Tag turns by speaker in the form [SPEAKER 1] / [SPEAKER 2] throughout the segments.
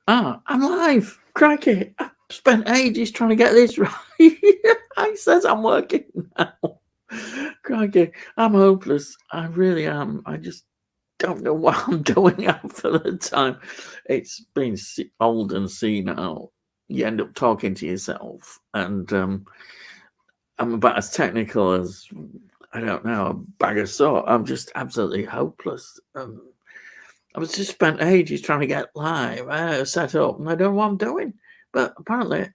[SPEAKER 1] I'm live. Crikey. I've spent ages trying to get this right. It says I'm working now. Crikey. I'm hopeless. I really am. I just don't know what I'm doing half of the time. It's been old and senile. You end up talking to yourself, and I'm about as technical as, I don't know, a bag of salt. I'm just absolutely hopeless. I was just spent ages trying to get live set up, and I don't know what I'm doing. But apparently,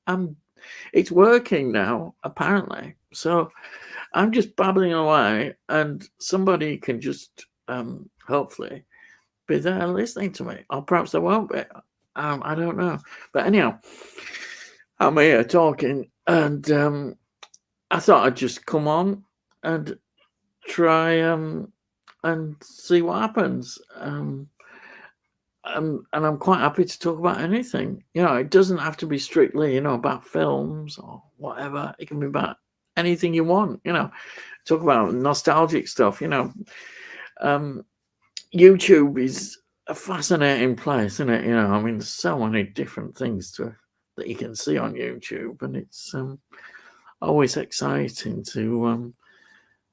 [SPEAKER 1] I'm. It's working now. Apparently, so I'm just babbling away, and somebody can just hopefully be there listening to me, or perhaps they won't be. I don't know. But anyhow, I'm here talking, and I thought I'd just come on and try and see what happens. And I'm quite happy to talk about anything. It doesn't have to be strictly, about films or whatever. It can be about anything you want. Talk about nostalgic stuff. Um, YouTube is a fascinating place, isn't it? I mean, there's so many different things that you can see on YouTube, and it's always exciting to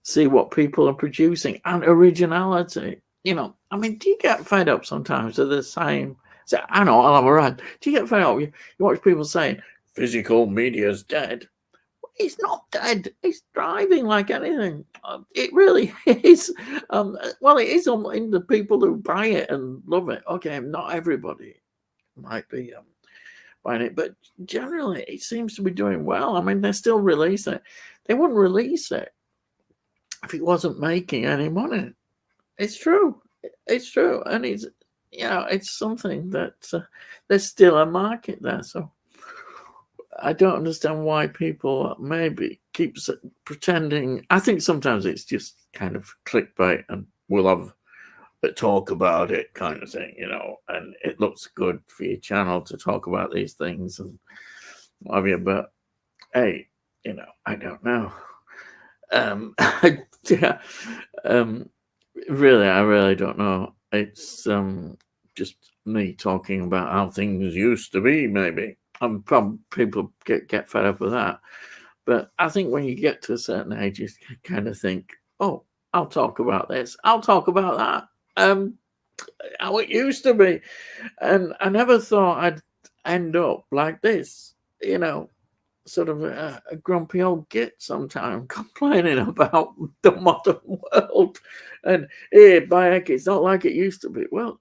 [SPEAKER 1] see what people are producing and originality. I mean, do you get fed up sometimes of the same? So, I know, I'll have a rant. Do you get fed up? You watch people saying physical media is dead. It's not dead. It's thriving like anything. It really is. Well, it is in the people who buy it and love it. Okay, not everybody might be buying it, but generally it seems to be doing well. I mean, they're still releasing it. They wouldn't release it if it wasn't making any money. It's true. It's true, and it's something that there's still a market there. So I don't understand why people maybe keeps pretending. I think sometimes it's just kind of clickbait, and we'll have a talk about it kind of thing, and it looks good for your channel to talk about these things and what have you. But hey, I don't know. Yeah, um, really, I really don't know. It's just me talking about how things used to be. Maybe probably people get fed up with that. But I think when you get to a certain age, you kind of think, "Oh, I'll talk about this. I'll talk about that. How it used to be." And I never thought I'd end up like this. Sort of a grumpy old git sometime complaining about the modern world. And hey, by heck, it's not like it used to be. Well,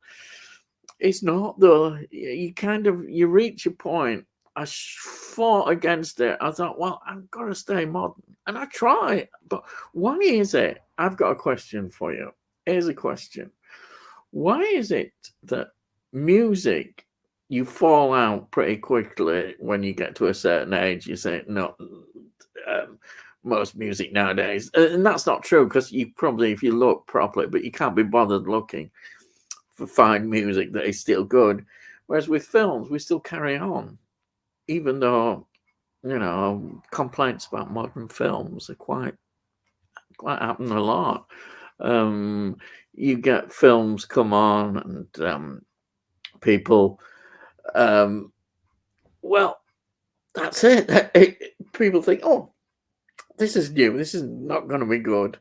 [SPEAKER 1] it's not though. You reach a point. I fought against it. I thought, well, I've got to stay modern, and I try. But why is it? I've got a question for you. Here's a question: why is it that music, you fall out pretty quickly when you get to a certain age? You say, no, most music nowadays, and that's not true, because you probably, if you look properly, but you can't be bothered looking for fine music that is still good. Whereas with films, we still carry on, even though, complaints about modern films are quite happen a lot. Um, you get films come on, and people, um, well, that's it. People think, oh, this is new. This is not going to be good.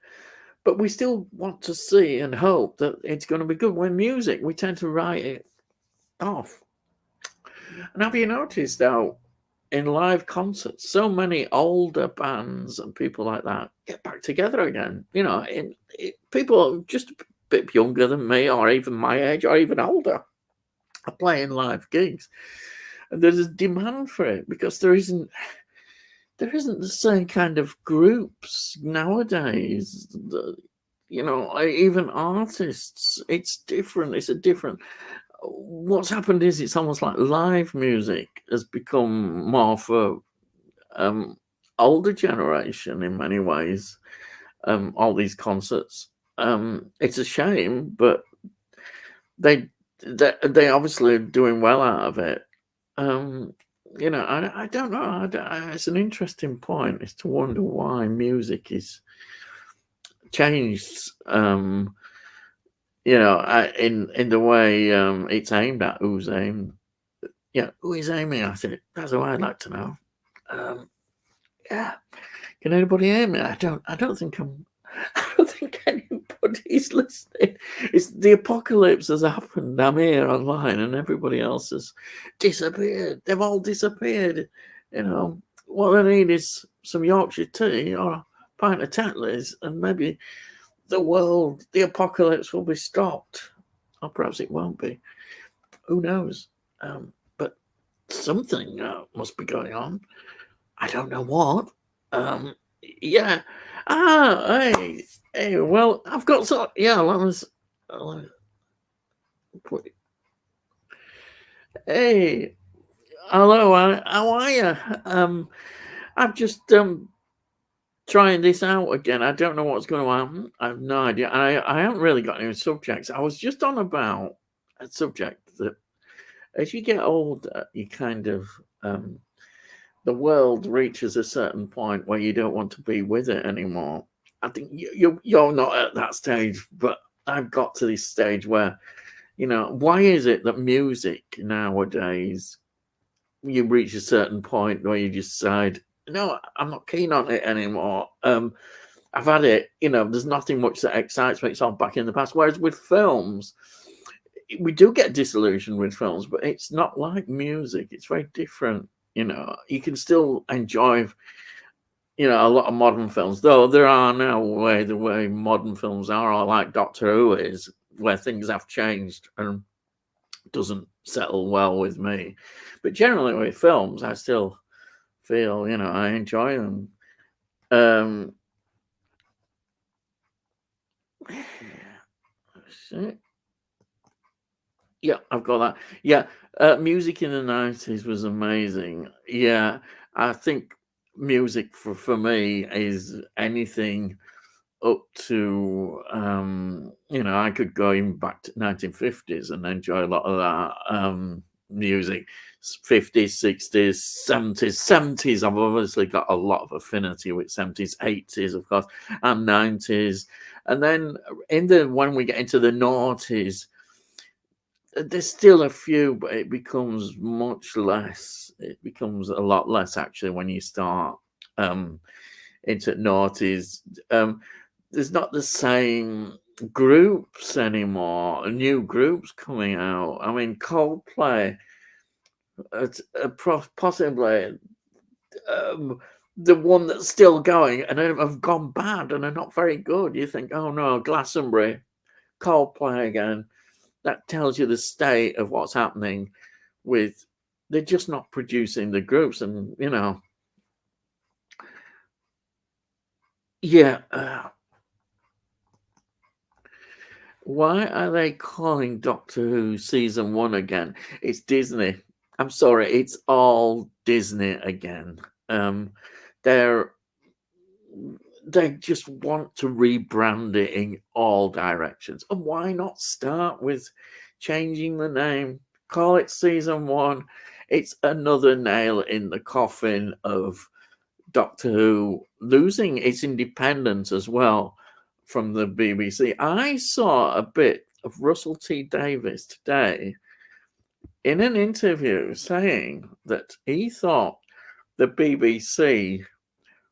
[SPEAKER 1] But we still want to see and hope that it's going to be good. When music, we tend to write it off. And have you noticed how in live concerts, so many older bands and people like that get back together again? People just a bit younger than me, or even my age, or even older, are playing live gigs. And there's a demand for it because there isn't the same kind of groups nowadays. Even artists, it's different. It's a different. What's happened is it's almost like live music has become more for um, older generation in many ways. All these concerts. It's a shame, but they they obviously are doing well out of it. Um, I don't know. It's an interesting point. Is to wonder why music is changed. In the way it's aimed at, who's aimed. Yeah, who is aiming at it? That's what I'd like to know. Yeah, can anybody hear me? I don't think anybody's listening. It's the apocalypse has happened. I'm here online, and everybody else has disappeared. They've all disappeared. You know, what I need is some Yorkshire tea or a pint of Tetleys, and maybe the apocalypse will be stopped. Or perhaps it won't be. Who knows? But something must be going on. I don't know what. Yeah. Hey. Well, I've got so yeah. Hey, hello. How are you? I'm just trying this out again. I don't know what's going to happen. I have no idea. I haven't really got any subjects. I was just on about a subject that as you get older, you kind of the world reaches a certain point where you don't want to be with it anymore. I think you're not at that stage, but I've got to this stage where, why is it that music nowadays, you reach a certain point where you decide, no, I'm not keen on it anymore. I've had it, there's nothing much that excites me. It's all back in the past. Whereas with films, we do get disillusioned with films, but it's not like music. It's very different. You can still enjoy, a lot of modern films, though there are now the way modern films are, or like Doctor Who is, where things have changed and doesn't settle well with me. But generally with films, I still feel, I enjoy them. Yeah, I've got that. Yeah, music in the 90s was amazing. Yeah, I think music for me is anything up to I could go even back to 1950s and enjoy a lot of that music. 50s, 60s, 70s. I've obviously got a lot of affinity with 70s, 80s, of course, and 90s. And then when we get into the noughties, there's still a few, but it becomes much less. It becomes a lot less actually when you start into noughties. There's not the same groups anymore. New groups coming out. I mean, Coldplay, possibly the one that's still going, and have gone bad and are not very good. You think, oh no, Glastonbury, Coldplay again. That tells you the state of what's happening with. They're just not producing the groups, and yeah. Why are they calling Doctor Who season 1 again? It's Disney. I'm sorry, it's all Disney again. They just want to rebrand it in all directions. And why not start with changing the name? Call it season 1. It's another nail in the coffin of Doctor Who losing its independence as well from the BBC. I saw a bit of Russell T Davies today in an interview saying that he thought the BBC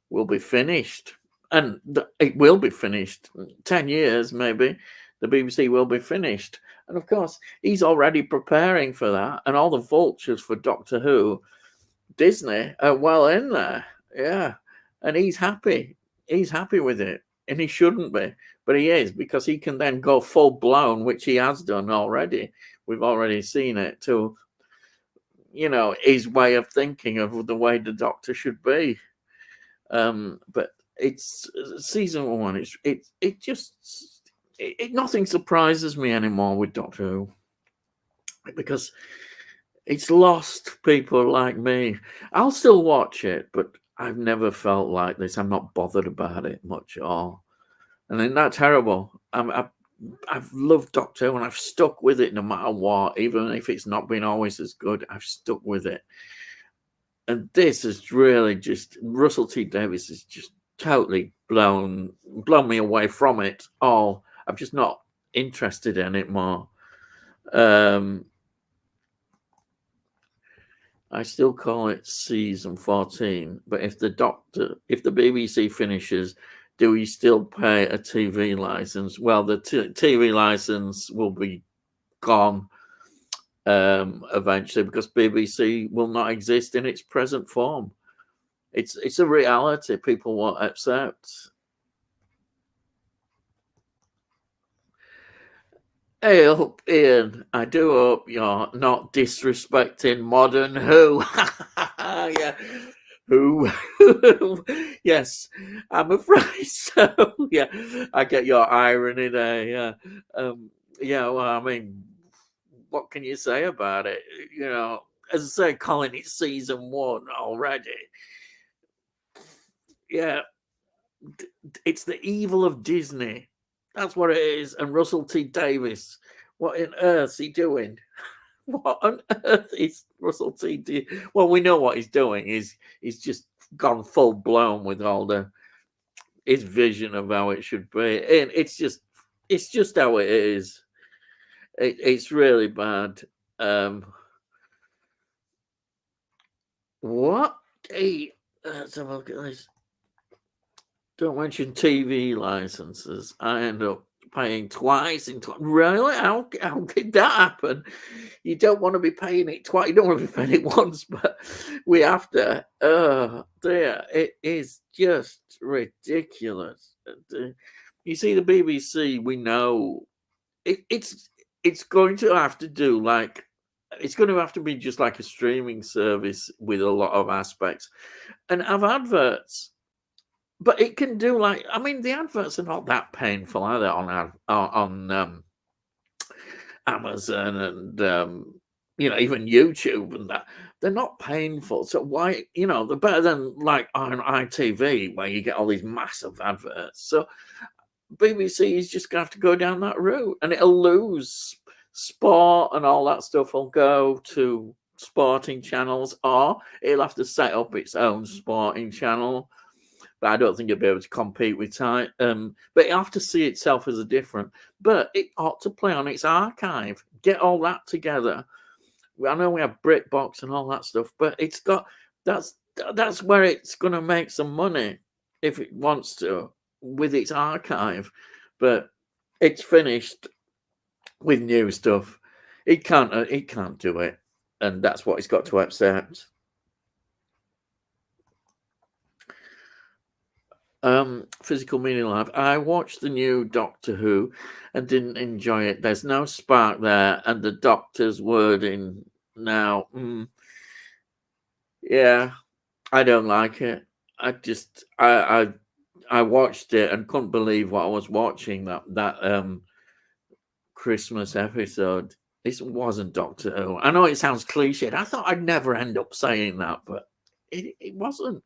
[SPEAKER 1] will be finished, and it will be finished 10 years maybe. The BBC will be finished, and of course he's already preparing for that, and all the vultures for Doctor Who, Disney, are well in there. Yeah, and he's happy with it, and he shouldn't be, but he is, because he can then go full blown, which he has done already. We've already seen it, to his way of thinking of the way the Doctor should be. But it's season 1. Nothing surprises me anymore with Doctor Who, because it's lost people like me. I'll still watch it, but I've never felt like this. I'm not bothered about it much at all. And isn't that terrible? I've loved Doctor Who, and I've stuck with it no matter what, even if it's not been always as good. I've stuck with it. And this is really just, Russell T Davies is just totally blown me away from it all. I'm just not interested in it more. I still call it season 14. But if the BBC finishes, do we still pay a TV license? Well, the TV license will be gone eventually, because BBC will not exist in its present form. It's a reality people won't accept. Hey up, Ian. I do hope you're not disrespecting Modern Who. Yeah. Who? Yes, I'm afraid so. Yeah, I get your irony there. Yeah. Yeah, well, I mean, what can you say about it? You know, as I say, calling it season 1 already. Yeah, it's the evil of Disney. That's what it is. And Russell T Davies, what on earth's he doing? What on earth is Russell T D? Well, we know what he's doing. He's just gone full blown with all his vision of how it should be, and it's just how it is. It's really bad. What? Hey, let's have a look at this. Don't mention TV licenses. I end up paying twice in really? How did that happen? You don't want to be paying it twice. You don't want to be paying it once, but we have to. Oh dear, it is just ridiculous. You see, the BBC, we know it's going to have to do like it's going to have to be just like a streaming service with a lot of aspects and have adverts. But it can do like I mean the adverts are not that painful either on Amazon and even YouTube and that they're not painful. So why they're better than like on ITV where you get all these massive adverts. So BBC is just gonna have to go down that route and it'll lose sport and all that stuff will go to sporting channels or it'll have to set up its own sporting channel. But I don't think it'll be able to compete with time. But it have to see itself as a different. But it ought to play on its archive. Get all that together. I know we have BritBox and all that stuff, but it's got that's where it's going to make some money if it wants to with its archive. But it's finished with new stuff. It can't do it, and that's what it's got to accept. Physical Meaning Live. I watched the new Doctor Who and didn't enjoy it. There's no spark there, and the Doctor's wording now. Yeah, I don't like it. I watched it and couldn't believe what I was watching. That Christmas episode. This wasn't Doctor Who. I know it sounds cliched. I thought I'd never end up saying that, but it wasn't.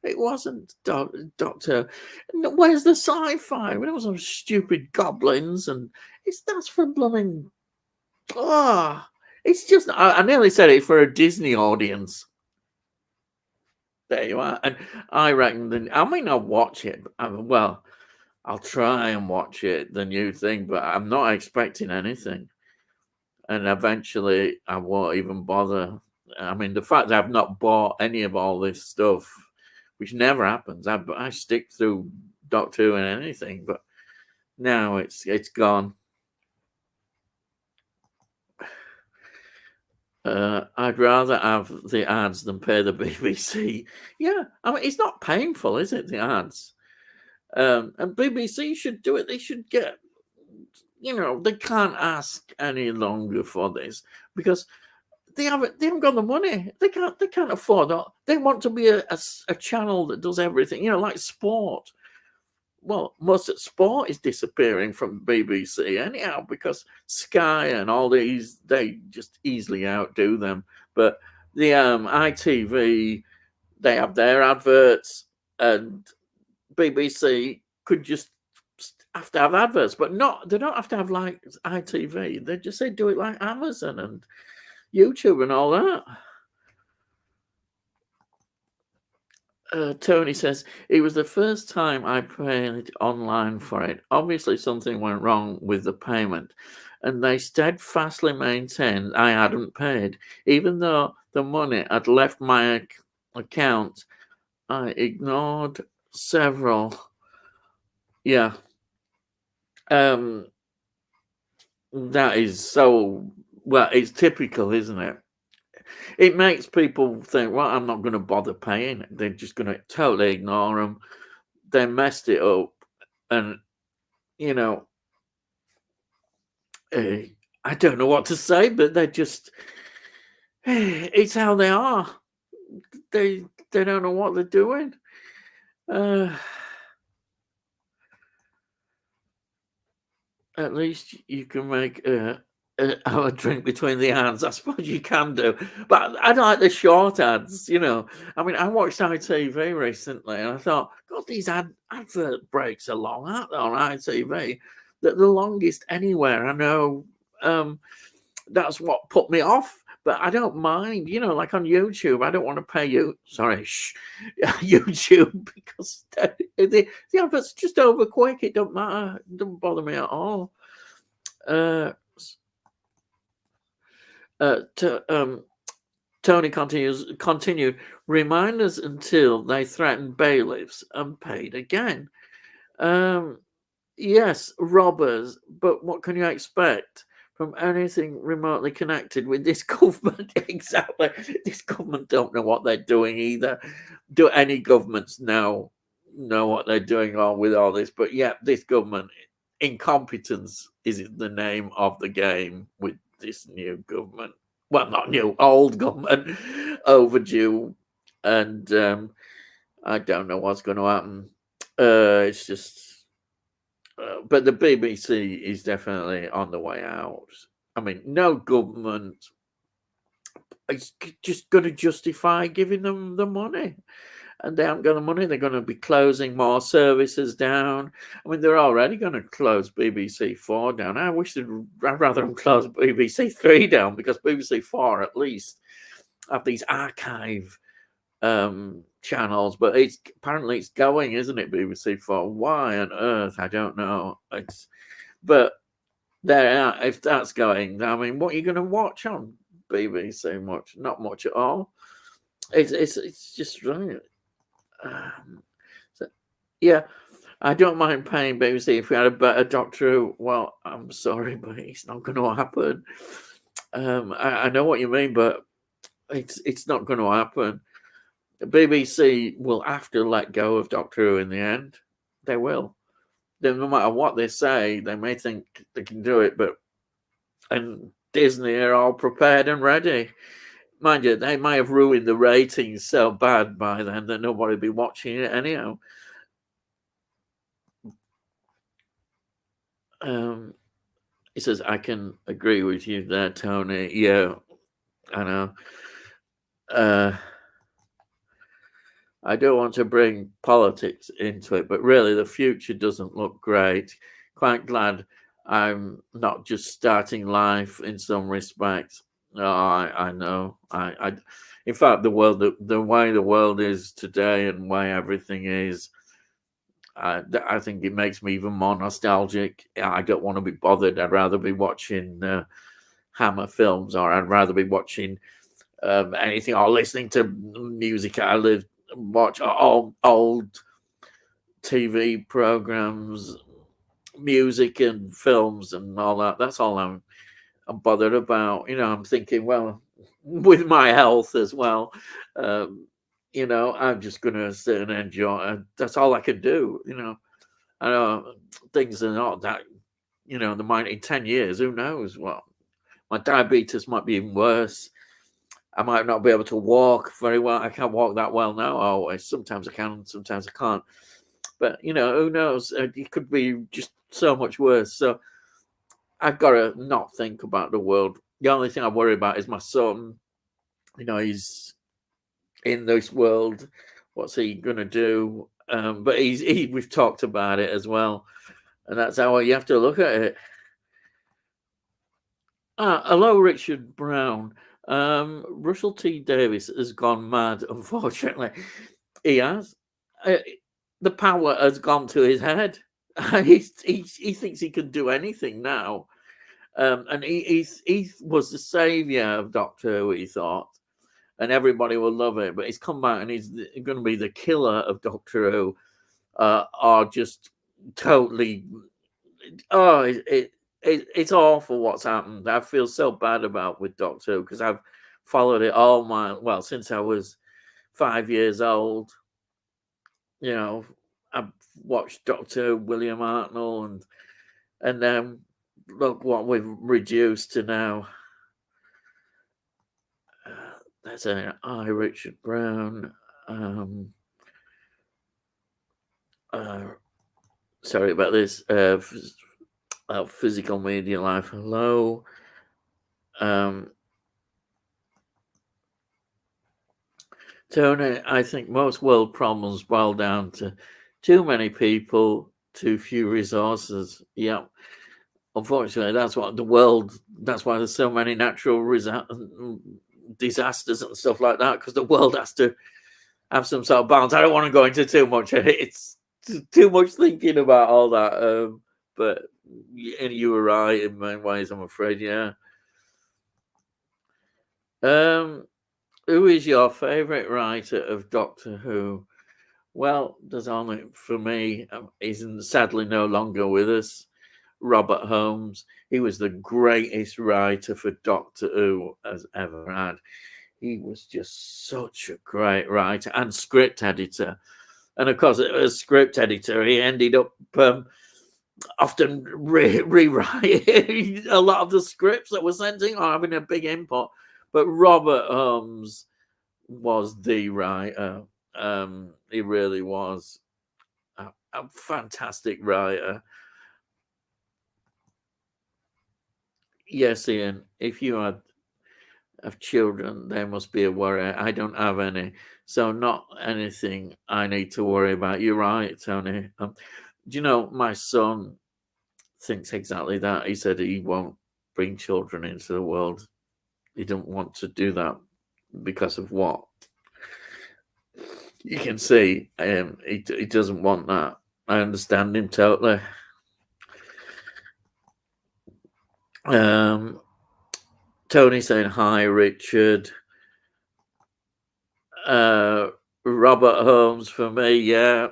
[SPEAKER 1] It wasn't Doctor. Where's the sci-fi? There was some stupid goblins, and that's for blooming. It's just. I nearly said it for a Disney audience. There you are, and I reckon. I may not watch it. Well, I'll try and watch it, the new thing, but I'm not expecting anything. And eventually, I won't even bother. I mean, the fact that I've not bought any of all this stuff, which never happens. I stick through Doctor Who and anything, but now it's gone. I'd rather have the ads than pay the BBC. Yeah, I mean it's not painful, is it? The ads, and BBC should do it. They should get. They can't ask any longer for this because they haven't got the money. They can't afford that. They want to be a channel that does everything. Like sport. Well, most of sport is disappearing from BBC anyhow because Sky and all these they just easily outdo them. But the ITV they have their adverts and BBC could just have to have adverts, but they don't have to have like ITV. They just say do it like Amazon and YouTube and all that. Tony says, it was the first time I paid online for it. Obviously, something went wrong with the payment, and they steadfastly maintained I hadn't paid. Even though the money had left my account, I ignored several. Yeah. That is so, well, it's typical, isn't it? It makes people think, well, I'm not going to bother paying it. They're just going to totally ignore them. They messed it up. And, you know, I don't know what to say, but they're just, it's how they are. They don't know what they're doing. At least you can make have a drink between the ads. I suppose you can do, but I like the short ads. You know, I mean, I watched ITV recently, and I thought, God, these advert breaks are long, aren't they, on ITV? That the longest anywhere. I know that's what put me off. But I don't mind, you know, like on YouTube, I don't want to pay you. Sorry, YouTube, because the adverts just over quick. It don't matter. It doesn't bother me at all. Tony continued, remind us until they threatened bailiffs and paid again. Yes, robbers, but what can you expect from anything remotely connected with this government? Exactly. This government don't know what they're doing either. Do any governments know what they're doing all with all this? But yeah, this government, incompetence is the name of the game with this new government. Well, not new, old government, overdue, and I don't know what's going to happen. It's just. But the BBC is definitely on the way out. I mean, no government is just going to justify giving them the money. And they haven't got the money. They're going to be closing more services down. I mean, they're already going to close BBC 4 down. I'd rather them close BBC 3 down, because BBC 4 at least have these archive channels, but apparently it's going, isn't it? BBC 4. Why on earth? I don't know. But there, if that's going, I mean, what are you going to watch on BBC? Not much at all. It's just right. So, yeah, I don't mind paying BBC if we had a better Doctor Who. Well, I'm sorry, but it's not going to happen. I know what you mean, but it's not going to happen. The BBC will have to let go of Doctor Who in the end. They will. Then, no matter what they say, they may think they can do it, and Disney are all prepared and ready. Mind you, they may have ruined the ratings so bad by then that nobody will be watching it anyhow. He says, I can agree with you there, Tony. Yeah, I know. I don't want to bring politics into it, but really the future doesn't look great. Quite glad I'm not just starting life in some respects. No, I know. In fact, the way the world is today and way everything is, I think it makes me even more nostalgic. I don't want to be bothered. I'd rather be watching Hammer films, or I'd rather be watching anything, or listening to music I watch old TV programs, music and films and all that. That's all I'm bothered about. You know, I'm thinking, well, with my health as well, you know, I'm just going to sit and enjoy. That's all I can do. You know, I know things are not that. You know, in 10 years, who knows what? My diabetes might be even worse. I might not be able to walk very well. I can't walk that well now. Always. Sometimes I can, sometimes I can't. But, you know, who knows? It could be just so much worse. So I've got to not think about the world. The only thing I worry about is my son. You know, he's in this world. What's he going to do? But we've talked about it as well. And that's how you have to look at it. Hello, Richard Brown. Russell T Davies has gone mad, unfortunately. He has. The power has gone to his head. He thinks he can do anything now. And he was the savior of Doctor Who, he thought, and everybody will love it. But he's come back and he's going to be the killer of Doctor Who. Are just totally. Oh, it's awful what's happened. I feel so bad about with Doctor Who because I've followed it since I was 5 years old. You know, I've watched Doctor William Hartnell and then look what we've reduced to now. That's an Richard Brown. Sorry about this. Physical Media Life. Hello. Tony, I think most world problems boil down to too many people, too few resources. Yeah. Unfortunately, that's why there's so many natural disasters and stuff like that, because the world has to have some sort of balance. I don't want to go into too much. It's too much thinking about all that. But you were right in many ways, I'm afraid, yeah. Who is your favourite writer of Doctor Who? Well, there's only, for me, he's sadly no longer with us, Robert Holmes. He was the greatest writer for Doctor Who has ever had. He was just such a great writer and script editor. And of course, as script editor, he ended up often rewriting a lot of the scripts that were sent in, or having a big input. But Robert Holmes was the writer. He really was a fantastic writer. Yes, Ian, if you have children, there must be a worry. I don't have any, so not anything I need to worry about. You're right, Tony. Do you know, my son thinks exactly that. He said he won't bring children into the world. He don't want to do that because of what? You can see he doesn't want that. I understand him totally. Tony saying hi, Richard. Robert Holmes for me, yeah.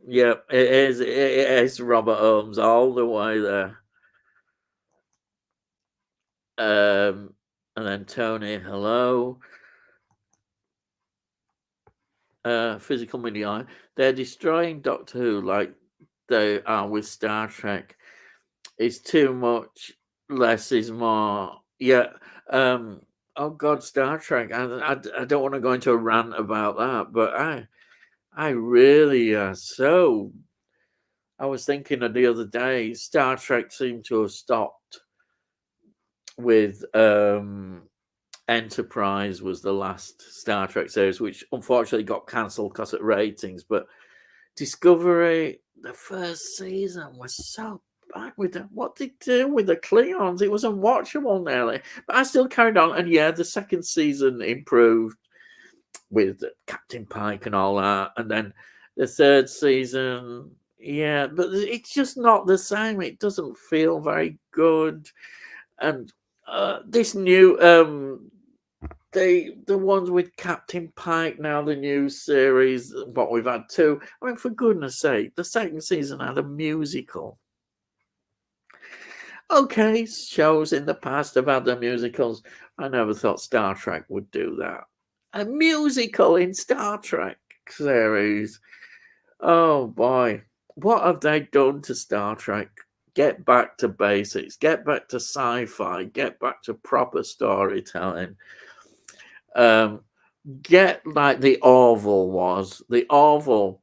[SPEAKER 1] Yeah, it is Robert Holmes all the way there. And then Tony, hello. Physical media. They're destroying Doctor Who like they are with Star Trek. It's too much. Less is more. Yeah. Oh God, Star Trek. I don't want to go into a rant about that, but I really so. I was thinking of the other day, Star Trek seemed to have stopped with Enterprise was the last Star Trek series, which unfortunately got cancelled because of ratings. But Discovery, the first season was so bad with what they do with the Klingons. It was unwatchable nearly. But I still carried on. And yeah, the second season improved with Captain Pike and all that. And then the third season, yeah, but it's just not the same. It doesn't feel very good. And this new the ones with Captain Pike now, the new series, what we've had two. I mean, for goodness sake, the second season had a musical. Okay, shows in the past have had the musicals. I never thought Star Trek would do that. A musical in Star Trek series. Oh boy, what have they done to Star Trek? Get back to basics, get back to sci-fi, get back to proper storytelling. Get like the Orville was. The Orville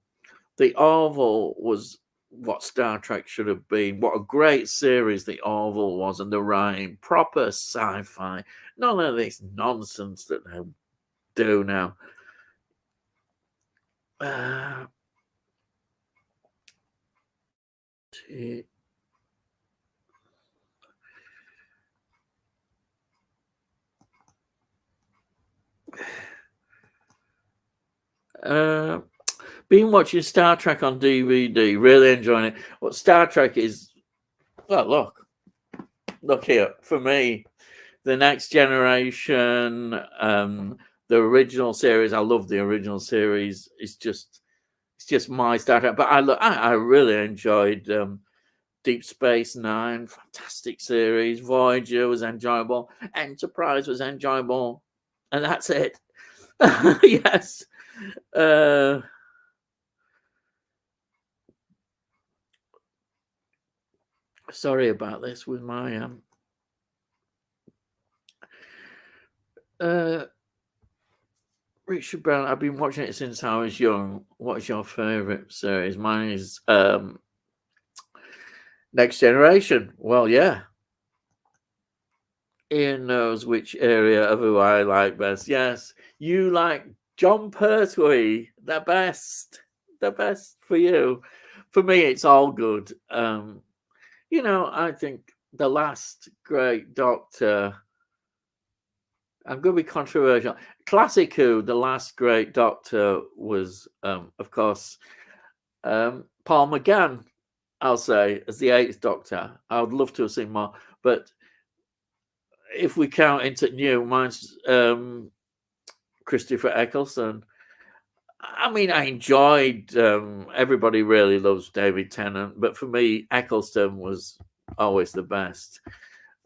[SPEAKER 1] was what Star Trek should have been. What a great series the Orville was, and the Rhine, proper sci-fi. None of this nonsense that they do now. Been watching Star Trek on DVD, really enjoying it. What Star Trek is, well, look here, for me, the Next Generation, the original series. I love the original series. It's just my Star Trek. But I really enjoyed Deep Space Nine, fantastic series. Voyager was enjoyable. Enterprise was enjoyable, and that's it. Yes. Sorry about this with my Richard Brown. I've been watching it since I was young. What is your favorite series? Mine is Next Generation. Well, yeah. Ian knows which area of who I like best. Yes, you like John Pertwee, the best for you. For me, it's all good. I think the last great Doctor. I'm going to be controversial. Classic Who, the last great Doctor was, of course, Paul McGann. I'll say as the 8th Doctor. I would love to have seen more, but if we count into new, mine's Christopher Eccleston. I mean, I enjoyed. Everybody really loves David Tennant, but for me, Eccleston was always the best.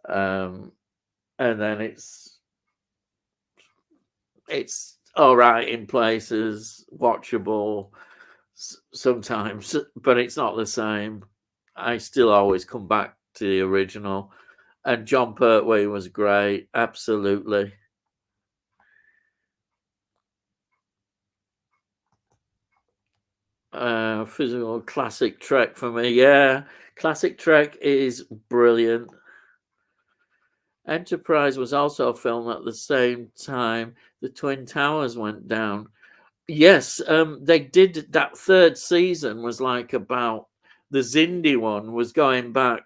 [SPEAKER 1] And then it's all right in places, watchable sometimes, but it's not the same. I still always come back to the original. And John Pertwee was great, absolutely. Physical classic Trek for me, yeah. Classic Trek is brilliant. Enterprise was also filmed at the same time the Twin Towers went down. Yes, they did. That third season was like about the Xindi one was going back,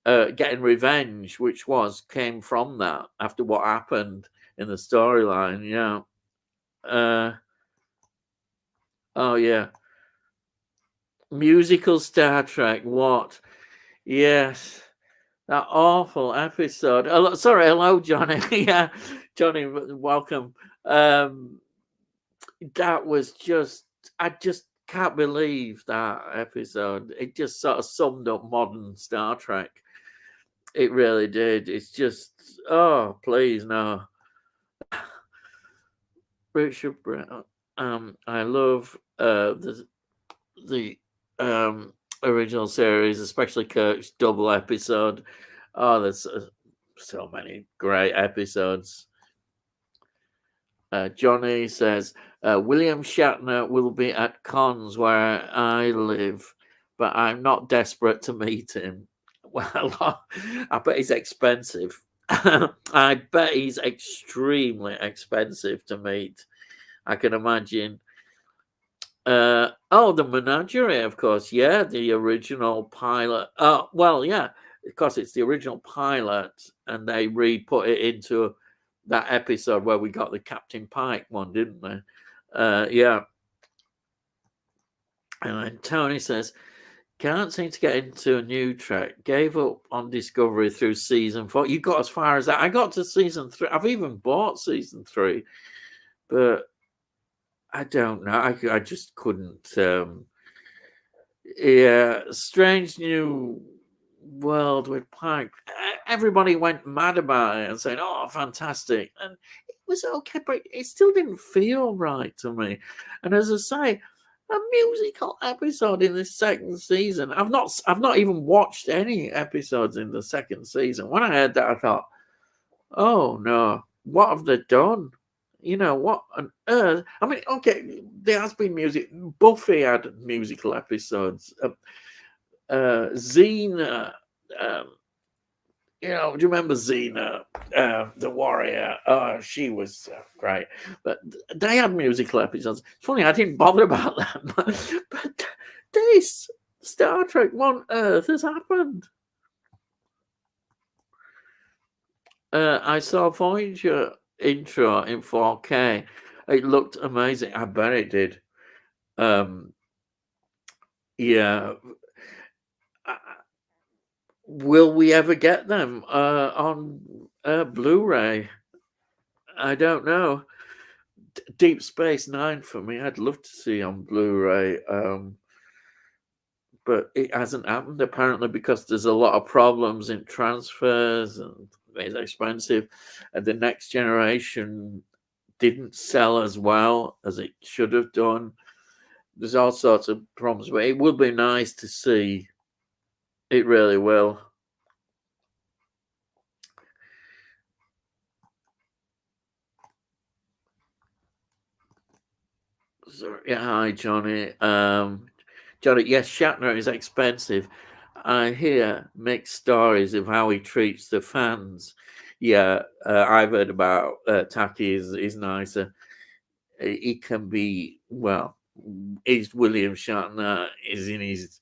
[SPEAKER 1] getting revenge, which came from that after what happened in the storyline. Yeah. Oh yeah. Musical Star Trek. What? Yes. That awful episode. Sorry, hello, Johnny. Yeah, Johnny, welcome. That was I just can't believe that episode. It just sort of summed up modern Star Trek. It really did. It's just, oh, please, no. Richard Brown. I love the original series, especially Kirk's double episode. Oh, there's so many great episodes. Johnny says, William Shatner will be at cons where I live, but I'm not desperate to meet him. Well, I bet he's expensive. I bet he's extremely expensive to meet. I can imagine. The Menagerie, of course. Yeah, the original pilot. Well, yeah, of course, it's the original pilot, and they re-put it into that episode where we got the Captain Pike one, didn't they? Yeah. And then Tony says, can't seem to get into a new Trek. Gave up on Discovery through season 4. You got as far as that. I got to season 3. I've even bought season 3, but I don't know. I just couldn't. Yeah, Strange New World with Pike. Everybody went mad about it and saying, "Oh, fantastic!" And it was okay, but it still didn't feel right to me. And as I say, a musical episode in the second season. I've not even watched any episodes in the second season. When I heard that, I thought, "Oh no, what have they done?" What on earth? I mean, okay, there has been music. Buffy had musical episodes. Xena, do you remember Xena, the warrior? Oh, she was great. But they had musical episodes. It's funny, I didn't bother about that. But this Star Trek, what on earth has happened? I saw Voyager intro in 4K. It looked amazing. I bet it did. Um, yeah. Uh, Will we ever get them on Blu-ray? I don't know. Deep Space Nine for me, I'd love to see on Blu-ray, but it hasn't happened apparently because there's a lot of problems in transfers and it's expensive, and the next generation didn't sell as well as it should have done. There's all sorts of problems, but it would be nice to see. It really will. So, yeah, hi Johnny. Johnny, yes, Shatner is expensive. I hear mixed stories of how he treats the fans. Yeah, I've heard about Taki is nicer. He can be well. Is William Shatner is in his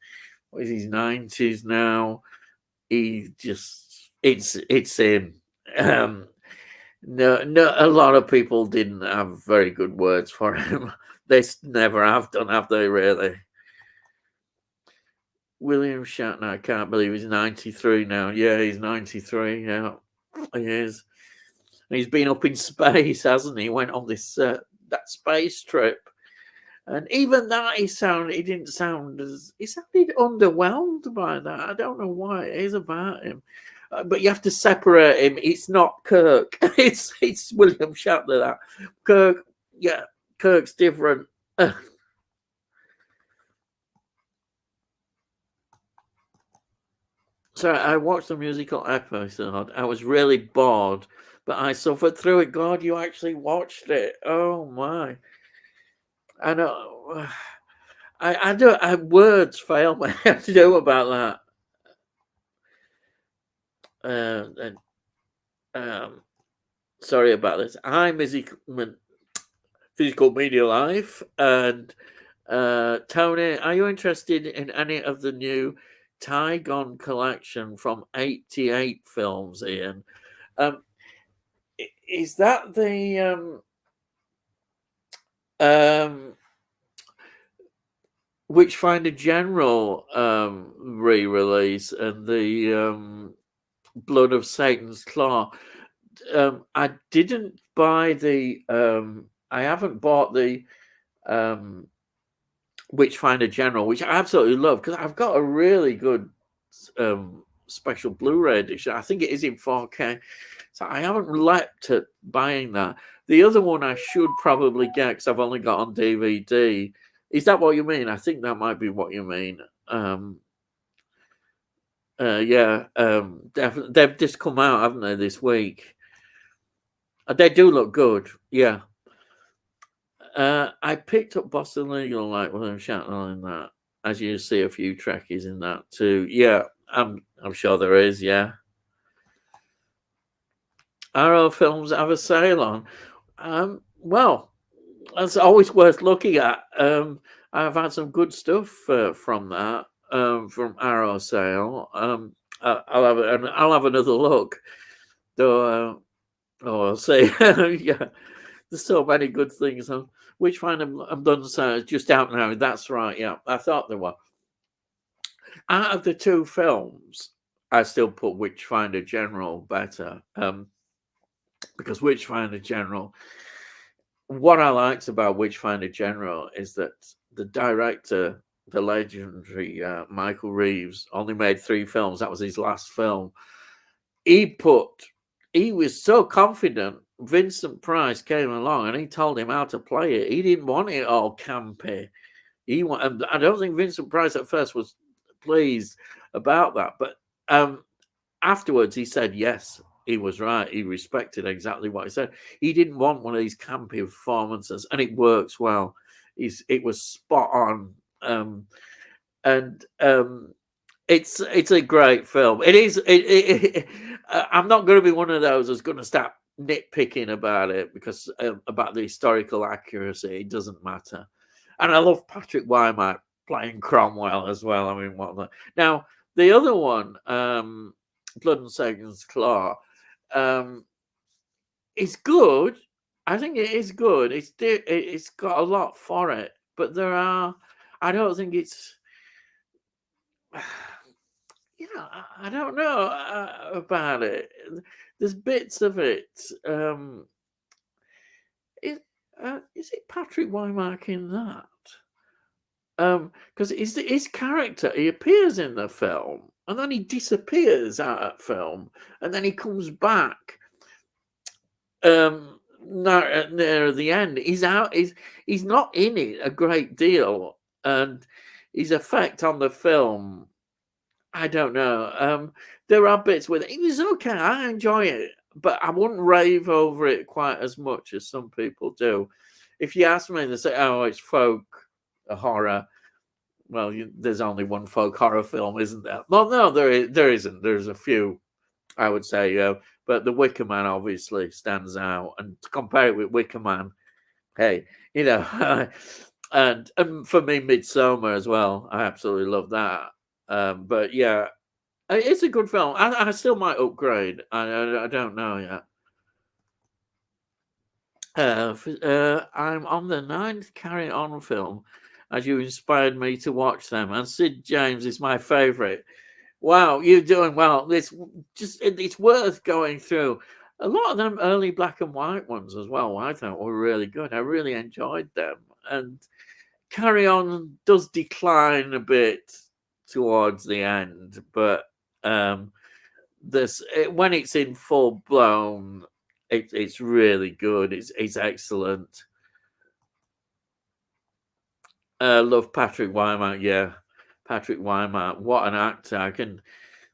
[SPEAKER 1] what is his 90s now. He just it's him. Um, no, a lot of people didn't have very good words for him. They never have done, have they? Really? William Shatner, I can't believe he's 93 now. Yeah, he's 93. Yeah, he is. And he's been up in space, hasn't he? He went on this that space trip, and even that he didn't sound as he sounded underwhelmed by that. I don't know why it is about him. But you have to separate him. It's not Kirk. It's William Shatner. That Kirk, yeah, Kirk's different. So I watched the musical episode. I was really bored, but I suffered through it. God, you actually watched it. Oh my! I know. I do. Words fail me. What to do about that. And sorry about this. I'm Physical Media Life, and Tony, are you interested in any of the new Tygon collection from 88 films, Ian? Um, is that the Witchfinder General re-release and the Blood of Satan's Claw? I didn't buy the. I haven't bought the Witchfinder General, which I absolutely love because I've got a really good special Blu-ray edition. I think it is in 4K, so I haven't leapt at buying that. The other one I should probably get because I've only got on DVD. Is that what you mean? I think that might be what you mean. Yeah, definitely. They've just come out, haven't they, this week? They do look good. Yeah. I picked up Boston Legal like William Shatner in that, as you see a few Trekkies in that too. Yeah, I'm sure there is. Yeah, Arrow Films have a sale on. Well, that's always worth looking at. I've had some good stuff from that from Arrow sale. I'll have another look. Though, I'll see. Yeah. There's so many good things. Which one I'm done so just out now. That's right. Yeah, I thought there were. Out of the two films, I still put Witchfinder General better. Because Witchfinder General, what I liked about Witchfinder General is that the director, the legendary Michael Reeves, only made 3 films. That was his last film. He was so confident. Vincent Price came along and he told him how to play it. He didn't want it all campy. I don't think Vincent Price at first was pleased about that, but afterwards he said yes, he was right. He respected exactly what he said. He didn't want one of these campy performances, and it works well. It was spot on, and it's a great film. It is. I'm not going to be one of those who's going to start nitpicking about it because about the historical accuracy. It doesn't matter. And I love Patrick Wyman playing Cromwell as well. I mean, what now the other one, Blood and Satan's Claw, is good. I think it is good. It's got a lot for it, but there are. I don't think it's. I don't know about it. There's bits of it. Is, is it Patrick Wymark in that? Because his character, he appears in the film and then he disappears out of film and then he comes back near the end. He's out. He's not in it a great deal, and his effect on the film, I don't know. There are bits with it. It was okay. I enjoy it, but I wouldn't rave over it quite as much as some people do. If you ask me, they say, "Oh, it's folk horror." Well, there's only one folk horror film, isn't there? Well, no, there isn't. There's a few, I would say, but The Wicker Man obviously stands out. And to compare it with Wicker Man, hey, and for me, Midsommar as well. I absolutely love that. But yeah, it's a good film. I still might upgrade. I don't know yet. I'm on the 9th Carry On film, as you inspired me to watch them. And Sid James is my favourite. Wow, you're doing well. It's worth going through. A lot of them early black and white ones as well, I thought were really good. I really enjoyed them. And Carry On does decline a bit towards the end, but when it's in full blown, it's really good. It's excellent. Love Patrick Wymark. Yeah, Patrick Wymark. What an actor!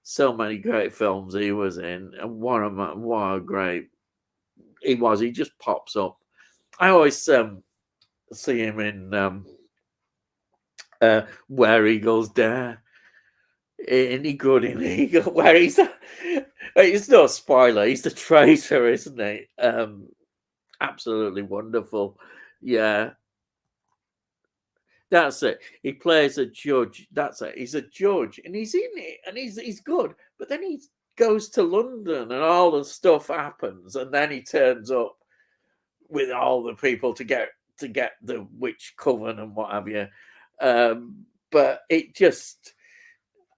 [SPEAKER 1] So many great films he was in, and what a great he was. He just pops up. I always see him in Where Eagles Dare. Any good in Eagle? Where he's it's no spoiler. He's the traitor, isn't he? Absolutely wonderful. Yeah, that's it. He plays a judge. That's it. He's a judge, and he's in it, and he's good. But then he goes to London, and all the stuff happens, and then he turns up with all the people to get the witch coven and what have you. But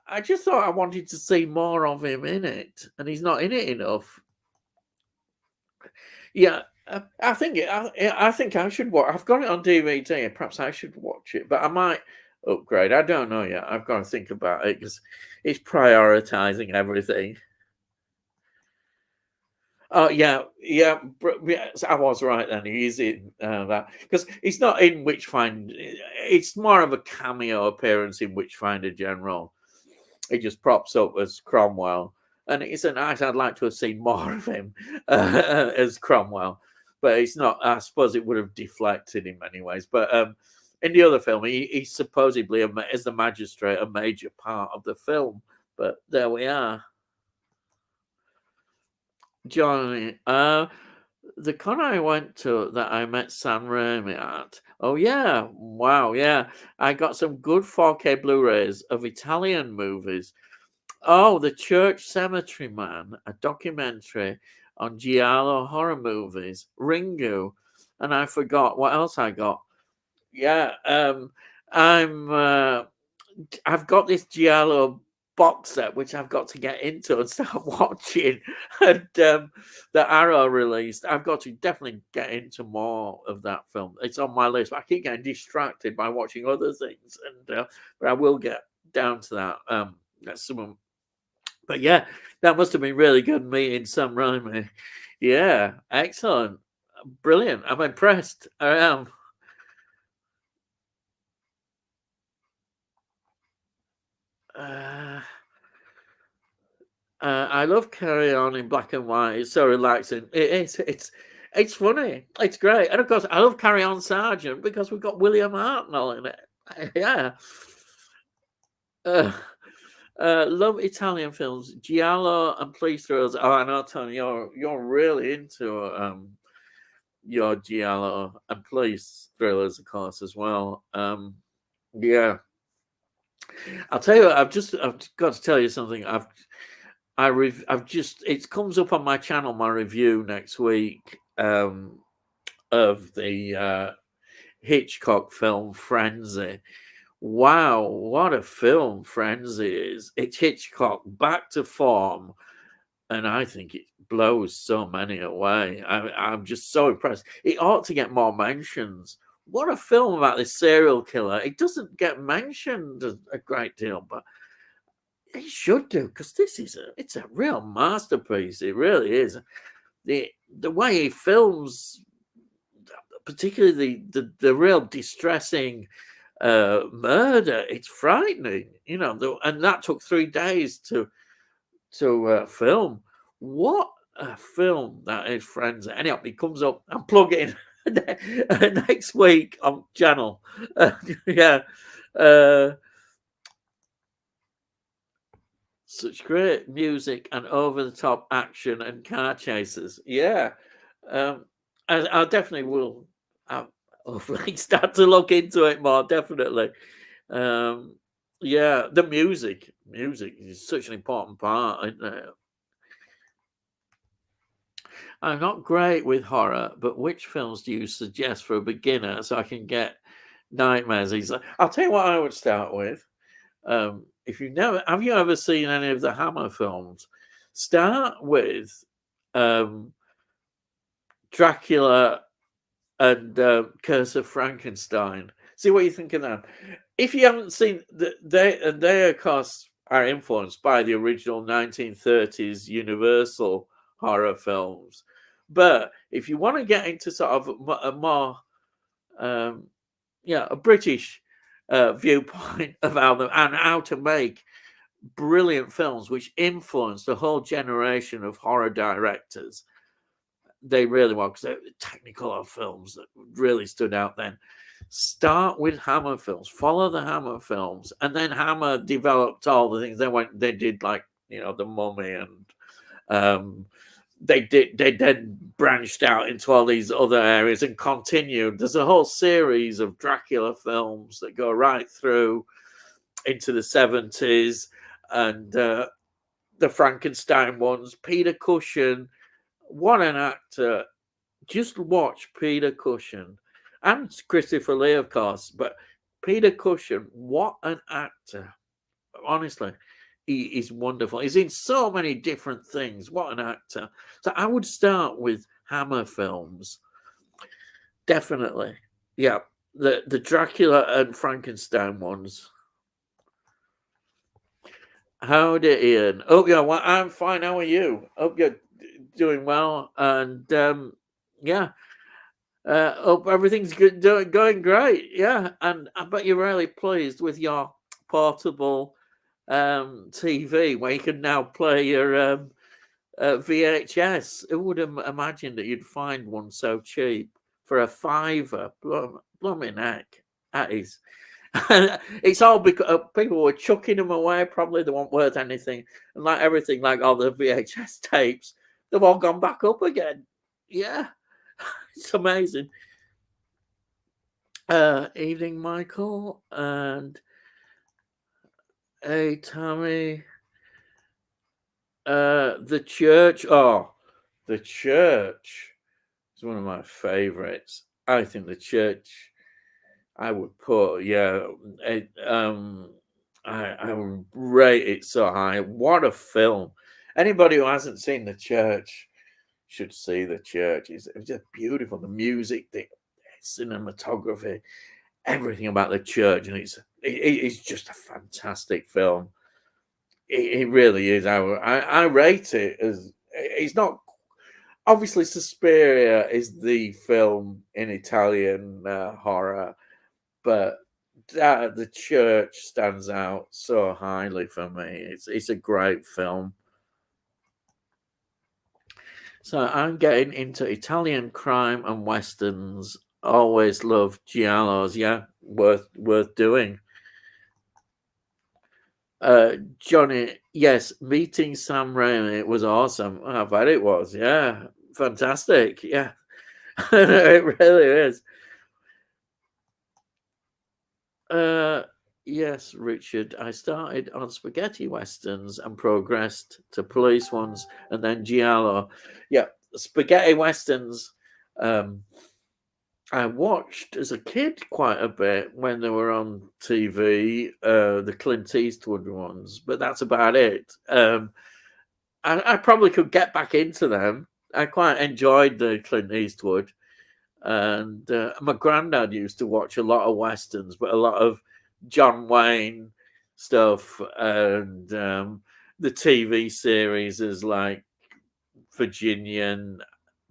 [SPEAKER 1] I just thought I wanted to see more of him in it, and he's not in it enough. Yeah, I think I should watch. I've got it on DVD. Perhaps I should watch it, but I might upgrade. I don't know yet. I've got to think about it because it's prioritizing everything. Oh yeah. I was right then. He's in that because he's not in Witchfinder. It's more of a cameo appearance in Witchfinder General. He just props up as Cromwell, and it's a nice. I'd like to have seen more of him as Cromwell, but it's not. I suppose it would have deflected in many ways. But in the other film, he's supposedly as the magistrate a major part of the film. But there we are. Johnny, the con I went to that I met Sam Raimi at. Oh yeah, wow, yeah. I got some good 4K Blu-rays of Italian movies. Oh, The Church Cemetery Man, a documentary on giallo horror movies. Ringu, and I forgot what else I got. Yeah, I've got this giallo box set which I've got to get into and start watching, and the Arrow released. I've got to definitely get into more of that film. It's on my list, but I keep getting distracted by watching other things, and but I will get down to that. That's someone, but yeah, that must have been really good meeting Sam Raimi. Yeah, excellent, brilliant. I'm impressed. I am. I love Carry On in black and white. It's so relaxing. It is. It's funny. It's great. And of course, I love Carry On Sergeant because we've got William Hartnell in it. Yeah. Love Italian films, giallo and police thrillers. Oh, I know, Tony, you're really into your giallo and police thrillers, of course, as well. Yeah. I'll tell you what, I've got to tell you something. It comes up on my channel, my review next week of the Hitchcock film, Frenzy. Wow, what a film Frenzy is. It's Hitchcock back to form, and I think it blows so many away. I'm just so impressed. It ought to get more mentions. What a film about this serial killer. It doesn't get mentioned a great deal, but it should do, because it's a real masterpiece. It really is. The way he films, particularly the real distressing murder, it's frightening, and that took 3 days to film. What a film that is, Friends. Anyhow, it comes up and plug it in next week on channel. Yeah. Such great music and over the top action and car chases. Yeah. I definitely will. I'll start to look into it more, definitely. Yeah, the music is such an important part. I'm not great with horror, but which films do you suggest for a beginner so I can get nightmares easily? I'll tell you what I would start with. If have you ever seen any of the Hammer films? Start with Dracula and Curse of Frankenstein. See what you think of them. If you haven't seen, they of course are influenced by the original 1930s Universal horror films. But if you want to get into sort of a more, a British viewpoint of how to make brilliant films which influenced a whole generation of horror directors, they really were, because they're Technicolor films that really stood out then. Start with Hammer films, follow the Hammer films, and then Hammer developed all the things they did, like The Mummy, and they then branched out into all these other areas and continued. There's a whole series of Dracula films that go right through into the 70s, and the Frankenstein ones. Peter Cushing, what an actor. Just watch Peter Cushing, and Christopher Lee, of course, but Peter Cushing, what an actor. Honestly, he is wonderful. He's in so many different things. What an actor. So I would start with Hammer films. Definitely. Yeah. The Dracula and Frankenstein ones. Howdy, Ian. Oh, yeah, well, I'm fine. How are you? Hope you're doing well. And yeah, hope everything's good, going great. Yeah, and I bet you're really pleased with your portable TV, where you can now play your VHS. Who would have imagined that you'd find one so cheap for a fiver? Blooming heck, that is. It's all because people were chucking them away. Probably they weren't worth anything, and like everything, like all the VHS tapes, they've all gone back up again. Yeah, it's amazing. Evening, Michael, and hey, Tommy. The Church. Oh, The Church is one of my favorites. I think The Church, I would put, I would rate it so high. What a film! Anybody who hasn't seen The Church should see The Church. It's just beautiful. The music, the cinematography, everything about The Church, and it's just a fantastic film. It really is. I rate it as, it's not, obviously Suspiria is the film in Italian horror, but The Church stands out so highly for me. It's a great film. So I'm getting into Italian crime and westerns. Always love giallos. Yeah, worth doing. Johnny, yes, meeting Sam Raimi was awesome. I bet it was. Yeah, fantastic. Yeah, it really is. Yes, Richard. I started on spaghetti westerns and progressed to police ones and then giallo. Yeah, spaghetti westerns. I watched as a kid quite a bit when they were on TV, the Clint Eastwood ones, but that's about it. I probably could get back into them. I quite enjoyed the Clint Eastwood, and my granddad used to watch a lot of westerns, but a lot of John Wayne stuff, and the TV series is like Virginian,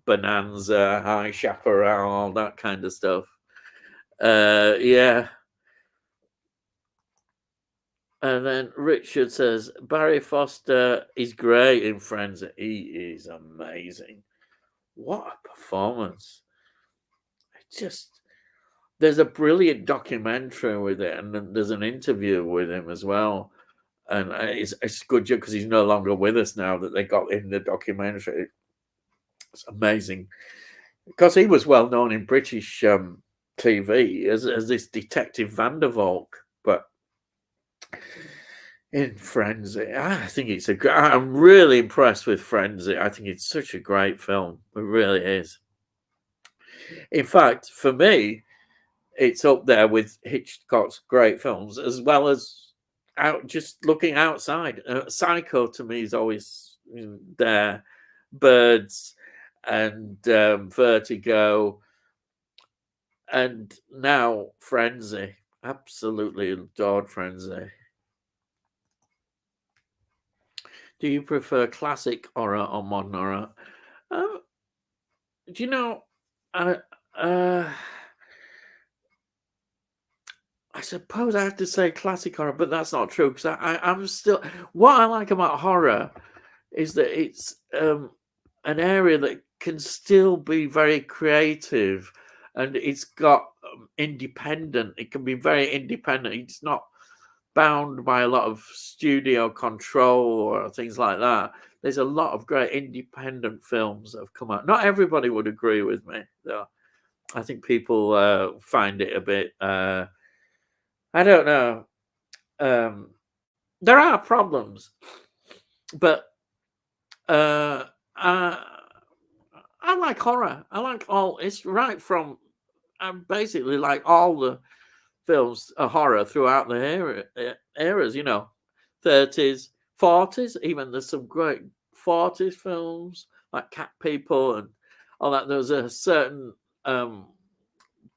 [SPEAKER 1] Bonanza, High Chaparral, all that kind of stuff. Yeah. And then Richard says Barry Foster is great in Friends. He is amazing. What a performance! It just there's a brilliant documentary with it, and then there's an interview with him as well. And it's good because he's no longer with us now. That they got in the documentary. It's amazing because he was well known in British TV as this detective Van der Valk, but in Frenzy, I think it's I'm really impressed with Frenzy. I think it's such a great film. It really is. In fact, for me, it's up there with Hitchcock's great films, as well as out just looking outside. Psycho to me is always there. Birds and Vertigo, and now Frenzy. Absolutely adored Frenzy. Do you prefer classic horror or modern horror? Do you know? I I suppose I have to say classic horror, but that's not true because I'm still. What I like about horror is that it's an area that can still be very creative, and it's got independent. It can be very independent. It's not bound by a lot of studio control or things like that. There's a lot of great independent films that have come out. Not everybody would agree with me, though. I think people find it a bit. I don't know. There are problems, but I like horror. I like all. It's right from. I basically like all the films are horror throughout the eras. 30s, 40s. Even there's some great 40s films like Cat People and all that. There's a certain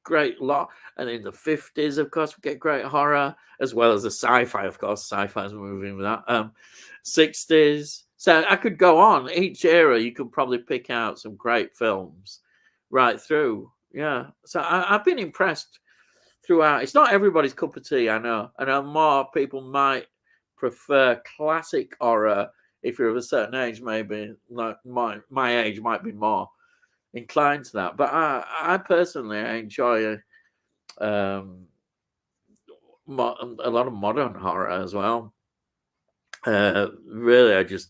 [SPEAKER 1] great lot, and in the 50s, of course, we get great horror as well as the sci-fi. Of course, sci-fi's moving with that. 60s. So I could go on. Each era, you could probably pick out some great films right through. Yeah. So I've been impressed throughout. It's not everybody's cup of tea, I know. I know more people might prefer classic horror if you're of a certain age, maybe. Like my age might be more inclined to that. But I personally I enjoy a lot of modern horror as well. Really, as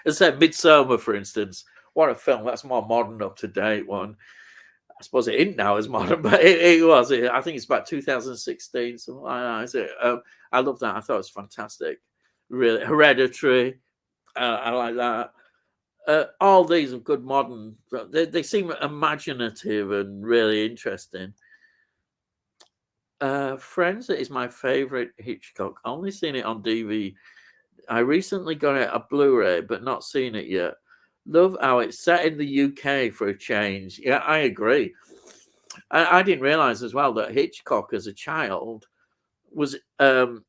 [SPEAKER 1] I said, Midsummer, for instance, what a film. That's more modern, up to date one. I suppose it isn't now as modern, but it was. I think it's about 2016, something like that. Is it? I love that. I thought it was fantastic. Really, Hereditary. I like that. All these are good modern. They seem imaginative and really interesting. Friends is my favorite Hitchcock. Only seen it on DVD. I recently got it a Blu-ray, but not seen it yet. Love how it's set in the UK for a change. Yeah, I agree. I didn't realize as well that Hitchcock, as a child, was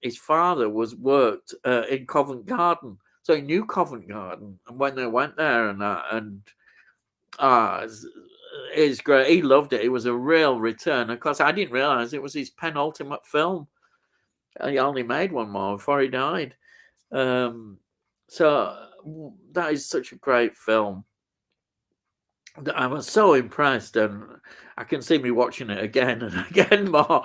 [SPEAKER 1] his father was worked in Covent Garden, so he knew Covent Garden. And when they went there and that, and it's great. He loved it. It was a real return. Of course, I didn't realize it was his penultimate film. He only made one more before he died. So that is such a great film. I was so impressed, and I can see me watching it again and again more.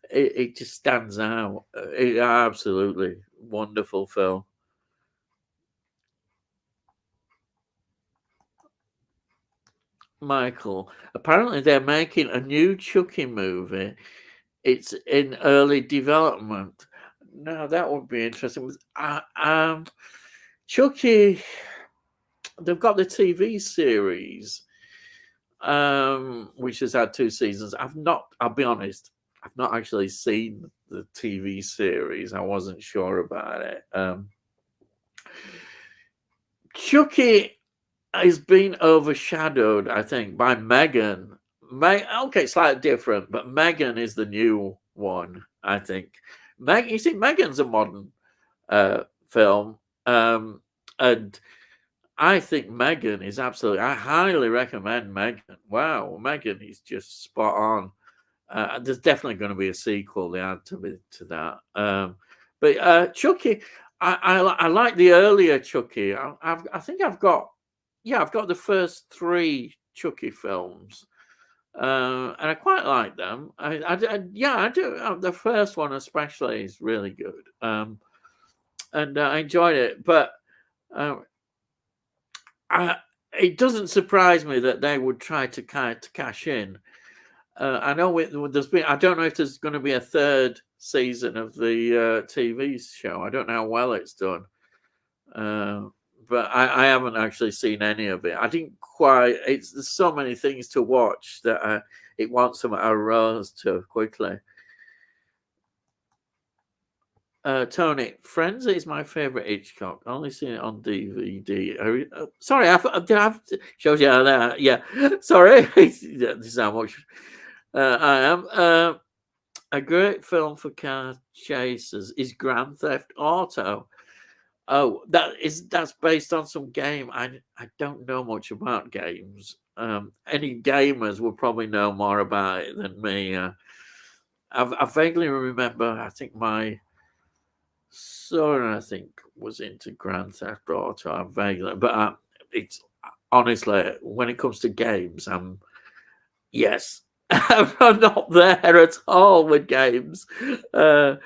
[SPEAKER 1] It just stands out. Absolutely wonderful film. Michael, apparently they're making a new Chucky movie. It's in early development. Now that would be interesting. Chucky, they've got the TV series. which has had 2 seasons. I'll be honest, I've not actually seen the TV series. I wasn't sure about it. Chucky has been overshadowed, I think, by Megan. Okay, slightly different, but Megan is the new one, I think. You see, Megan's a modern film, and I think Megan is absolutely. I highly recommend Megan. Wow, Megan is just spot on. There's definitely going to be a sequel. They add to that. But Chucky, I like the earlier Chucky. I think I've got the first 3 Chucky films, and I quite like them. I do. The first one especially is really good, and I enjoyed it. But it doesn't surprise me that they would try to cash in. I know there's been. I don't know if there's going to be a 3rd season of the TV show. I don't know how well it's done, but I haven't actually seen any of it. I didn't quite. There's so many things to watch that it wants them I rose to quickly. Tony, Friends is my favorite Hitchcock. Only seen it on DVD. Sorry, shows you that. Yeah, sorry. This is how much I am. A great film for car chasers is Grand Theft Auto. Oh, that's based on some game. I don't know much about games. Any gamers will probably know more about it than me. I vaguely remember. I think my son, was into Grand Theft Auto. I vaguely, but it's honestly, when it comes to games, yes. I'm not there at all with games, so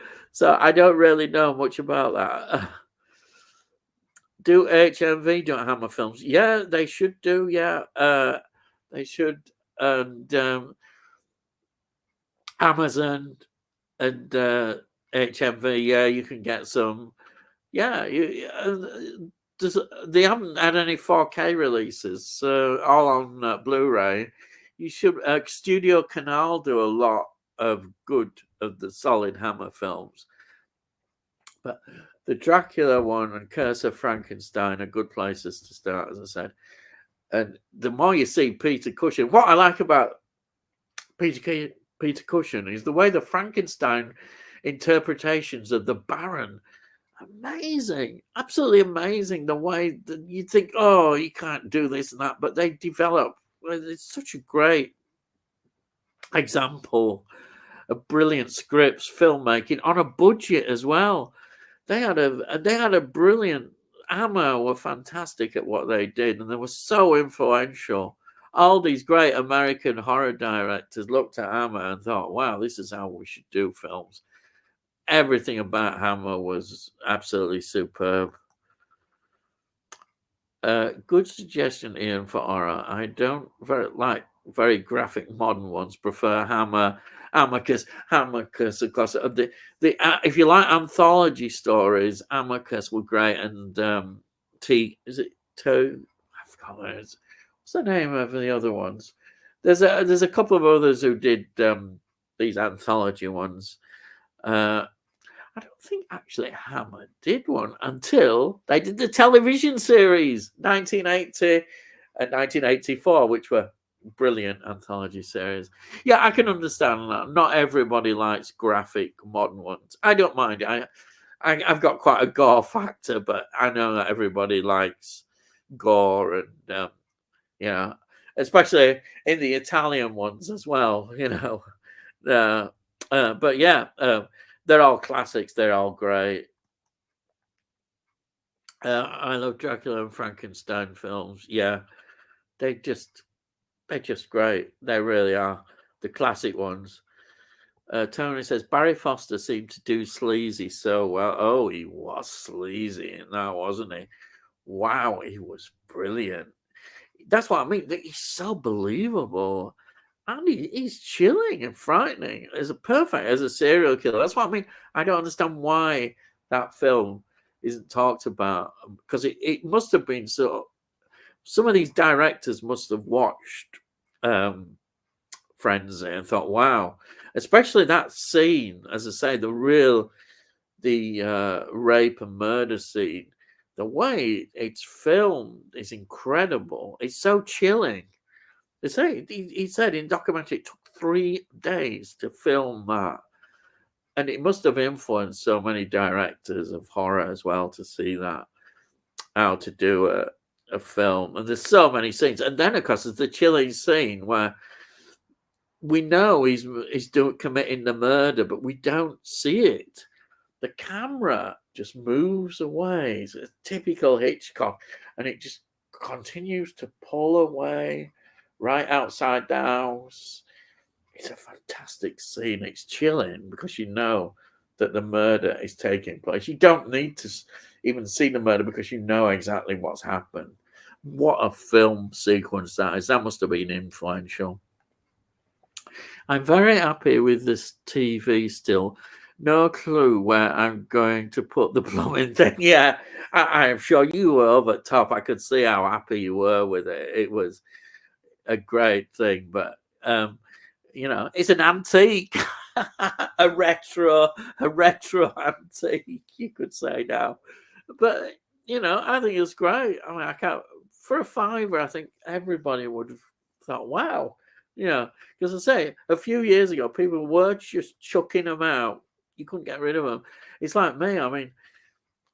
[SPEAKER 1] I don't really know much about that. Do HMV do Hammer films? Yeah, they should do. Yeah, they should. And Amazon and HMV. Yeah, you can get some. Yeah, they haven't had any 4K releases, all on Blu-ray. You should. Studio Canal do a lot of the solid Hammer films, but the Dracula one and Curse of Frankenstein are good places to start, as I said. And the more you see Peter Cushing, what I like about Peter Cushing is the way the Frankenstein interpretations of the Baron. Amazing, absolutely amazing. The way that you think, oh, you can't do this and that, but they develop. It's such a great example of brilliant scripts, filmmaking on a budget as well. They had a brilliant. Hammer were fantastic at what they did, and they were so influential. All these great American horror directors looked at Hammer and thought, wow, this is how we should do films. Everything about Hammer was absolutely superb. Good suggestion, Ian, for horror. I don't like very graphic modern ones. Prefer Hammer, Amicus, of course. If you like anthology stories, Amicus were great, and is it Toe? I forgot what it is. What's the name of the other ones? There's a couple of others who did these anthology ones. I don't think actually Hammer did one until they did the television series 1980 and 1984, which were brilliant anthology series. Yeah, I can understand that. Not everybody likes graphic modern ones. I don't mind it. I've got quite a gore factor, but I know that everybody likes gore and yeah, especially in the Italian ones as well. But yeah. They're all classics. They're all great. I love Dracula and Frankenstein films. Yeah, they're just great. They really are the classic ones. Tony says Barry Foster seemed to do sleazy so well. Oh, he was sleazy in that, wasn't he? Wow, he was brilliant. That's what I mean. He's so believable. And he's chilling and frightening. It's perfect as a serial killer. That's what I mean. I don't understand why that film isn't talked about, because it must have been so. Some of these directors must have watched frenzy and thought, wow, especially that scene, as I say, the rape and murder scene, the way it's filmed is incredible. It's so chilling. He said in documentary it took 3 days to film that. And it must have influenced so many directors of horror as well to see that, how to do a film. And there's so many scenes. And then, of course, there's the chilling scene where we know he's committing the murder, but we don't see it. The camera just moves away. It's a typical Hitchcock, and it just continues to pull away right outside the house. It's a fantastic scene. It's chilling because you know that the murder is taking place. You don't need to even see the murder because you know exactly what's happened. What a film sequence that is. That must have been influential. I'm very happy with this TV still. No clue where I'm going to put the plumbing thing. Yeah, I'm sure you were over the top. I could see how happy you were with it. It was a great thing, but it's an antique, a retro antique, you could say now. But I think it's great. I mean, I can't for a fiver. I think everybody would have thought, "Wow," because I say a few years ago, people were just chucking them out. You couldn't get rid of them. It's like me. I mean,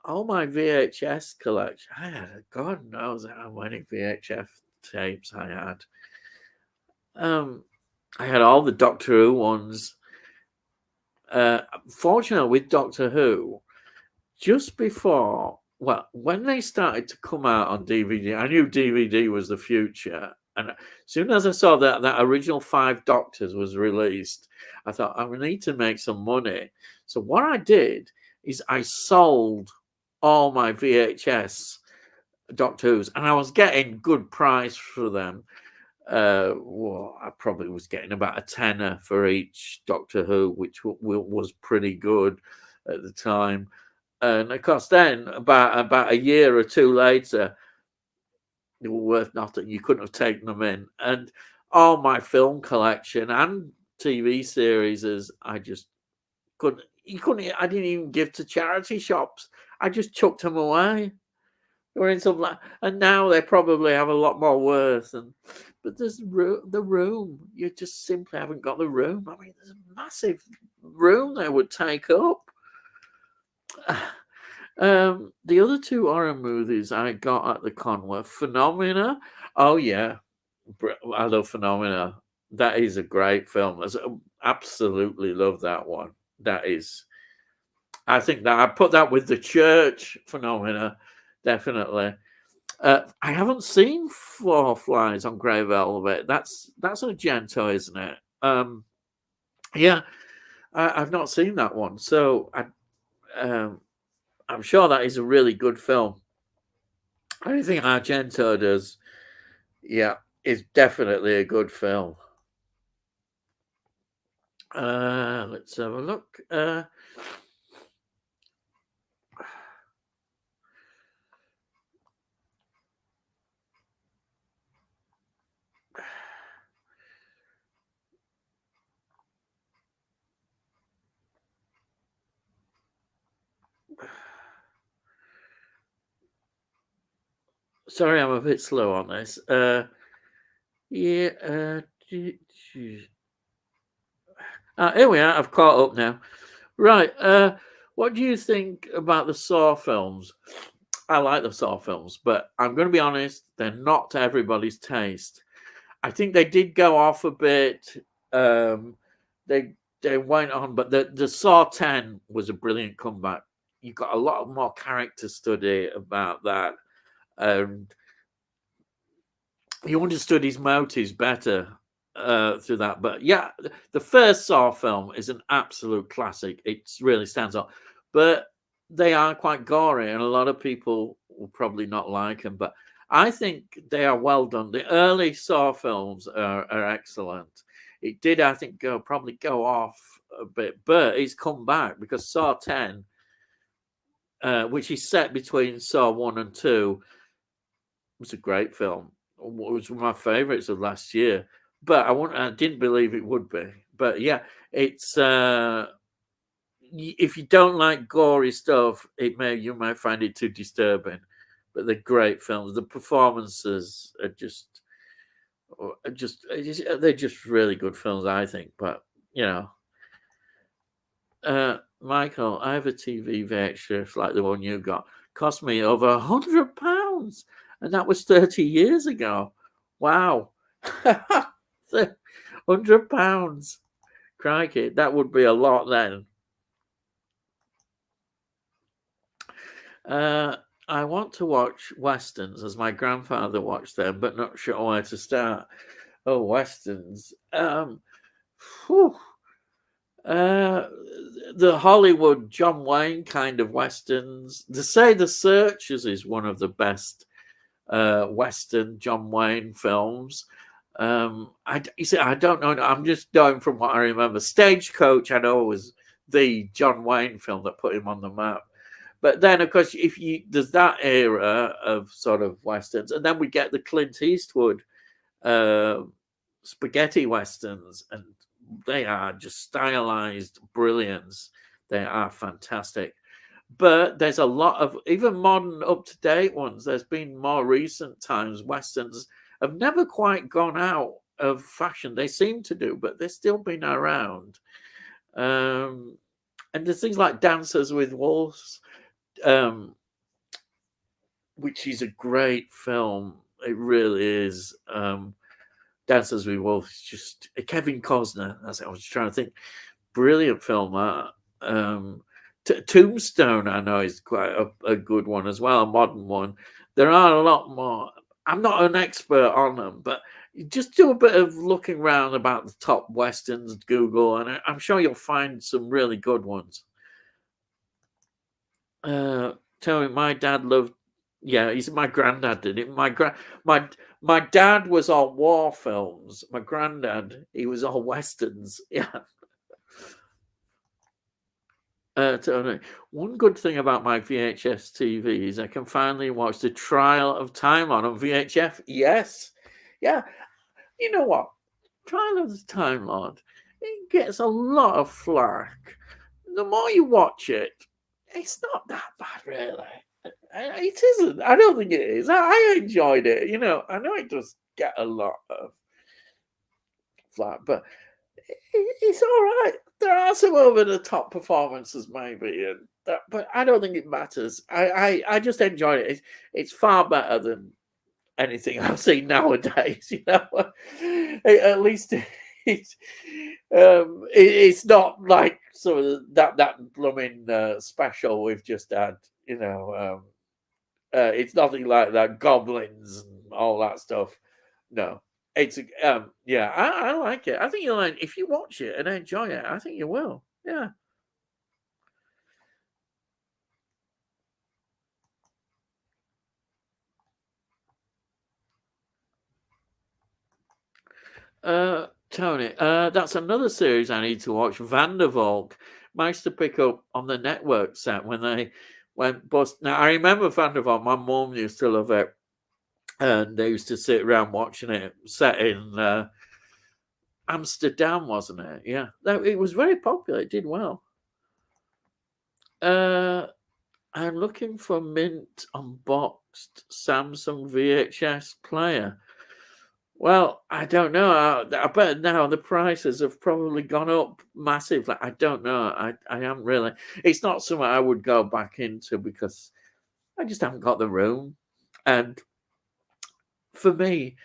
[SPEAKER 1] all my VHS collection. I had God knows how many VHS tapes I had. I had all the Doctor Who ones. Fortunately, with Doctor Who, just before, when they started to come out on DVD, I knew DVD was the future. And as soon as I saw that original 5 Doctors was released, I thought, I need to make some money. So what I did is I sold all my VHS Doctor Who's, and I was getting good price for them. I probably was getting about a tenner for each Doctor Who, which was pretty good at the time. And of course, then about a year or two later, they were worth nothing. You couldn't have taken them in, and all my film collection and TV series, I just couldn't. You couldn't. I didn't even give to charity shops. I just chucked them away. They were in some, and now they probably have a lot more worth. But there's the room. You just simply haven't got the room. I mean, there's a massive room they would take up. The other 2 horror movies I got at the con were Phenomena. Oh yeah, I love Phenomena. That is a great film. I absolutely love that one. That is, I think that I put that with The Church. Phenomena, definitely. I haven't seen Four Flies on Grey Velvet. That's Argento, isn't it? Yeah, I've not seen that one. So I'm sure that is a really good film. Anything Argento does, yeah, is definitely a good film. Let's have a look. Sorry, I'm a bit slow on this. Yeah. Here we are. I've caught up now. Right. What do you think about the Saw films? I like the Saw films, but I'm going to be honest, they're not to everybody's taste. I think they did go off a bit. They went on, but the Saw 10 was a brilliant comeback. You got a lot more character study about that, and you understood his motives better through that. But yeah, the first Saw film is an absolute classic. It really stands out, but they are quite gory, and a lot of people will probably not like them. But I think they are well done. The early Saw films are excellent. It did, I think, probably go off a bit, but it's come back because Saw 10, which is set between Saw 1 and 2, was a great film. It was one of my favourites of last year. but I didn't believe it would be. But yeah, it's if you don't like gory stuff, you might find it too disturbing. But they're great films. The performances are they're just really good films, I think. But you know, Michael, I have a TV VHS like the one you got. Cost me over £100, and that was 30 years ago. Wow, £100. Crikey, that would be a lot then. I want to watch westerns as my grandfather watched them, but not sure where to start. Oh, westerns. Whew. The Hollywood John Wayne kind of westerns. They say The Searchers is one of the best western John Wayne films. You see, I don't know. I'm just going from what I remember. Stagecoach, I know, was the John Wayne film that put him on the map. But then, of course, there's that era of sort of westerns, and then we get the Clint Eastwood spaghetti westerns, and they are just stylized brilliance. They are fantastic. But there's a lot of even modern, up to date ones. There's been more recent times westerns have never quite gone out of fashion. They seem to do, but they've still been around. And there's things like Dances with Wolves, which is a great film. It really is. Dances with Wolves, just Kevin Costner. That's what I was trying to think. Brilliant film. Tombstone, I know, is quite a good one as well, a modern one. There are a lot more. I'm not an expert on them, but just do a bit of looking around about the top westerns, Google, and I'm sure you'll find some really good ones. Tell me, my dad loved. Yeah, my granddad did it. My dad was on war films. My granddad, he was on westerns. Yeah. Tony, one good thing about my VHS TV is I can finally watch The Trial of Time Lord on VHF. Yes. Yeah. You know what? Trial of the Time Lord, it gets a lot of flack. The more you watch it, it's not that bad, really. It isn't. I don't think it is. I enjoyed it. You know, I know it does get a lot of flack, but it's all right. There are some over the top performances, maybe, but I don't think it matters. I just enjoyed it. It's far better than anything I've seen nowadays. You know, at least it's not like sort of that blooming special we've just had. You know, it's nothing like that. Goblins and all that stuff. No, it's yeah. I like it. I think you'll if you watch it and enjoy it. I think you will. Yeah. Tony, that's another series I need to watch. Vandervalk. Managed to pick up on the network set when they went bust. Now I remember Vandervalk. My mum used to love it, and they used to sit around watching it. Set in Amsterdam, wasn't it? Yeah, it was very popular. It did well. I'm looking for mint unboxed Samsung VHS player. Well, I don't know. I bet now the prices have probably gone up massively. I don't know. I haven't really. It's not something I would go back into because I just haven't got the room. And for me,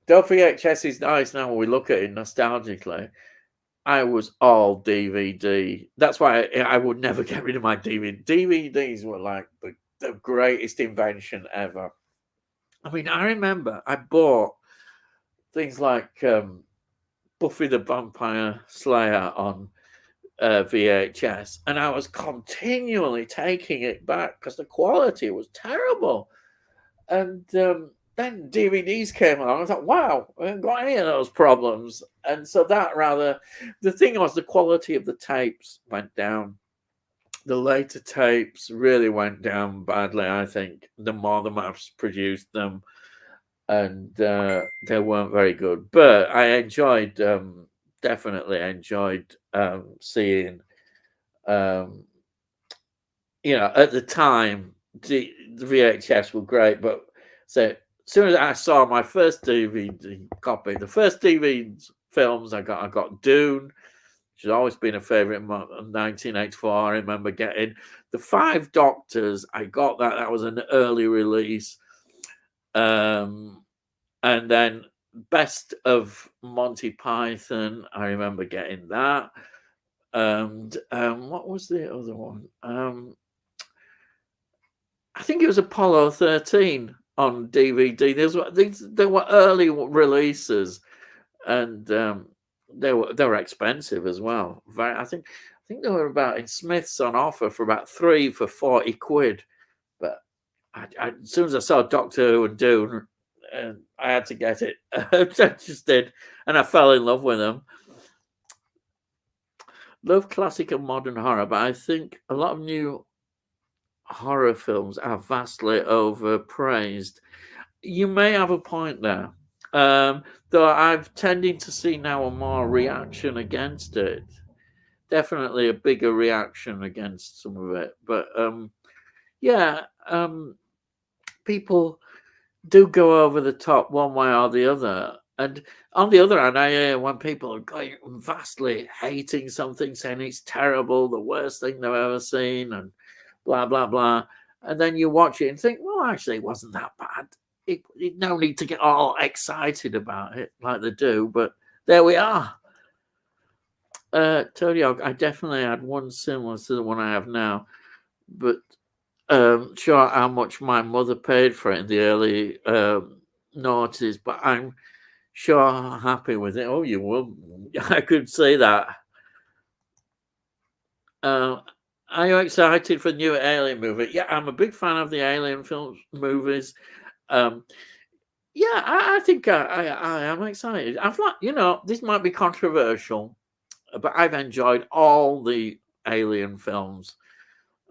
[SPEAKER 1] though VHS is nice now when we look at it nostalgically, I was all DVD. That's why I would never get rid of my DVD. DVDs were like the greatest invention ever. I mean, I remember I bought things like Buffy the Vampire Slayer on VHS, and I was continually taking it back because the quality was terrible. And then DVDs came along. I thought, wow, I haven't got any of those problems. And so the thing was, the quality of the tapes went down. The later tapes really went down badly, I think, the more the mass produced them. and they weren't very good. But I enjoyed, definitely enjoyed seeing, um, at the time the VHS were great, but so as soon as I saw my first DVD copy, the first DVD films I got Dune, which has always been a favorite in 1984. I remember getting the Five Doctors. I got that. That was an early release. And then Best of Monty Python. I remember getting that. And what was the other one? I think it was Apollo 13 on DVD. There were early releases, and they were expensive as well. I think they were about in Smiths on offer for about 3 for 40 quid. But as soon as I saw Doctor Who and Dune, I had to get it. I just did, and I fell in love with them. Love classic and modern horror, but I think a lot of new horror films are vastly overpraised. You may have a point there. Though I've tended to see now a more reaction against it. Definitely a bigger reaction against some of it. But yeah, people do go over the top one way or the other. And on the other hand, I hear when people are going vastly hating something, saying it's terrible, the worst thing they've ever seen, and blah, blah, blah. And then you watch it and think, well, actually, it wasn't that bad. No need to get all excited about it like they do, but there we are. Tony Hawk, I definitely had one similar to the one I have now, but sure how much my mother paid for it in the early noughties, but I'm sure happy with it. Oh, you will. I could say that. Are you excited for the new Alien movie? Yeah, I'm a big fan of the Alien films movies. Yeah, I think I am excited. I've not, this might be controversial, but I've enjoyed all the Alien films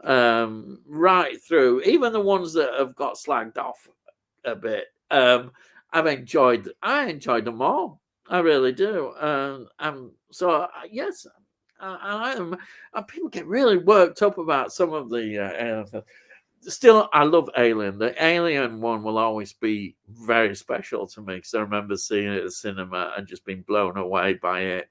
[SPEAKER 1] right through, even the ones that have got slagged off a bit. I enjoyed them all. I really do. So yes, I am. People get really worked up about some of the. Still, I love Alien. The Alien one will always be very special to me because I remember seeing it at the cinema and just being blown away by it.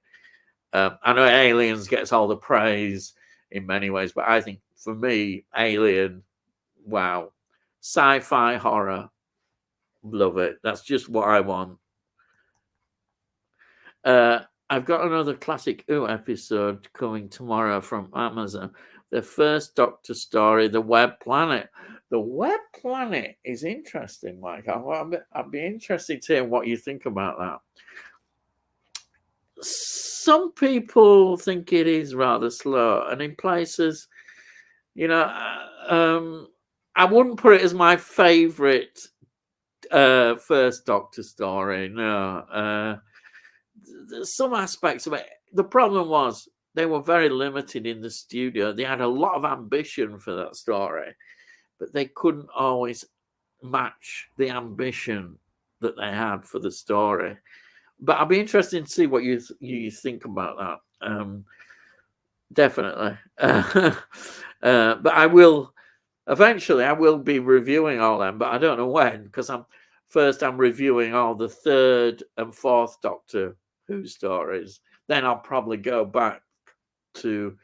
[SPEAKER 1] I know Aliens gets all the praise in many ways, but I think for me, Alien, wow, sci-fi horror, love it. That's just what I want. I've got another Classic Who episode coming tomorrow from Amazon. The first Doctor story, The Web Planet. The Web Planet is interesting, Mike. I'd be interested to hear what you think about that. Some people think it is rather slow, and in places, I wouldn't put it as my favorite first Doctor story. No, some aspects of it. The problem was they were very limited in the studio. They had a lot of ambition for that story, but they couldn't always match the ambition that they had for the story. But I'll be interested to see what you think about that. Definitely. But I will be reviewing all them, but I don't know when, because I'm reviewing all the third and fourth Doctor Who stories. Then I'll probably go back to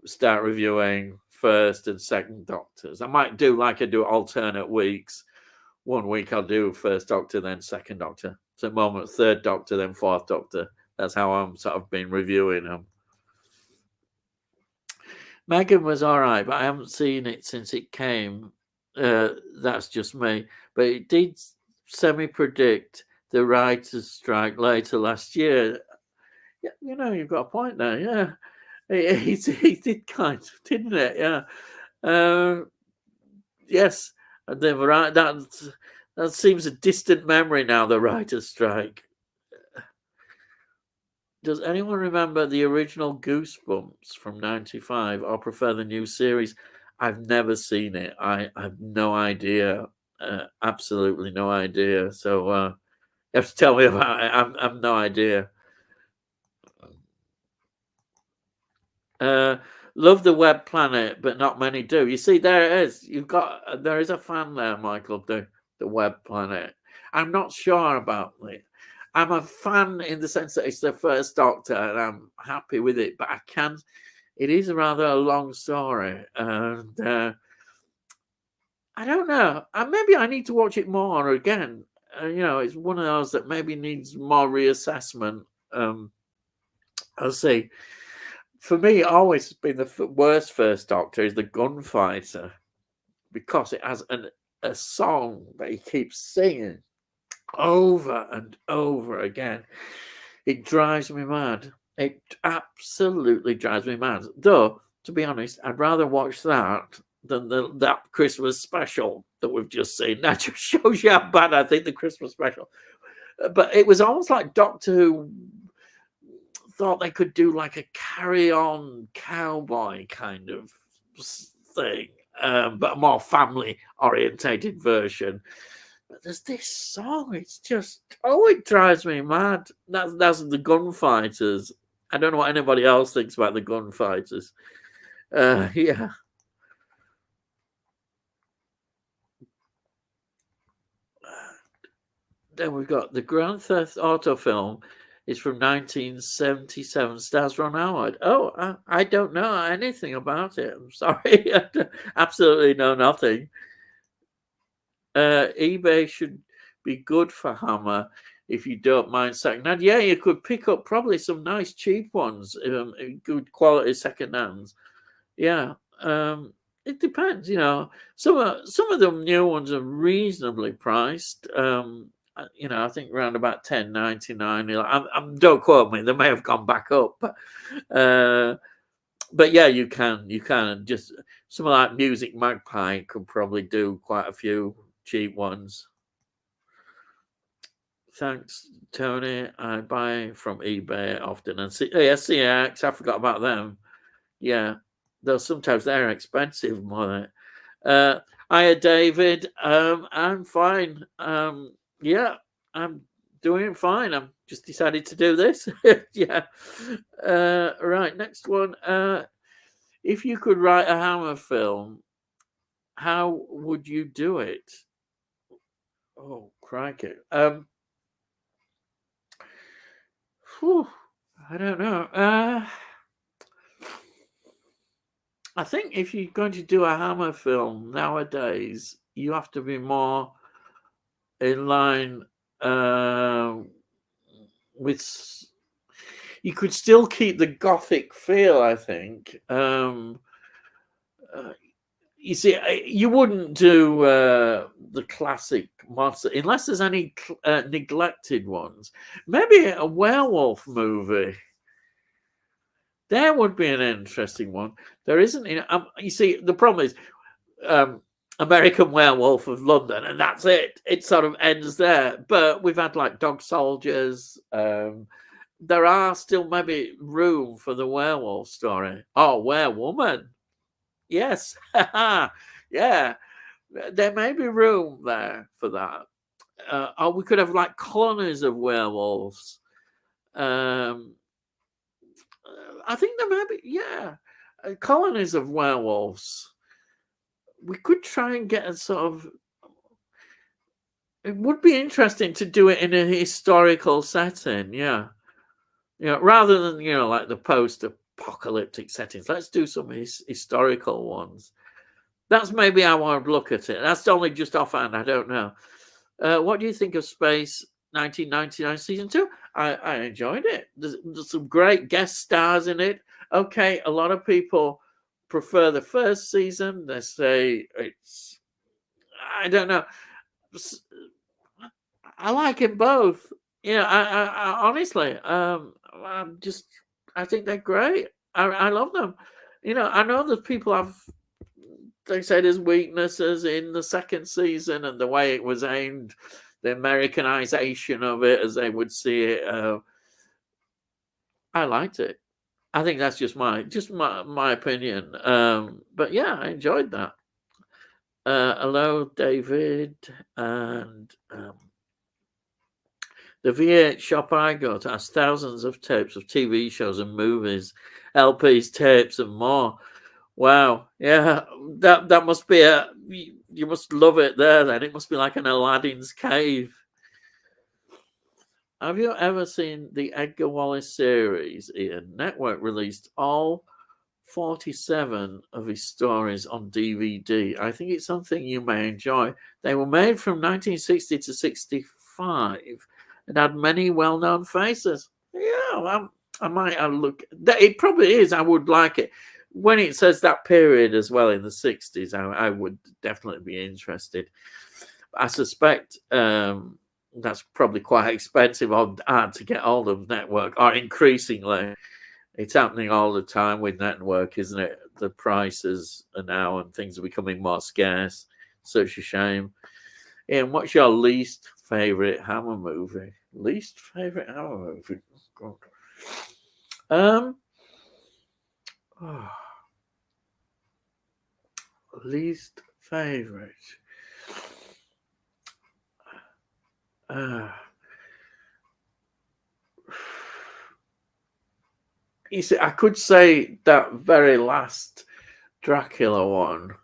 [SPEAKER 1] start reviewing first and second Doctors. I might do like I do alternate weeks. 1 week I'll do first Doctor, then second Doctor. So at the moment, third Doctor, then fourth Doctor. That's how I'm sort of been reviewing them. Megan was all right, but I haven't seen it since it came. That's just me. But it did semi-predict the writers' strike later last year. Yeah, you've got a point there. Yeah, he did kind of, didn't it? Yeah. Yes, that seems a distant memory now. The writers' strike. Does anyone remember the original Goosebumps from '95 or prefer the new series? I've never seen it. I have no idea Absolutely no idea. So you have to tell me about it. I've no idea. Uh, love the Web Planet, but not many do. You see, there it is. There is a fan there, Michael. The Web Planet. I'm not sure about it. I'm a fan in the sense that it's the first Doctor, and I'm happy with it. But I can't. It is rather a long story, and I don't know. Maybe I need to watch it more again. It's one of those that maybe needs more reassessment. I'll see. For me, it always been the worst first Doctor is the Gunfighter because it has a song that he keeps singing over and over again. It drives me mad. It absolutely drives me mad. Though, to be honest, I'd rather watch that than that Christmas special that we've just seen. That just shows you how bad I think the Christmas special. But it was almost like Doctor Who thought they could do like a carry-on cowboy kind of thing, but a more family-orientated version. But there's this song. It's just it drives me mad. That's the Gunfighters. I don't know what anybody else thinks about the Gunfighters. Yeah. Then we've got the Grand Theft Auto film. Is from 1977. Stars Ron Howard. Oh, I don't know anything about it. I'm sorry. Absolutely know nothing. eBay should be good for Hammer if you don't mind secondhand. Yeah, you could pick up probably some nice cheap ones, good quality secondhands. Yeah. It depends, Some of them new ones are reasonably priced. I think around about $10.99. Don't quote me; they may have gone back up, but yeah, you can just something like Music Magpie could probably do quite a few cheap ones. Thanks, Tony. I buy from eBay often, and CX. I forgot about them. Yeah, though sometimes they're expensive, more. Hiya, David. I'm fine. Yeah, I'm doing fine. I'm just decided to do this. Yeah. Right. Next one. If you could write a Hammer film, how would you do it? Oh, crikey. Whew, I don't know. I think if you're going to do a Hammer film nowadays, you have to be more in line with. You could still keep the gothic feel, I think. You see, you wouldn't do the classic monster unless there's any neglected ones. Maybe a werewolf movie. That would be an interesting one. There isn't. You see, the problem is American Werewolf of London, and that's it. It sort of ends there. But we've had like Dog Soldiers. There are still maybe room for the werewolf story. Oh, Werewoman. Yes. Yeah. There may be room there for that. Or we could have like colonies of werewolves. I think there might be, yeah, colonies of werewolves. We could try and get a sort of. It would be interesting to do it in a historical setting, yeah. Rather than like the post-apocalyptic settings. Let's do some historical ones. That's maybe how I would look at it. That's only just offhand. I don't know. What do you think of Space 1999 season 2? I enjoyed it. There's some great guest stars in it. Okay, a lot of people prefer the first season. They say it's. I don't know. I like it both. I honestly, I think they're great. I love them. I know that people have. They say there's weaknesses in the second season and the way it was aimed, the Americanization of it, as they would see it. I liked it. I think that's just my opinion. But yeah, I enjoyed that. Hello, David. And the V8 shop I go to has thousands of tapes of TV shows and movies, LPs, tapes, and more. Wow, yeah, that must be you must love it there. Then it must be like an Aladdin's cave. Have you ever seen the Edgar Wallace series? Ian Network released all 47 of his stories on DVD. I think it's something you may enjoy. They were made from 1960 to 65 and had many well known faces. Yeah, I might have a look. It probably is. I would like it. When it says that period as well in the 60s, I would definitely be interested. I suspect that's probably quite expensive or hard to get hold of Network, or increasingly. It's happening all the time with Network, isn't it? The prices are now and things are becoming more scarce. Such a shame. Ian, what's your least favourite Hammer movie? Least favourite Hammer movie? Oh, God. Least favourite. You see, I could say that very last Dracula one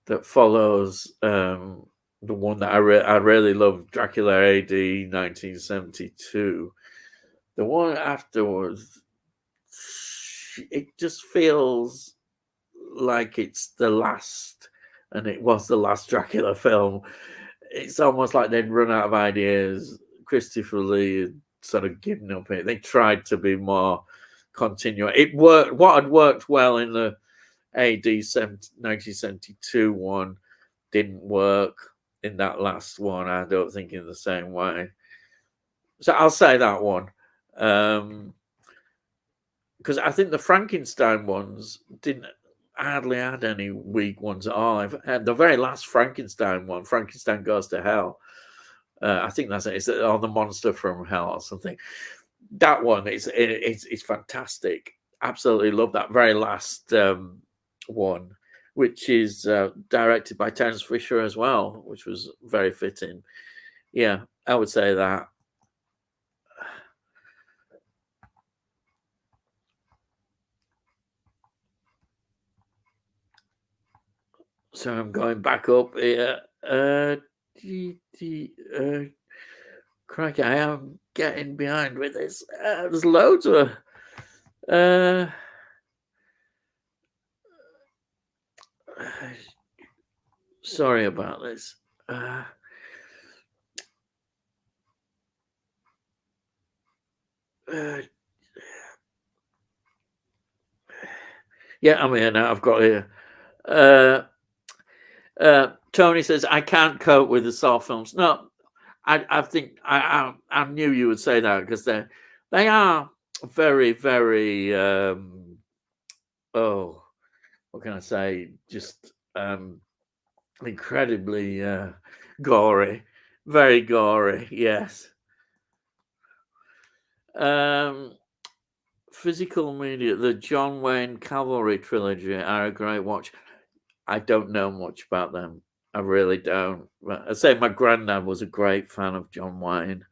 [SPEAKER 1] that follows the one that I really love, Dracula AD 1972. The one afterwards, it just feels like it's the last, and it was the last Dracula film. It's almost like they'd run out of ideas. Christopher Lee had sort of given up it. They tried to be more continuous. It worked. What had worked well in the AD 1972 one didn't work in that last one. I don't think in the same way. So I'll say that one. Because I think the Frankenstein ones didn't hardly had any weak ones at all. And the very last Frankenstein one, Frankenstein Goes to Hell, I think that's it. It's or the Monster from Hell or something. That one it's fantastic. Absolutely love that very last one, which is directed by Terence Fisher as well, which was very fitting. Yeah, I would say that. So I'm going back up here. Crikey, I am getting behind with this. There's loads of. Sorry about this. Yeah, I'm here now. I've got here. Tony says, I can't cope with the Saw films. No, I think I knew you would say that because they are very, very, what can I say? Just incredibly gory. Very gory, yes. Physical media, the John Wayne Cavalry trilogy are a great watch. I don't know much about them. I really don't. I say my granddad was a great fan of John Wayne.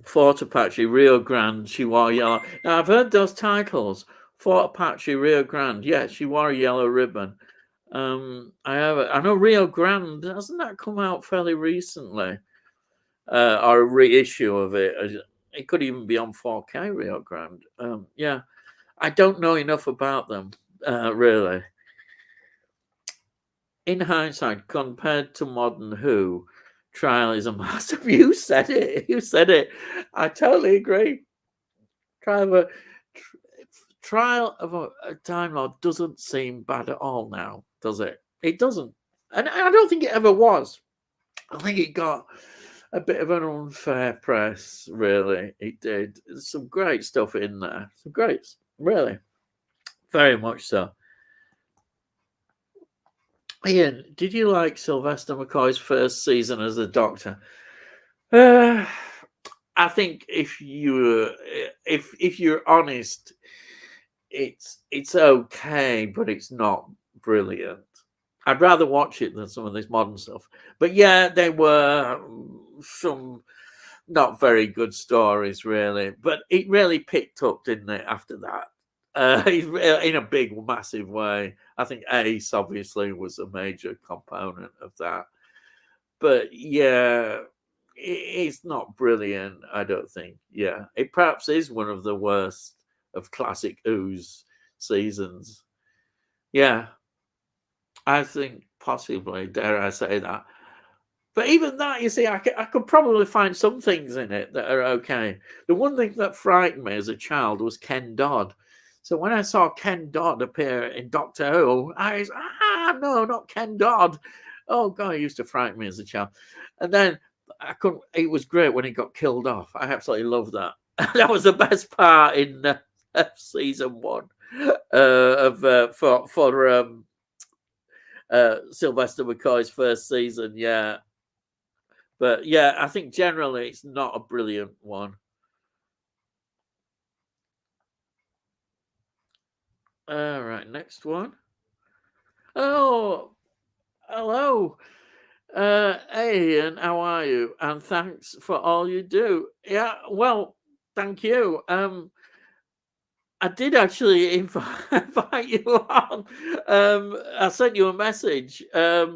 [SPEAKER 1] Fort Apache, Rio Grande, she wore yellow. Now I've heard those titles. Fort Apache, Rio Grande. Yeah, she wore a yellow ribbon. I know Rio Grande. Hasn't that come out fairly recently? Or a reissue of it? It could even be on 4K Rio Grande. Yeah, I don't know enough about them, really. In hindsight, compared to modern Who, Trial is a masterpiece. You said it. You said it. I totally agree. Trial of a Time Lord doesn't seem bad at all now, does it? It doesn't. And I don't think it ever was. I think it got a bit of an unfair press, really. It did. There's some great stuff in there. Some great, really. Very much so. Ian, did you like Sylvester McCoy's first season as the Doctor? I think if you're honest, it's okay, but it's not brilliant. I'd rather watch it than some of this modern stuff. But yeah, they were some not very good stories, really. But it really picked up, didn't it, after that? In a big, massive way. I think Ace obviously was a major component of that. But yeah, it's not brilliant, I don't think. Yeah, it perhaps is one of the worst of classic Ooze seasons. Yeah, I think possibly, dare I say that. But even that, you see, I could probably find some things in it that are okay. The one thing that frightened me as a child was Ken Dodd. So when I saw Ken Dodd appear in Doctor Who, I was, no, not Ken Dodd. Oh, God, he used to frighten me as a child. And then I couldn't, it was great when he got killed off. I absolutely love that. That was the best part in season one for Sylvester McCoy's first season. Yeah. But yeah, I think generally it's not a brilliant one. All right, next one. Oh, hello. Hey, Ian, how are you? And thanks for all you do. Yeah, well, thank you. I did actually invite you on. I sent you a message. But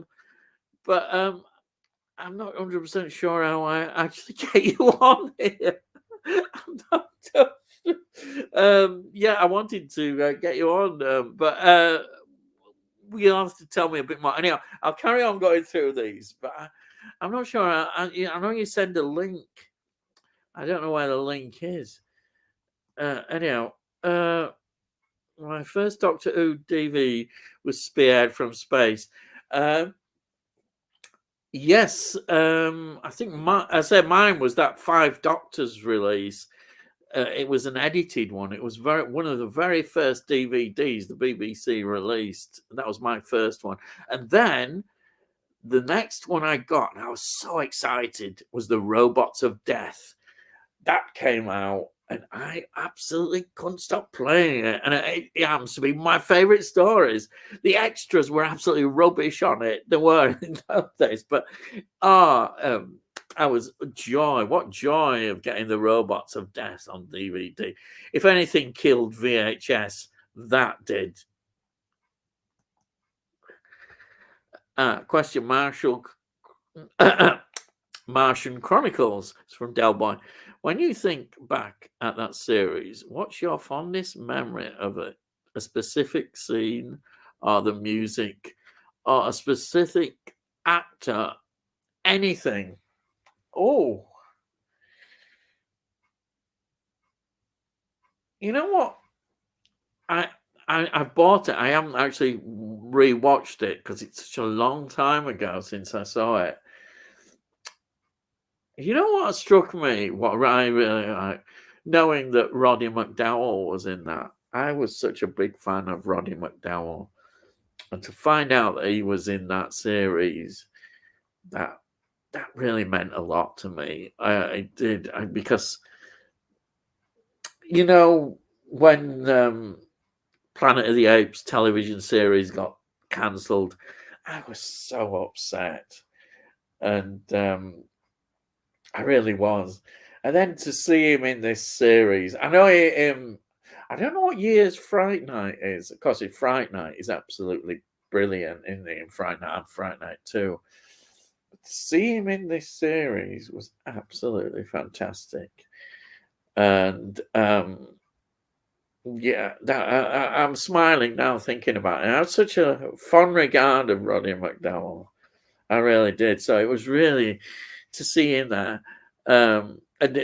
[SPEAKER 1] I'm not 100% sure how I actually get you on here. I'm not yeah, I wanted to get you on, but you'll have to tell me a bit more. Anyhow, I'll carry on going through these, but I'm not sure. I know you send a link. I don't know where the link is. Anyhow, my first Doctor Who DV was Spearhead from Space. Yes, I think I said mine was that Five Doctors release. It was an edited one. It was one of the very first DVDs the BBC released. That was my first one. And then the next one I got, and I was so excited, was the Robots of Death. That came out, and I absolutely couldn't stop playing it. And it happens to be my favorite stories. The extras were absolutely rubbish on it. There were in those days, but I was joy. What joy of getting the Robots of Death on DVD. If anything killed VHS, that did. Question Martian Chronicles. It's from Del Boy. When you think back at that series, what's your fondest memory of it? A specific scene, or the music, or a specific actor? Anything? Oh, you know what? I bought it. I haven't actually rewatched it because it's such a long time ago since I saw it. You know what struck me? What I really like, knowing that Roddy McDowall was in that. I was such a big fan of Roddy McDowall, and to find out that he was in that series, that really meant a lot to me. I did because you know when Planet of the Apes television series got cancelled, I was so upset, and I really was. And then to see him in this series, I know I don't know what year's Fright Night is. Of course, Fright Night is absolutely brilliant in Fright Night and Fright Night 2. But to see him in this series was absolutely fantastic. And yeah, I'm smiling now thinking about it. I had such a fond regard of Roddy McDowall. I really did. So it was really to see him there. And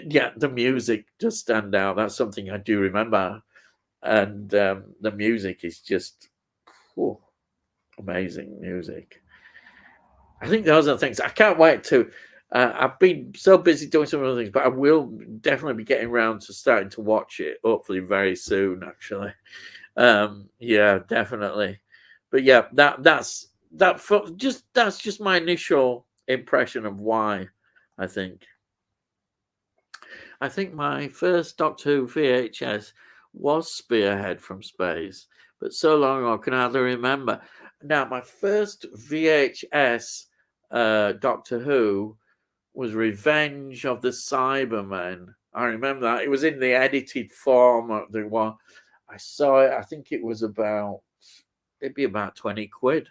[SPEAKER 1] yeah, the music does stand out. That's something I do remember. And the music is just amazing music. I think those are the things. I can't wait to. I've been so busy doing some other things, but I will definitely be getting around to starting to watch it. Hopefully, very soon. Actually, yeah, definitely. But yeah, that's just my initial impression of why. I think my first Doctor Who VHS was Spearhead from Space, but so long ago I can hardly remember. Now, my first VHS Doctor Who was Revenge of the Cybermen. I remember that. It was in the edited form of the one. I saw it, I think it was it'd be about 20 quid.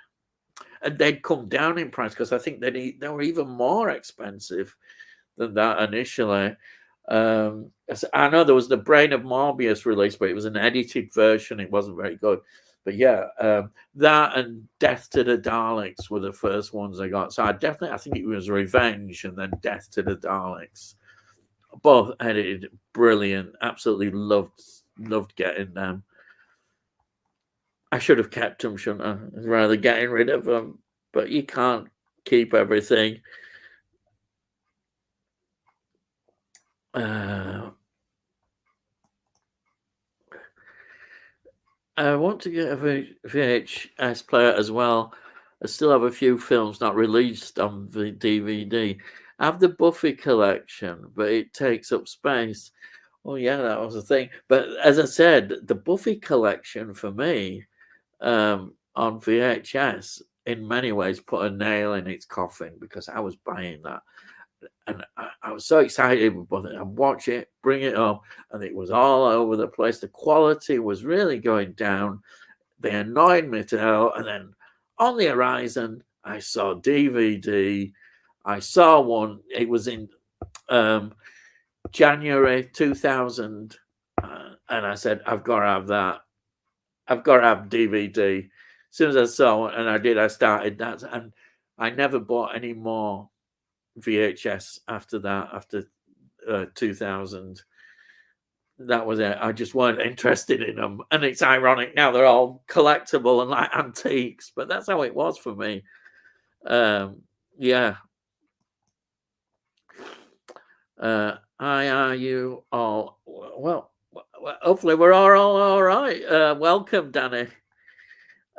[SPEAKER 1] And they'd come down in price because I think they were even more expensive than that initially. I know there was the Brain of Morbius release, but it was an edited version. It wasn't very good. But yeah, that and Death to the Daleks were the first ones I got. So I think it was Revenge and then Death to the Daleks. Both edited brilliant. Absolutely loved getting them. I should have kept them, shouldn't I? Rather getting rid of them. But you can't keep everything. I want to get a VHS player as well. I still have a few films not released on the DVD. I have the Buffy collection, but it takes up space. Oh yeah, that was the thing. But as I said, the Buffy collection for me on VHS in many ways put a nail in its coffin because I was buying that. And I was so excited about it. I'd watch it, bring it up, and it was all over the place. The quality was really going down. They annoyed me to hell. And then on the horizon, I saw DVD. I saw one. It was in January 2000. And I said, I've got to have that. I've got to have DVD. As soon as I saw it, and I did, I started that. And I never bought any more VHS after that, after 2000. That was it. I just weren't interested in them. And it's ironic now they're all collectible and like antiques, but that's how it was for me. Yeah. Hi, are you all? Well, hopefully we're all right. Welcome, Danny.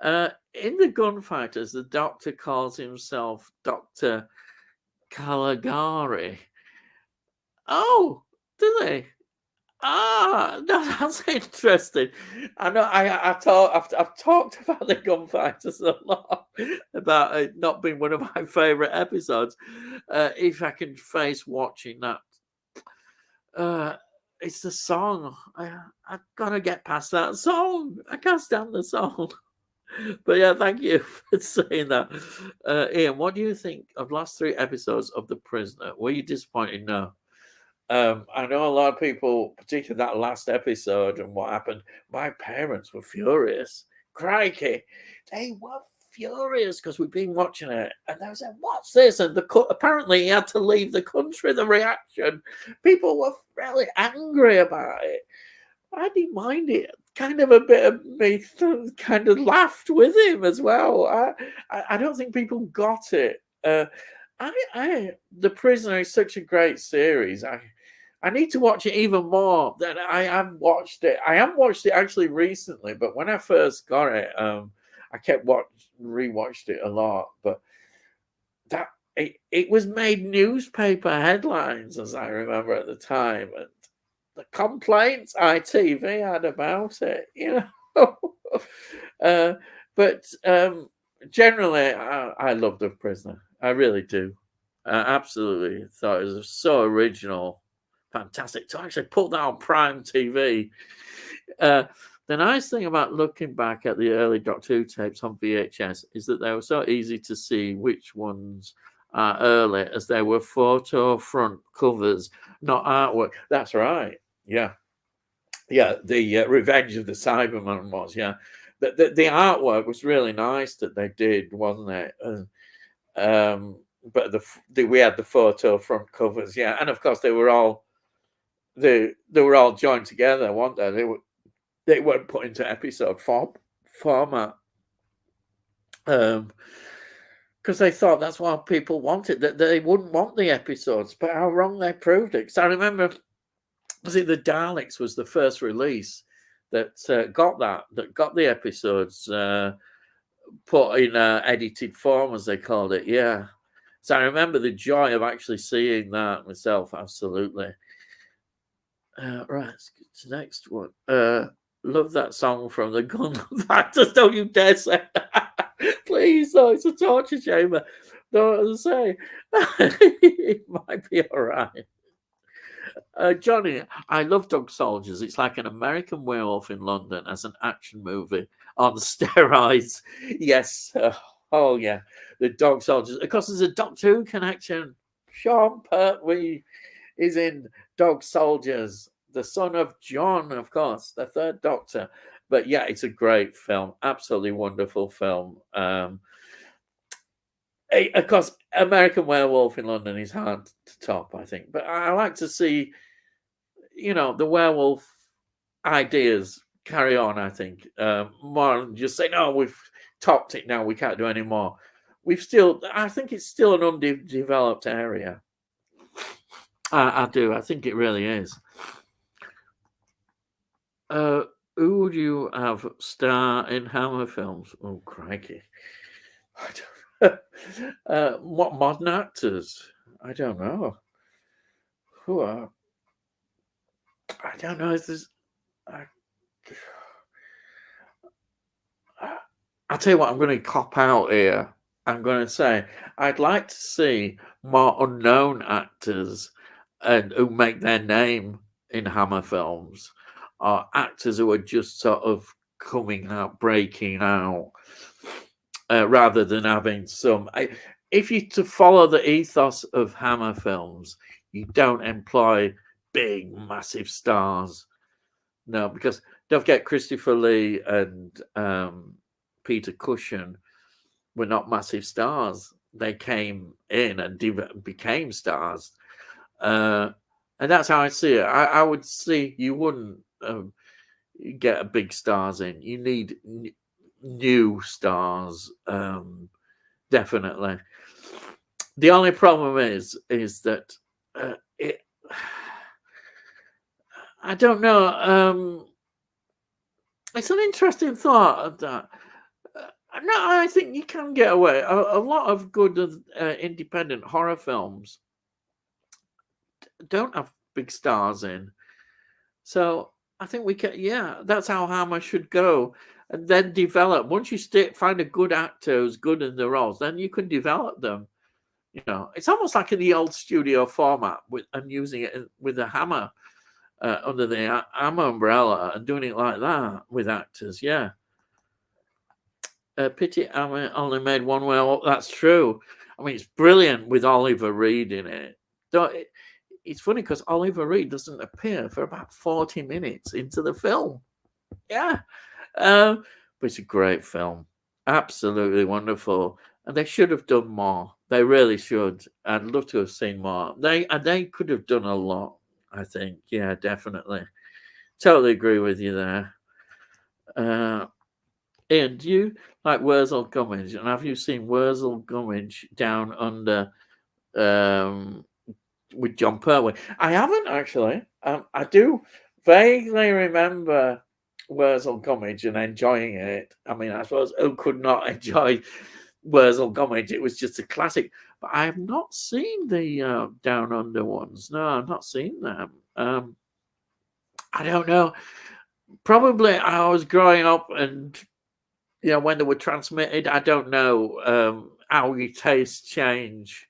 [SPEAKER 1] In the Gunfighters, the Doctor calls himself Dr. Caligari. Oh, do they? No, that's interesting. I know. I've talked about the Gunfighters a lot, about it not being one of my favourite episodes. If I can face watching that, it's the song. I've got to get past that song. I can't stand the song. But yeah, thank you for saying that. Ian, what do you think of last 3 episodes of The Prisoner? Were you disappointed? No. I know a lot of people, particularly that last episode and what happened, my parents were furious. Crikey. They were furious because we've been watching it. And they said, what's this? And apparently he had to leave the country, the reaction. People were really angry about it. I didn't mind it. Kind of a bit of me kind of laughed with him as well. I don't think people got it. The Prisoner is such a great series. I need to watch it even more. Than I haven't watched it. I haven't watched it actually recently, but when I first got it, I kept rewatched it a lot. But it was made newspaper headlines, as I remember at the time, and the complaints ITV had about it, but generally, I love The Prisoner. I really do. I absolutely thought it was so original, fantastic to actually put that on Prime TV. The nice thing about looking back at the early Doctor Who tapes on VHS is that they were so easy to see which ones are early, as they were photo front covers, not artwork. That's right. Yeah. The Revenge of the Cybermen was. Yeah. The artwork was really nice that they did, wasn't it? But we had the photo front covers. Yeah, and of course they were all joined together, weren't they? They weren't put into episode format. Because they thought that's what people wanted, that they wouldn't want the episodes, but how wrong they proved it. Because I remember, was it the Daleks was the first release that got the episodes put in edited form, as they called it. Yeah. So I remember the joy of actually seeing that myself. Absolutely. Right, let's get to the next one. Love that song from the Gun Factors. Don't you dare say that. Please, though, it's a torture chamber. Don't say. It might be all right. Johnny, I love Dog Soldiers. It's like an American Werewolf in London as an action movie on steroids. Yes. Oh, yeah. The Dog Soldiers. Of course, there's a Doctor Who connection. Sean Pertwee is in Dog Soldiers, the son of John, of course, the third Doctor. But yeah, it's a great film. Absolutely wonderful film. Of course, American Werewolf in London is hard to top, I think. But I like to see, the werewolf ideas carry on, I think. More than just say, no, we've topped it now, we can't do any more. I think it's still an undeveloped area. I do. I think it really is. Who would you have star in Hammer films? Oh, crikey. I don't what modern actors? I don't know. Who are? I don't know. I'll tell you what, I'm going to cop out here. I'm going to say I'd like to see more unknown actors and who make their name in Hammer films, or actors who are just sort of coming out, breaking out, rather than having some. If you to follow the ethos of Hammer films, you don't employ big, massive stars. No, because don't forget Christopher Lee and Peter Cushing were not massive stars. They came in and became stars. And that's how I see it. I would see you wouldn't get a big stars in. You need new stars, definitely. The only problem is that it. I don't know. It's an interesting thought that. No, I think you can get away. A lot of good independent horror films don't have big stars in, so I think we can. Yeah, that's how Hammer should go, and then develop. Once you find a good actor who's good in the roles, then you can develop them. It's almost like in the old studio format and using it with the Hammer under the Hammer umbrella and doing it like that with actors. Yeah. Pity Hammer only made one well. That's true. I mean, it's brilliant with Oliver Reed in it. It's funny because Oliver Reed doesn't appear for about 40 minutes into the film. Yeah. But it's a great film. Absolutely wonderful. And they should have done more. They really should. I'd love to have seen more. They could have done a lot, I think. Yeah, definitely. Totally agree with you there. Ian, do you like Wurzel Gummidge? And have you seen Wurzel Gummidge Down Under with John Pertwee? I haven't actually. I do vaguely remember Wurzel Gummidge and enjoying it. I mean, I suppose who could not enjoy Wurzel Gummidge? It was just a classic. But I have not seen the Down Under ones. No, I've not seen them. I don't know. Probably I was growing up and when they were transmitted, I don't know how your tastes change.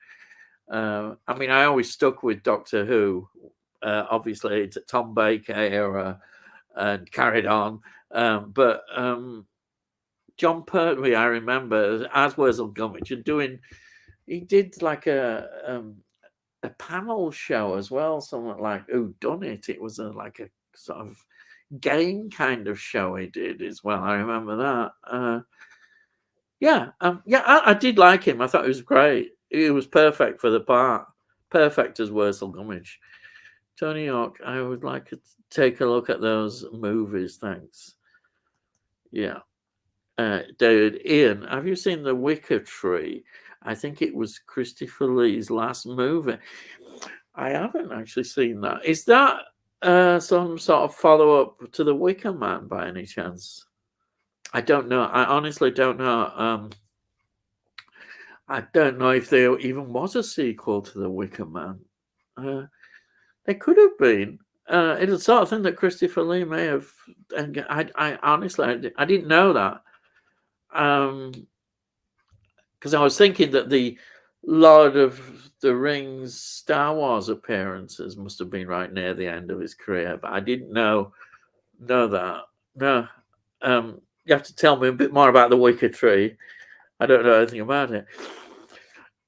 [SPEAKER 1] I mean, I always stuck with Doctor Who. Obviously, it's a Tom Baker era and carried on. But John Pertwee, I remember, as Wurzel Gummidge, and he did like a panel show as well, something like Who Done It. It was like a sort of game kind of show he did as well. I remember that. I did like him. I thought he was great. He was perfect for the part. Perfect as Wurzel Gummidge. Tony Hawk, I would like to take a look at those movies. Thanks. Yeah. David, Ian, have you seen The Wicker Tree? I think it was Christopher Lee's last movie. I haven't actually seen that. Is that some sort of follow-up to The Wicker Man by any chance? I don't know. I honestly don't know. I don't know if there even was a sequel to The Wicker Man. There could have been. It's the sort of thing that Christopher Lee may have. And I honestly, I didn't know that. Because I was thinking that the Lord of the Rings Star Wars appearances must have been right near the end of his career, but I didn't know that. No. You have to tell me a bit more about the Wicker Tree. I don't know anything about it.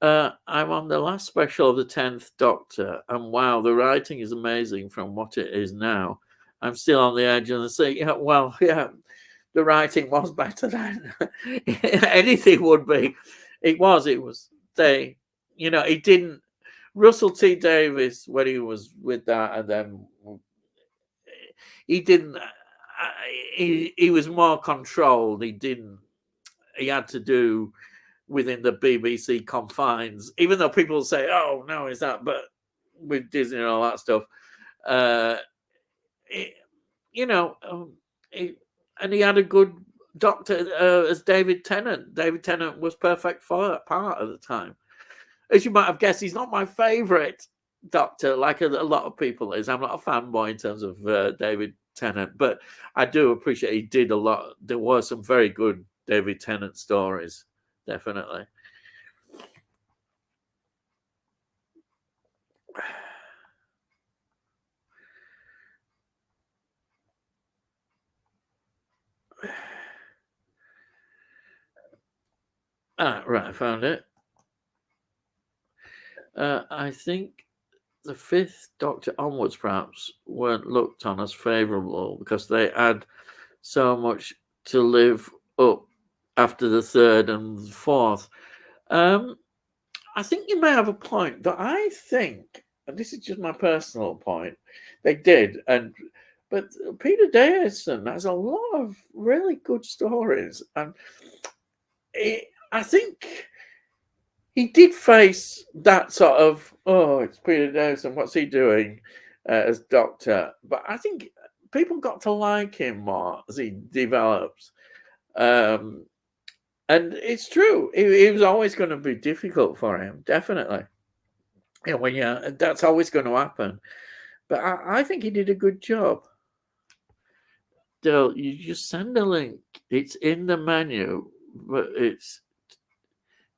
[SPEAKER 1] I'm on the last special of the 10th Doctor, and wow, the writing is amazing from what it is now. I'm still on the edge of the seat. Yeah, well, yeah, the writing was better then. Anything would be. It was. They, he didn't. Russell T Davies, when he was with that, and then he didn't. He was more controlled. He had to do within the BBC confines, even though people say, "Oh no, is that?" But with Disney and all that stuff, and he had a good Doctor as David Tennant. David Tennant was perfect for that part at the time. As you might have guessed, he's not my favourite Doctor, like a lot of people is. I'm not a fanboy in terms of David Tennant, but I do appreciate he did a lot. There were some very good David Tennant stories, definitely. Right, I found it. I think the 5th Doctor onwards perhaps weren't looked on as favourable because they had so much to live up after the 3rd and the 4th. I think you may have a point, but I think, and this is just my personal point, they did, but Peter Davison has a lot of really good stories, and I think he did face that sort of, oh, it's Peter Davison, what's he doing as Doctor? But I think people got to like him more as he develops. And it's true. It was always going to be difficult for him, definitely. That's always going to happen. But I think he did a good job. Dale, you just send a link. It's in the menu, but it's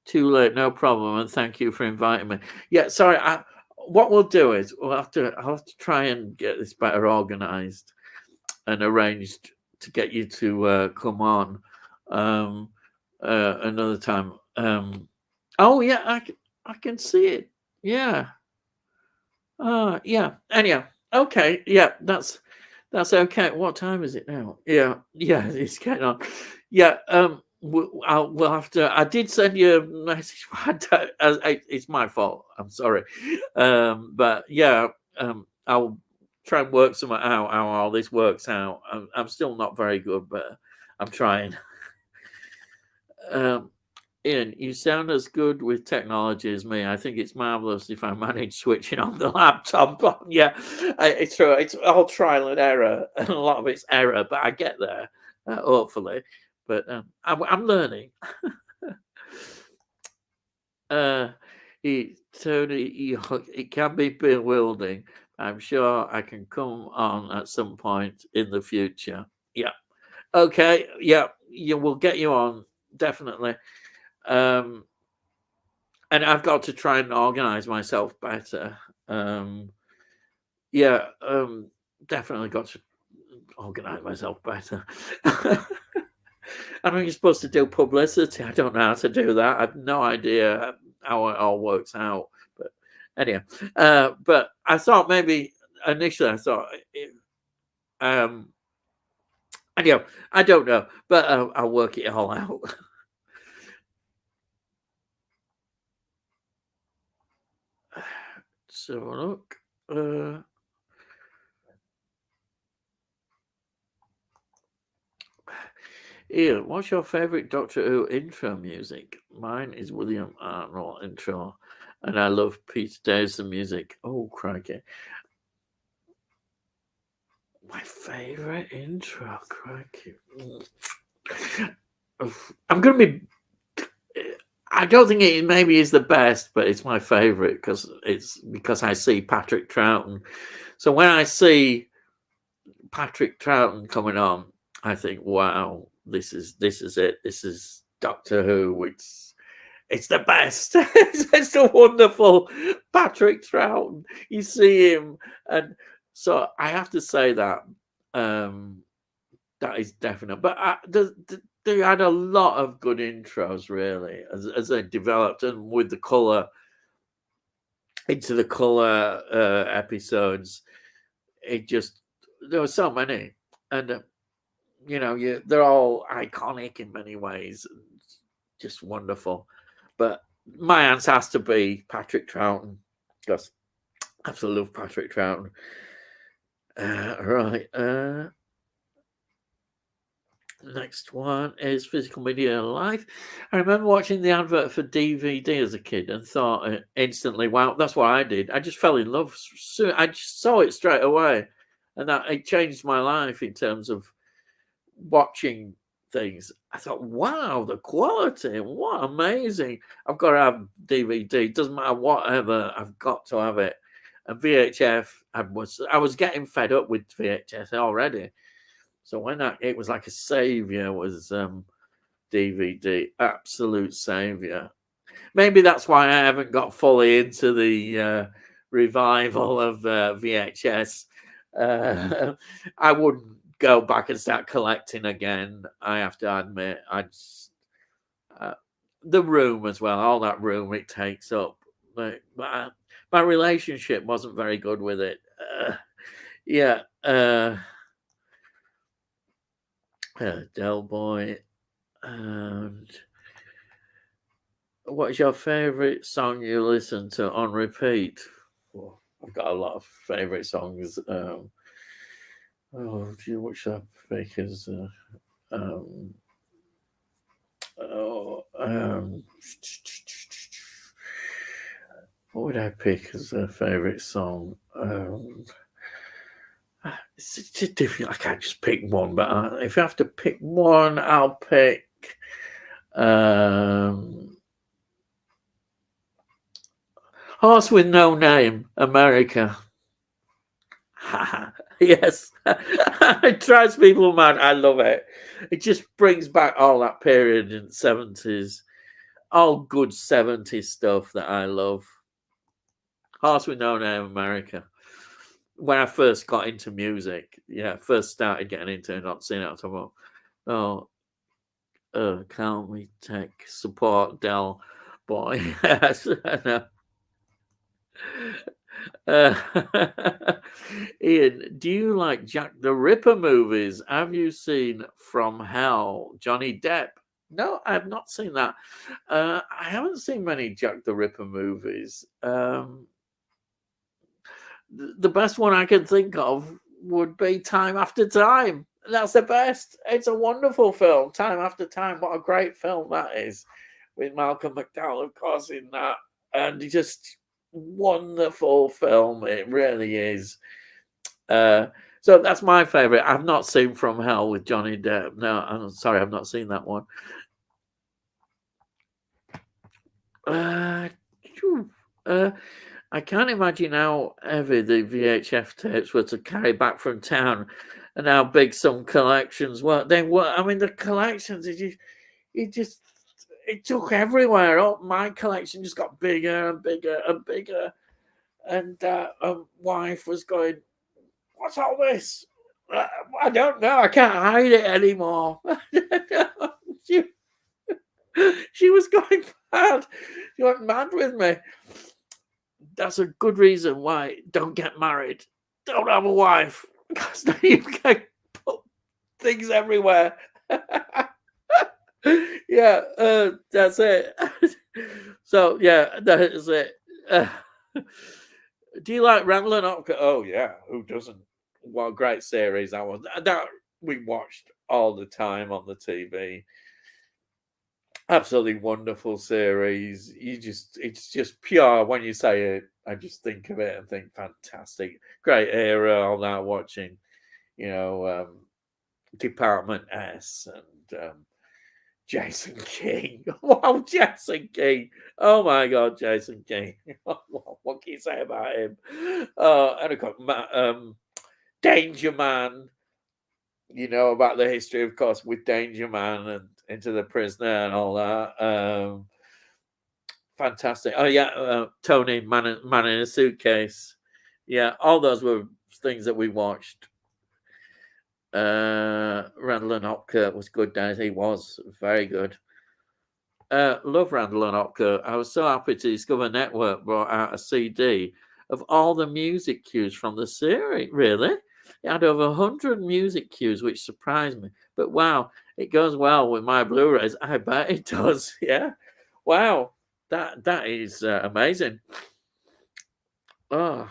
[SPEAKER 1] too late. No problem. And thank you for inviting me. Yeah, sorry. What we'll do is I'll have to try and get this better organized and arranged to get you to come on another time. Oh yeah, I can see it. Yeah. Yeah. Anyhow, okay. Yeah, that's okay. What time is it now? Yeah, it's getting on. Yeah. We'll have to. I did send you a message. It's my fault. I'm sorry. But yeah. I'll try and work something out how all this works out. I'm still not very good, but I'm trying. Ian, you sound as good with technology as me. I think it's marvelous if I manage switching on the laptop. Yeah, it's true. It's all trial and error, and a lot of it's error, but I get there, hopefully. But I'm learning. Tony, it can be bewildering. I'm sure I can come on at some point in the future. Yeah. Okay. Yeah. We'll get you on, definitely. And I've got to try and organize myself better. Definitely got to organize myself better. I know you're supposed to do publicity. I don't know how to do that. I have no idea how it all works out. But anyhow, but I thought maybe initially anyhow, I don't know, but I'll work it all out. So look. Ian, what's your favourite Doctor Who intro music? Mine is William Arnold intro, and I love Peter Davison music. Oh, crikey. My favourite intro, crikey. I'm going to be... I don't think it maybe is the best, but it's my favourite because I see Patrick Troughton. So when I see Patrick Troughton coming on, I think, wow, this is it. This is Doctor Who. It's the best. It's a wonderful Patrick Troughton. You see him, and so I have to say that that is definite. But they had a lot of good intros, really, as they developed, and with the color into the color episodes, it just there were so many, and they're all iconic in many ways, just wonderful. But my answer has to be Patrick Troughton, because I absolutely love Patrick Troughton. Right. Next one is Physical Media Life. I remember watching the advert for DVD as a kid and thought instantly, wow, that's what I did. I just fell in love. I just saw it straight away. And that it changed my life in terms of watching things. I thought, wow, the quality, what amazing. I've got to have DVD. Doesn't matter whatever, I've got to have it. And VHF, I was getting fed up with VHS already. So when it was like a savior was DVD, absolute savior. Maybe that's why I haven't got fully into the revival of VHS. I wouldn't go back and start collecting again. I have to admit, the room as well, all that room it takes up. My relationship wasn't very good with it. Yeah. Del Boy. And what's your favourite song you listen to on repeat? Well, I've got a lot of favourite songs. Do you watch that? Because what would I pick as a favourite song? It's just difficult. I can't just pick one, but if I have to pick one, I'll pick Horse with No Name, America. Yes. It drives people mad. I love it. It just brings back all that period in the 70s. All good 70s stuff that I love. Horse with No Name, America. When I first got into music, first started getting into it, not seeing it, I'm talking about, can't we take support, Del Boy? Yes, I know. Ian, do you like Jack the Ripper movies? Have you seen From Hell? Johnny Depp? No, I have not seen that. I haven't seen many Jack the Ripper movies. The best one I can think of would be Time After Time. That's the best. It's a wonderful film. Time After Time. What a great film that is. With Malcolm McDowell, of course, in that. And just wonderful film. It really is. So that's my favourite. I've not seen From Hell with Johnny Depp. No, I'm sorry, I've not seen that one. I can't imagine how heavy the VHF tapes were to carry back from town, and how big some collections were. They were. I mean, the collections. It took everywhere. Oh, my collection just got bigger and bigger and bigger. And wife was going, "What's all this? I don't know. I can't hide it anymore." she was going mad. She went mad with me. That's a good reason why don't get married. Don't have a wife. Because then you can put things everywhere. Yeah, that's it. So, yeah, that is it. Do you like Rambling Up? Oh, yeah. Who doesn't? What a great series that was. That we watched all the time on the TV. Absolutely wonderful series. It's just pure. When you say it, I just think of it and think fantastic, great era. All that watching, Department S and Jason King. Wow, Jason King. Oh my God, Jason King. What can you say about him? And of course, Danger Man. You know about the history, of course, with Danger Man and Into the Prisoner and all that. Fantastic. Oh yeah, Tony Man in a Suitcase. Yeah, all those were things that we watched. Randall and Hopkirk was good, Dennis. He was very good. Love Randall and Hopkirk. I was so happy to discover Network brought out a CD of all the music cues from the series. Really? It had over 100 music cues, which surprised me. But wow, it goes well with my Blu-rays. I bet it does. Yeah. Wow. That is amazing. Oh,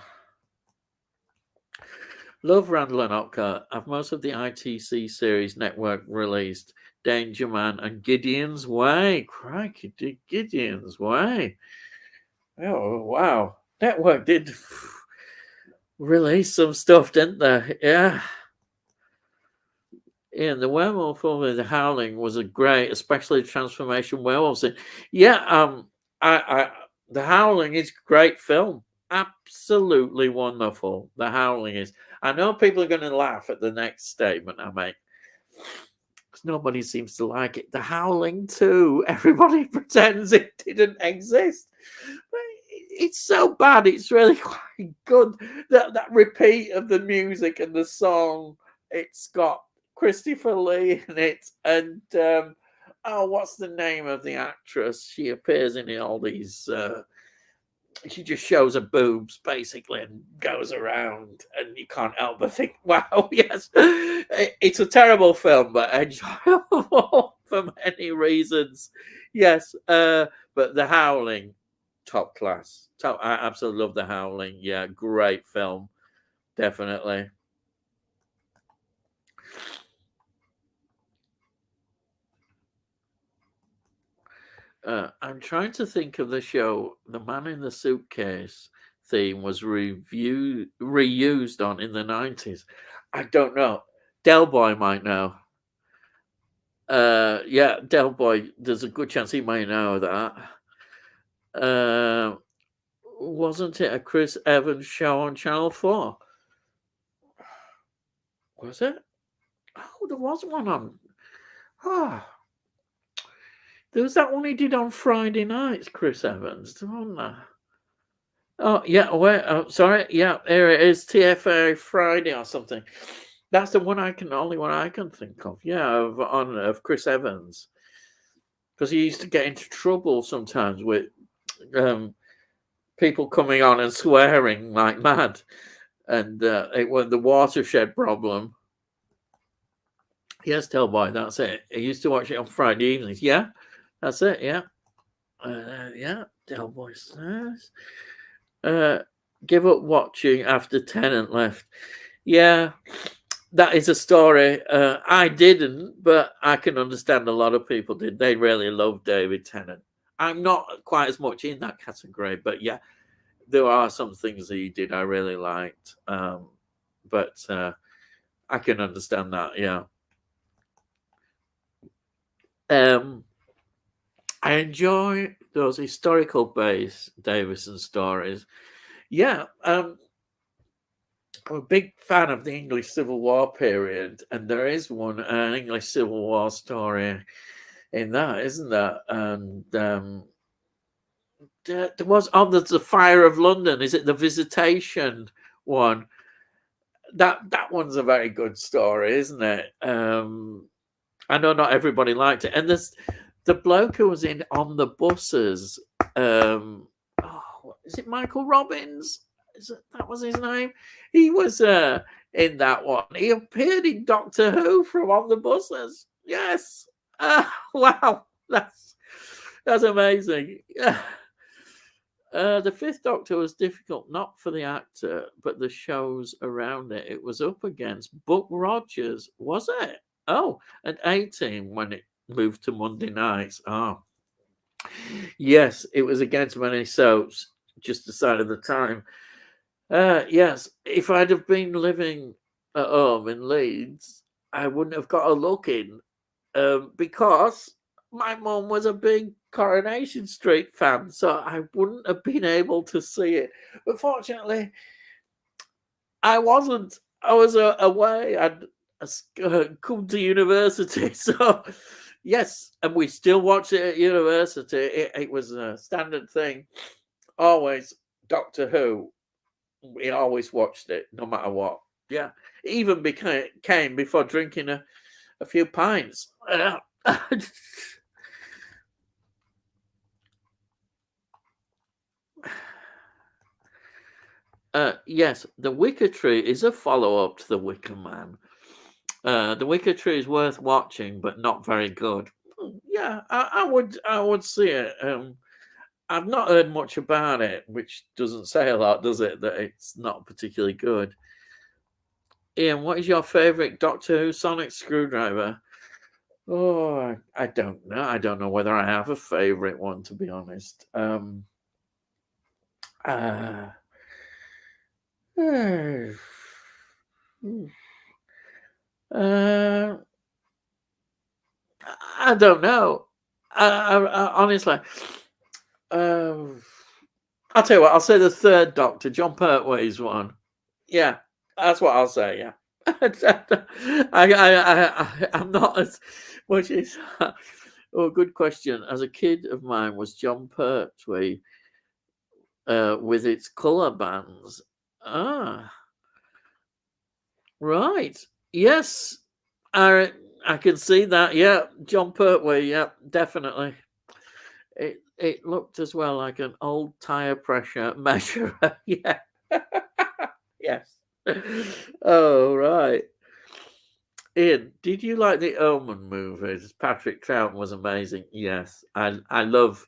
[SPEAKER 1] love Randall and Hopkirk. Have most of the ITC series network released Danger Man and Gideon's Way. Crikey, did Gideon's Way. Oh, wow. Network did release some stuff, didn't they? Yeah. Yeah, the werewolf film with the Howling was a great, especially transformation werewolves. Yeah, the Howling is a great film. Absolutely wonderful. The Howling is. I know people are going to laugh at the next statement I make because nobody seems to like it. The Howling 2. Everybody pretends it didn't exist. But it's so bad. It's really quite good. That repeat of the music and the song. It's got Christopher Lee in it, and what's the name of the actress? She appears in all these. She just shows her boobs basically and goes around, and you can't help but think, "Wow, yes, it's a terrible film, but enjoyable for many reasons." Yes, but The Howling, top class. I absolutely love The Howling. Yeah, great film, definitely. I'm trying to think of the show. The Man in the Suitcase theme was reused on in the 90s. I don't know. Del Boy might know. Yeah, Del Boy. There's a good chance he may know that. Wasn't it a Chris Evans show on Channel 4? Was it? Oh, there was one on. Oh, there was that one he did on Friday nights, Chris Evans, wasn't there? Oh yeah, wait. Oh, sorry. Yeah, here it is. TFA Friday or something. That's the only one I can think of. Yeah, of Chris Evans, because he used to get into trouble sometimes with people coming on and swearing like mad, and it was the watershed problem. Yes, Del Boy. That's it. I used to watch it on Friday evenings. Yeah, that's it. Yeah, yeah. Del Boy says. Give up watching after Tennant left. Yeah, that is a story. I didn't, but I can understand a lot of people did. They really loved David Tennant. I'm not quite as much in that category, but yeah, there are some things that he did I really liked. But I can understand that. Yeah. I enjoy those historical based Davison stories. Yeah. I'm a big fan of the English Civil War period, and there is an English Civil War story in that, isn't there? And there was there's the Fire of London. Is it the Visitation one? That one's a very good story, isn't it? I know not everybody liked it, and there's the bloke who was in On the Buses. Is it Michael Robbins? That was his name? He was in that one. He appeared in Doctor Who from On the Buses. Yes. Wow, that's amazing. The Fifth Doctor was difficult, not for the actor, but the shows around it. It was up against Buck Rogers, was it? Oh, and A-Team when it moved to Monday nights. Oh, yes, it was against many soaps, just decided the time. Yes, if I'd have been living at home in Leeds, I wouldn't have got a look in because my mum was a big Coronation Street fan, so I wouldn't have been able to see it. But fortunately, I wasn't. I was away. I'd come to university, so yes, and we still watch it at university. It was a standard thing. Always Doctor Who. We always watched it, no matter what. Yeah, it even came before drinking a few pints. Yes, The Wicker Tree is a follow-up to The Wicker Man. The Wicker Tree is worth watching, but not very good. Yeah, I would see it. I've not heard much about it, which doesn't say a lot, does it? That it's not particularly good. Ian, what is your favourite Doctor Who sonic screwdriver? Oh, I don't know. I don't know whether I have a favourite one, to be honest. Uh, uh, I don't know. Honestly, I'll tell you what. I'll say the third Doctor, John Pertwee's one. Yeah, that's what I'll say. Yeah, I'm not as much as. Oh, good question. As a kid of mine was John Pertwee, with its colour bands. Ah, right. Yes, I can see that. Yeah, John Pertwee. Yeah, definitely. It looked as well like an old tire pressure measurer. Yeah. Yes. Oh, right. Ian, did you like the Omen movies? Patrick Troughton was amazing. Yes, I love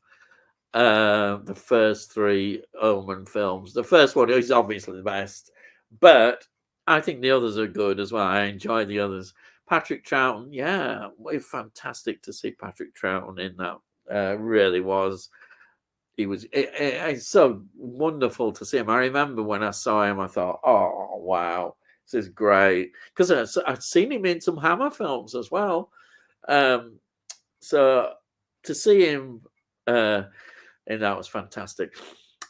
[SPEAKER 1] the first three Omen films. The first one is obviously the best, but I think the others are good as well. I enjoy the others. Patrick Troughton, yeah, it's fantastic to see Patrick Troughton in that. Really was. It's so wonderful to see him. I remember when I saw him, I thought, oh wow, this is great, because I'd seen him in some Hammer films as well. So to see him in that was fantastic.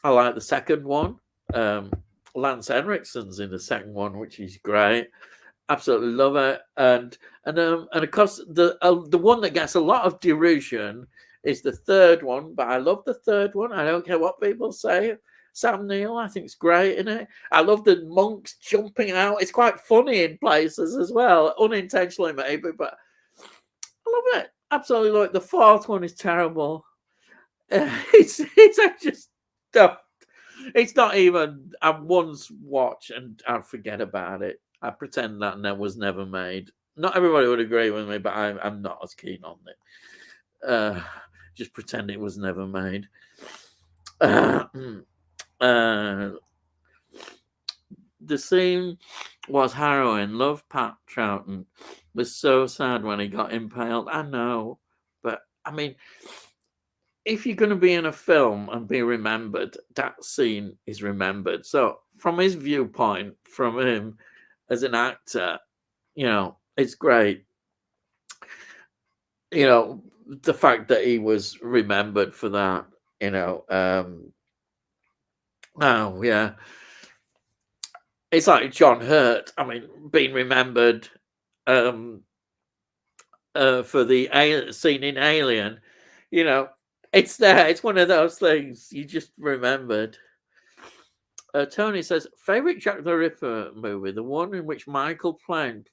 [SPEAKER 1] I like the second one. Lance Henriksen's in the second one, which is great. Absolutely love it. And of course the one that gets a lot of derision is the third one, but I love the third one. I don't care what people say. Sam Neill, I think, it's great in it. I love the monks jumping out. It's quite funny in places as well, unintentionally maybe, but I love it. Absolutely love it. The fourth one is terrible. It's just stuff. It's not even. I once watch and I forget about it. I pretend that was never made. Not everybody would agree with me, but I'm not as keen on it. Just pretend it was never made. The scene was harrowing. Love Pat Troughton. Was so sad when he got impaled. I know, but I mean, if you're going to be in a film and be remembered, that scene is remembered. So, from his viewpoint, from him as an actor, it's great. The fact that he was remembered for that, oh, yeah. It's like John Hurt. I mean, being remembered for the scene in Alien, it's there. It's one of those things you just remembered. Tony says, favorite Jack the Ripper movie, the one in which Michael Caine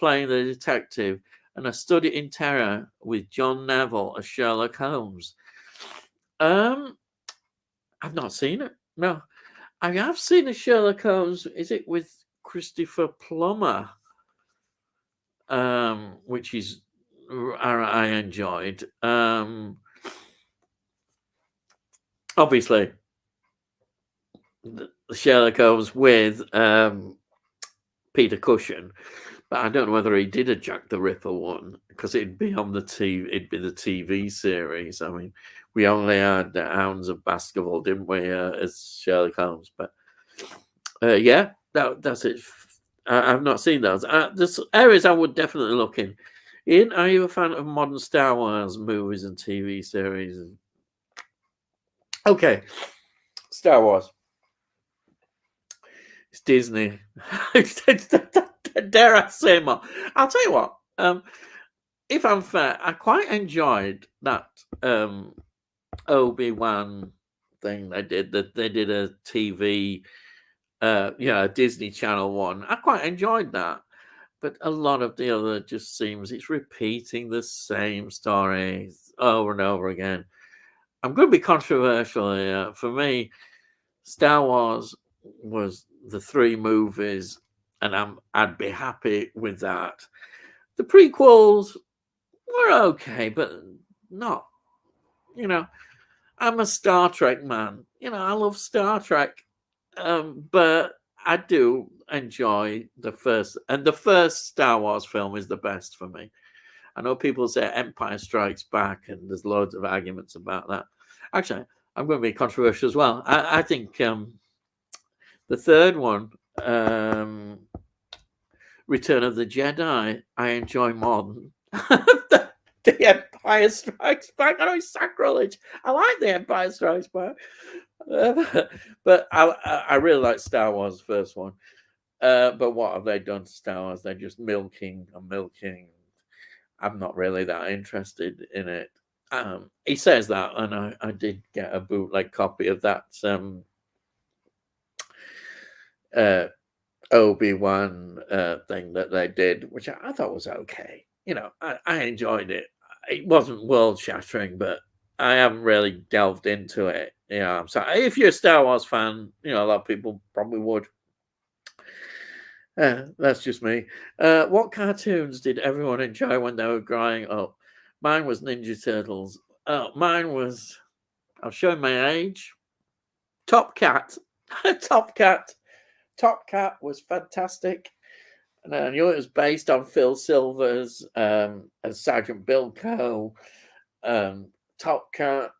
[SPEAKER 1] playing the detective, and A Study in Terror with John Neville as Sherlock Holmes. I've not seen it. No, I have seen a Sherlock Holmes. Is it with Christopher Plummer? Which is I enjoyed. Obviously, the Sherlock Holmes with Peter Cushing, but I don't know whether he did a Jack the Ripper one, because it'd be on the TV. It'd be the TV series. I mean, we only had Hounds of Baskerville, didn't we, as Sherlock Holmes? But yeah, that's it. I've not seen those. There's areas I would definitely look in. Ian, are you a fan of modern Star Wars movies and TV series? Okay, Star Wars. It's Disney. Dare I say more? I'll tell you what. If I'm fair, I quite enjoyed that Obi-Wan thing they did. That they did a TV, a Disney Channel one. I quite enjoyed that. But a lot of the other just seems it's repeating the same stories over and over again. I'm going to be controversial here. For me, Star Wars was the 3 movies, and I'd be happy with that. The prequels were okay, but not. I'm a Star Trek man. I love Star Trek, but I do enjoy the first, and the first Star Wars film is the best for me. I know people say Empire Strikes Back, and there's loads of arguments about that. Actually, I'm going to be controversial as well. I think the third one, Return of the Jedi, I enjoy more than the Empire Strikes Back. I know it's sacrilege. I like the Empire Strikes Back. But I really like Star Wars, the first one. But what have they done to Star Wars? They're just milking and milking. I'm not really that interested in it. He says that, and I did get a bootleg copy of that Obi-Wan thing that they did, which I thought was okay. I enjoyed it. It wasn't world-shattering, but I haven't really delved into it. So if you're a Star Wars fan, a lot of people probably would. That's just me. What cartoons did everyone enjoy when they were growing up? Mine was Ninja Turtles. Mine was, I'll show my age, Top Cat. Top Cat. Top Cat was fantastic. And I knew it was based on Phil Silvers as Sergeant Bilko. Top Cat.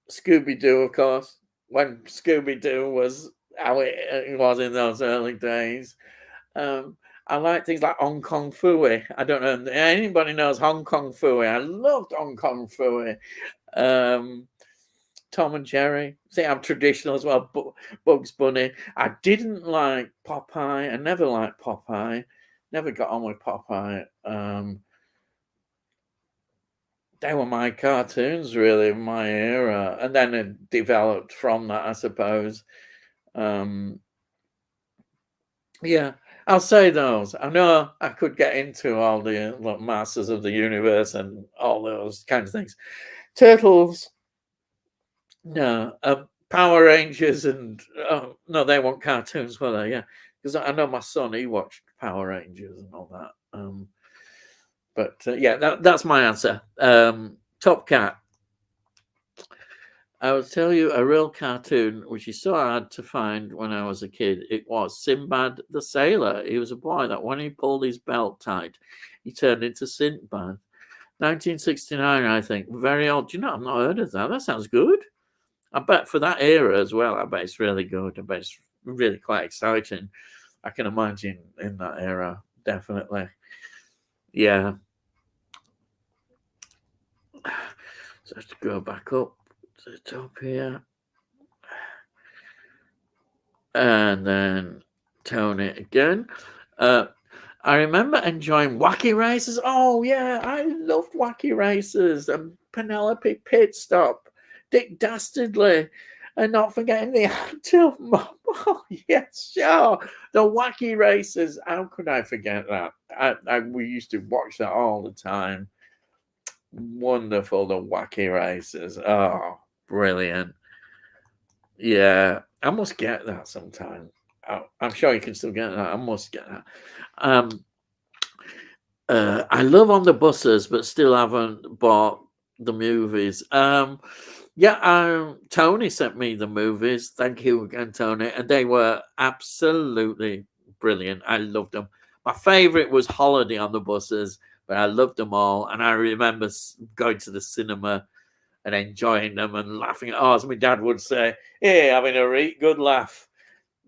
[SPEAKER 1] Scooby-Doo, of course. When Scooby-Doo was how it was in those early days. I like things like Hong Kong Phooey. I don't know if anybody knows Hong Kong Phooey. I loved Hong Kong Phooey. Tom and Jerry. See, I'm traditional as well. Bugs Bunny. I didn't like Popeye. I never liked Popeye. Never got on with Popeye. They were my cartoons, really, in my era. And then it developed from that, I suppose. Yeah, I'll say those. I know I could get into all the Masters of the Universe and all those kinds of things. Turtles, no. Power Rangers and no, they weren't cartoons, were they? Yeah, because I know my son, he watched Power Rangers and all that. But yeah, that's my answer. Top Cat. I will tell you a real cartoon, which is so hard to find when I was a kid. It was Sinbad the Sailor. He was a boy that when he pulled his belt tight, he turned into Sinbad. 1969, I think. Very old. I've not heard of that. That sounds good. I bet for that era as well, I bet it's really good. I bet it's really quite exciting. I can imagine in that era, definitely. Yeah. So I have to go back up to the top here. And then tone it again. I remember enjoying Wacky Races. Oh, yeah, I loved Wacky Races and Penelope Pitstop, Dick Dastardly, and not forgetting the actor. Oh, yes, sure. The Wacky Races. How could I forget that? We used to watch that all the time. Wonderful, the Wacky Races. Oh, brilliant. Yeah, I must get that sometime. I'm sure you can still get that. I must get that. I love On the Buses, but still haven't bought the movies. Tony sent me the movies. Thank you again, Tony. And they were absolutely brilliant. I loved them. My favorite was Holiday on the Buses, but I loved them all. And I remember going to the cinema and enjoying them and laughing. As my dad would say, hey, having a really good laugh.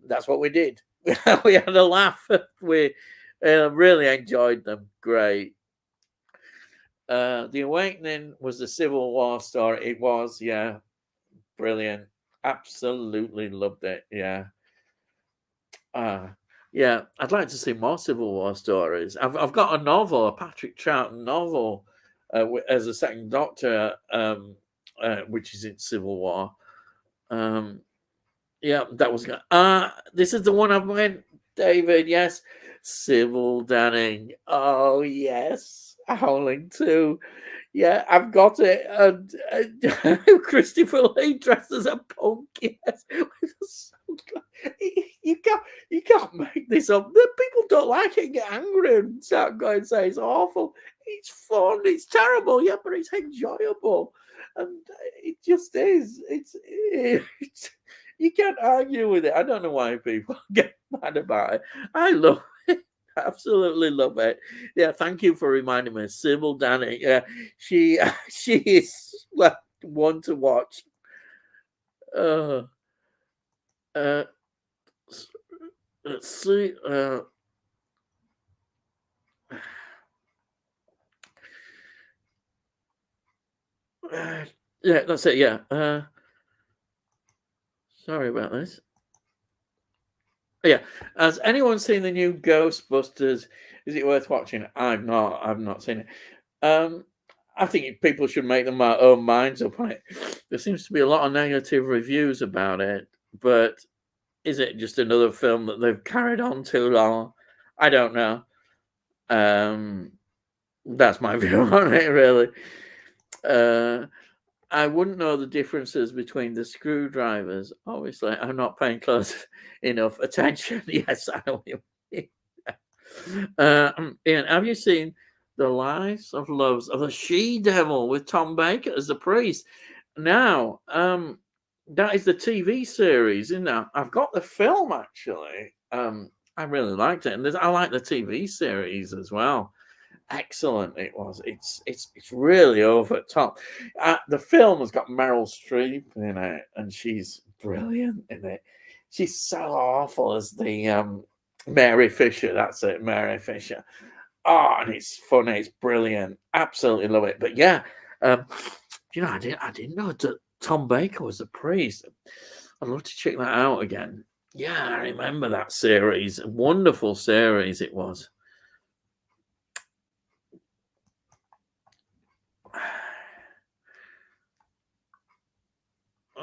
[SPEAKER 1] That's what we did. We had a laugh. We really enjoyed them. Great. The Awakening was the Civil War story. It was, yeah, brilliant. Absolutely loved it. Yeah. Yeah, I'd like to see more Civil War stories. I've got a novel, a Patrick Troughton novel, as a Second Doctor, which is in Civil War. Yeah, that was good. This is the one I've went, David. Yes, Sybil Danning. Oh yes, Howling 2. Yeah, I've got it. And Christopher Lee dressed as a punk. Yes, you can't make this up. The people don't like it, get angry and start going and say it's awful. It's fun. It's terrible. Yeah, but it's enjoyable, and it just is. It's you can't argue with it. I don't know why people get mad about it. I love it. Absolutely love it. Yeah, thank you for reminding me. Sybil Danning. Yeah, she is one to watch. Uh, let's see. Yeah, that's it. Yeah. Sorry about this. Yeah. Has anyone seen the new Ghostbusters? Is it worth watching? I've not seen it. I think people should make their own minds up on it. There seems to be a lot of negative reviews about it, but is it just another film that they've carried on too long? I don't know. That's my view on it, really. I wouldn't know the differences between the screwdrivers. Obviously, I'm not paying close enough attention. Yes, I know what you mean. Ian, have you seen The Lives of Loves of the She-Devil with Tom Baker as the priest? Now, that is the TV series, isn't it? I've got the film, actually. I really liked it. And I like the TV series as well. Excellent it was. It's really over the top. The film has got Meryl Streep in it, and she's brilliant in it. She's so awful as the Mary Fisher. That's it, Mary Fisher. Oh, and it's funny. It's brilliant. Absolutely love it. But yeah, you know, I didn't know that Tom Baker was the priest. I'd love to check that out again. Yeah, I remember that series. A wonderful series it was.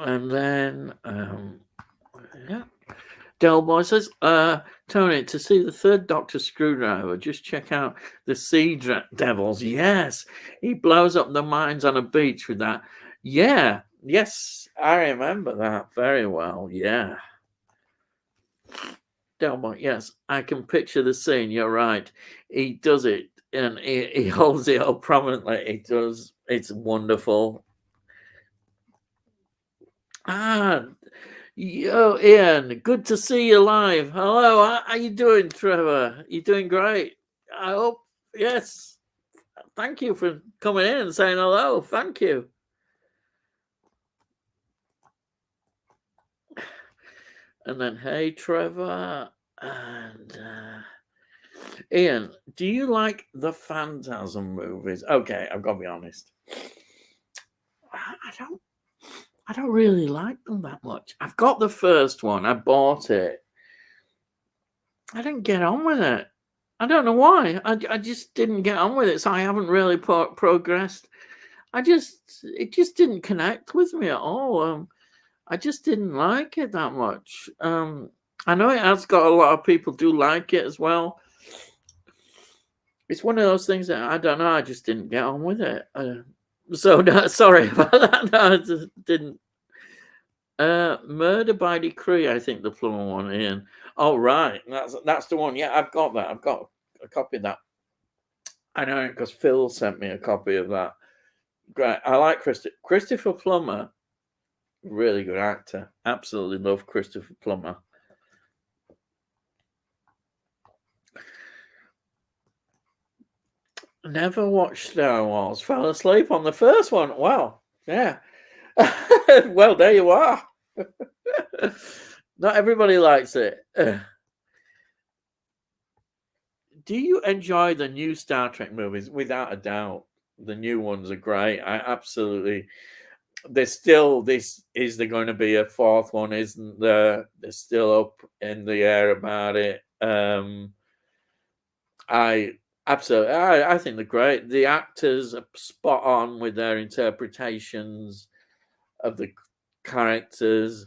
[SPEAKER 1] And then, yeah. Delboy says, Tony, to see the third Doctor Screwdriver, just check out the Sea Devils. Yes, he blows up the mines on a beach with that. Yeah, yes, I remember that very well. Yeah. Delboy, yes, I can picture the scene. You're right. He does it and he holds it up prominently. He does. It's wonderful. Yo, Ian, good to see you live. Hello, how you doing, Trevor? You doing great? I hope, yes. Thank you for coming in and saying hello. Thank you. And then, hey, Trevor. And Ian, do you like the Phantasm movies? Okay, I've got to be honest. I don't really like them that much. I've got the first one. I bought it. I didn't get on with it. I don't know why. I just didn't get on with it, so I haven't really progressed. It just didn't connect with me at all. I just didn't like it that much. I know it has got a lot of people do like it as well. It's one of those things that I don't know. I just didn't get on with it. So no, sorry about that. No, I just didn't. Murder by Decree, I think the plumber one, Ian. Oh right, that's the one. Yeah, I've got that. I've got a copy of that. I know because Phil sent me a copy of that. Great. I like Christopher Plummer. Really good actor. Absolutely love Christopher Plummer. Never watched Star Wars. Fell asleep on the first one. Wow. Yeah. Well, there you are. Not everybody likes it. Do you enjoy the new Star Trek movies? Without a doubt. The new ones are great. I absolutely. There's still this. Is there going to be a fourth one? Isn't there? They're still up in the air about it. I absolutely. I think they're great. The actors are spot on with their interpretations of the characters.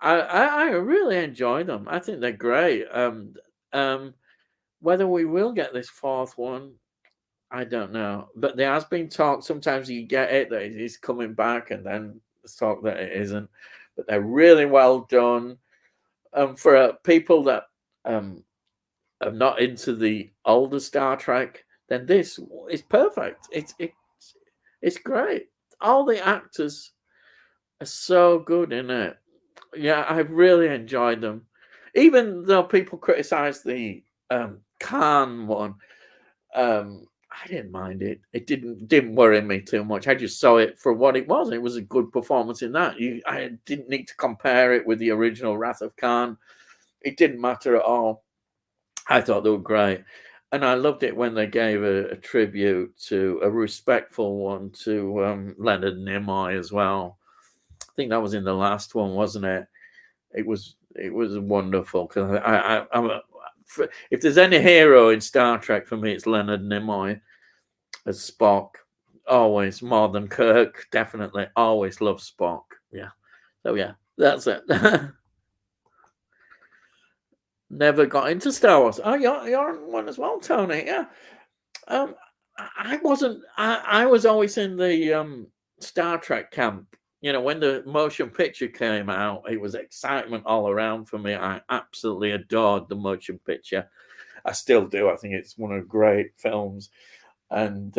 [SPEAKER 1] I really enjoy them. I think they're great. Um, whether we will get this fourth one, I don't know. But there has been talk. Sometimes you get it that he's coming back, and then there's talk that it isn't. But they're really well done. For people that um, are not into the older Star Trek, then this is perfect. It's great. All the actors are so good in it. Yeah, I really enjoyed them. Even though people criticize the Khan one, I didn't mind it. It didn't worry me too much. I just saw it for what it was. It was a good performance in that. I didn't need to compare it with the original Wrath of Khan. It didn't matter at all. I thought they were great. And I loved it when they gave a tribute to a respectful one to Leonard Nimoy as well. I think that was in the last one, wasn't it? It was wonderful because if there's any hero in Star Trek for me, it's Leonard Nimoy as Spock. Always more than Kirk, definitely. Always love Spock. Yeah. So yeah, that's it. Never got into Star Wars. Oh, you're on one as well, Tony. Yeah. I wasn't. I was always in the Star Trek camp. You know, when the motion picture came out, it was excitement all around for me. I absolutely adored the motion picture. I still do. I think it's one of the great films. And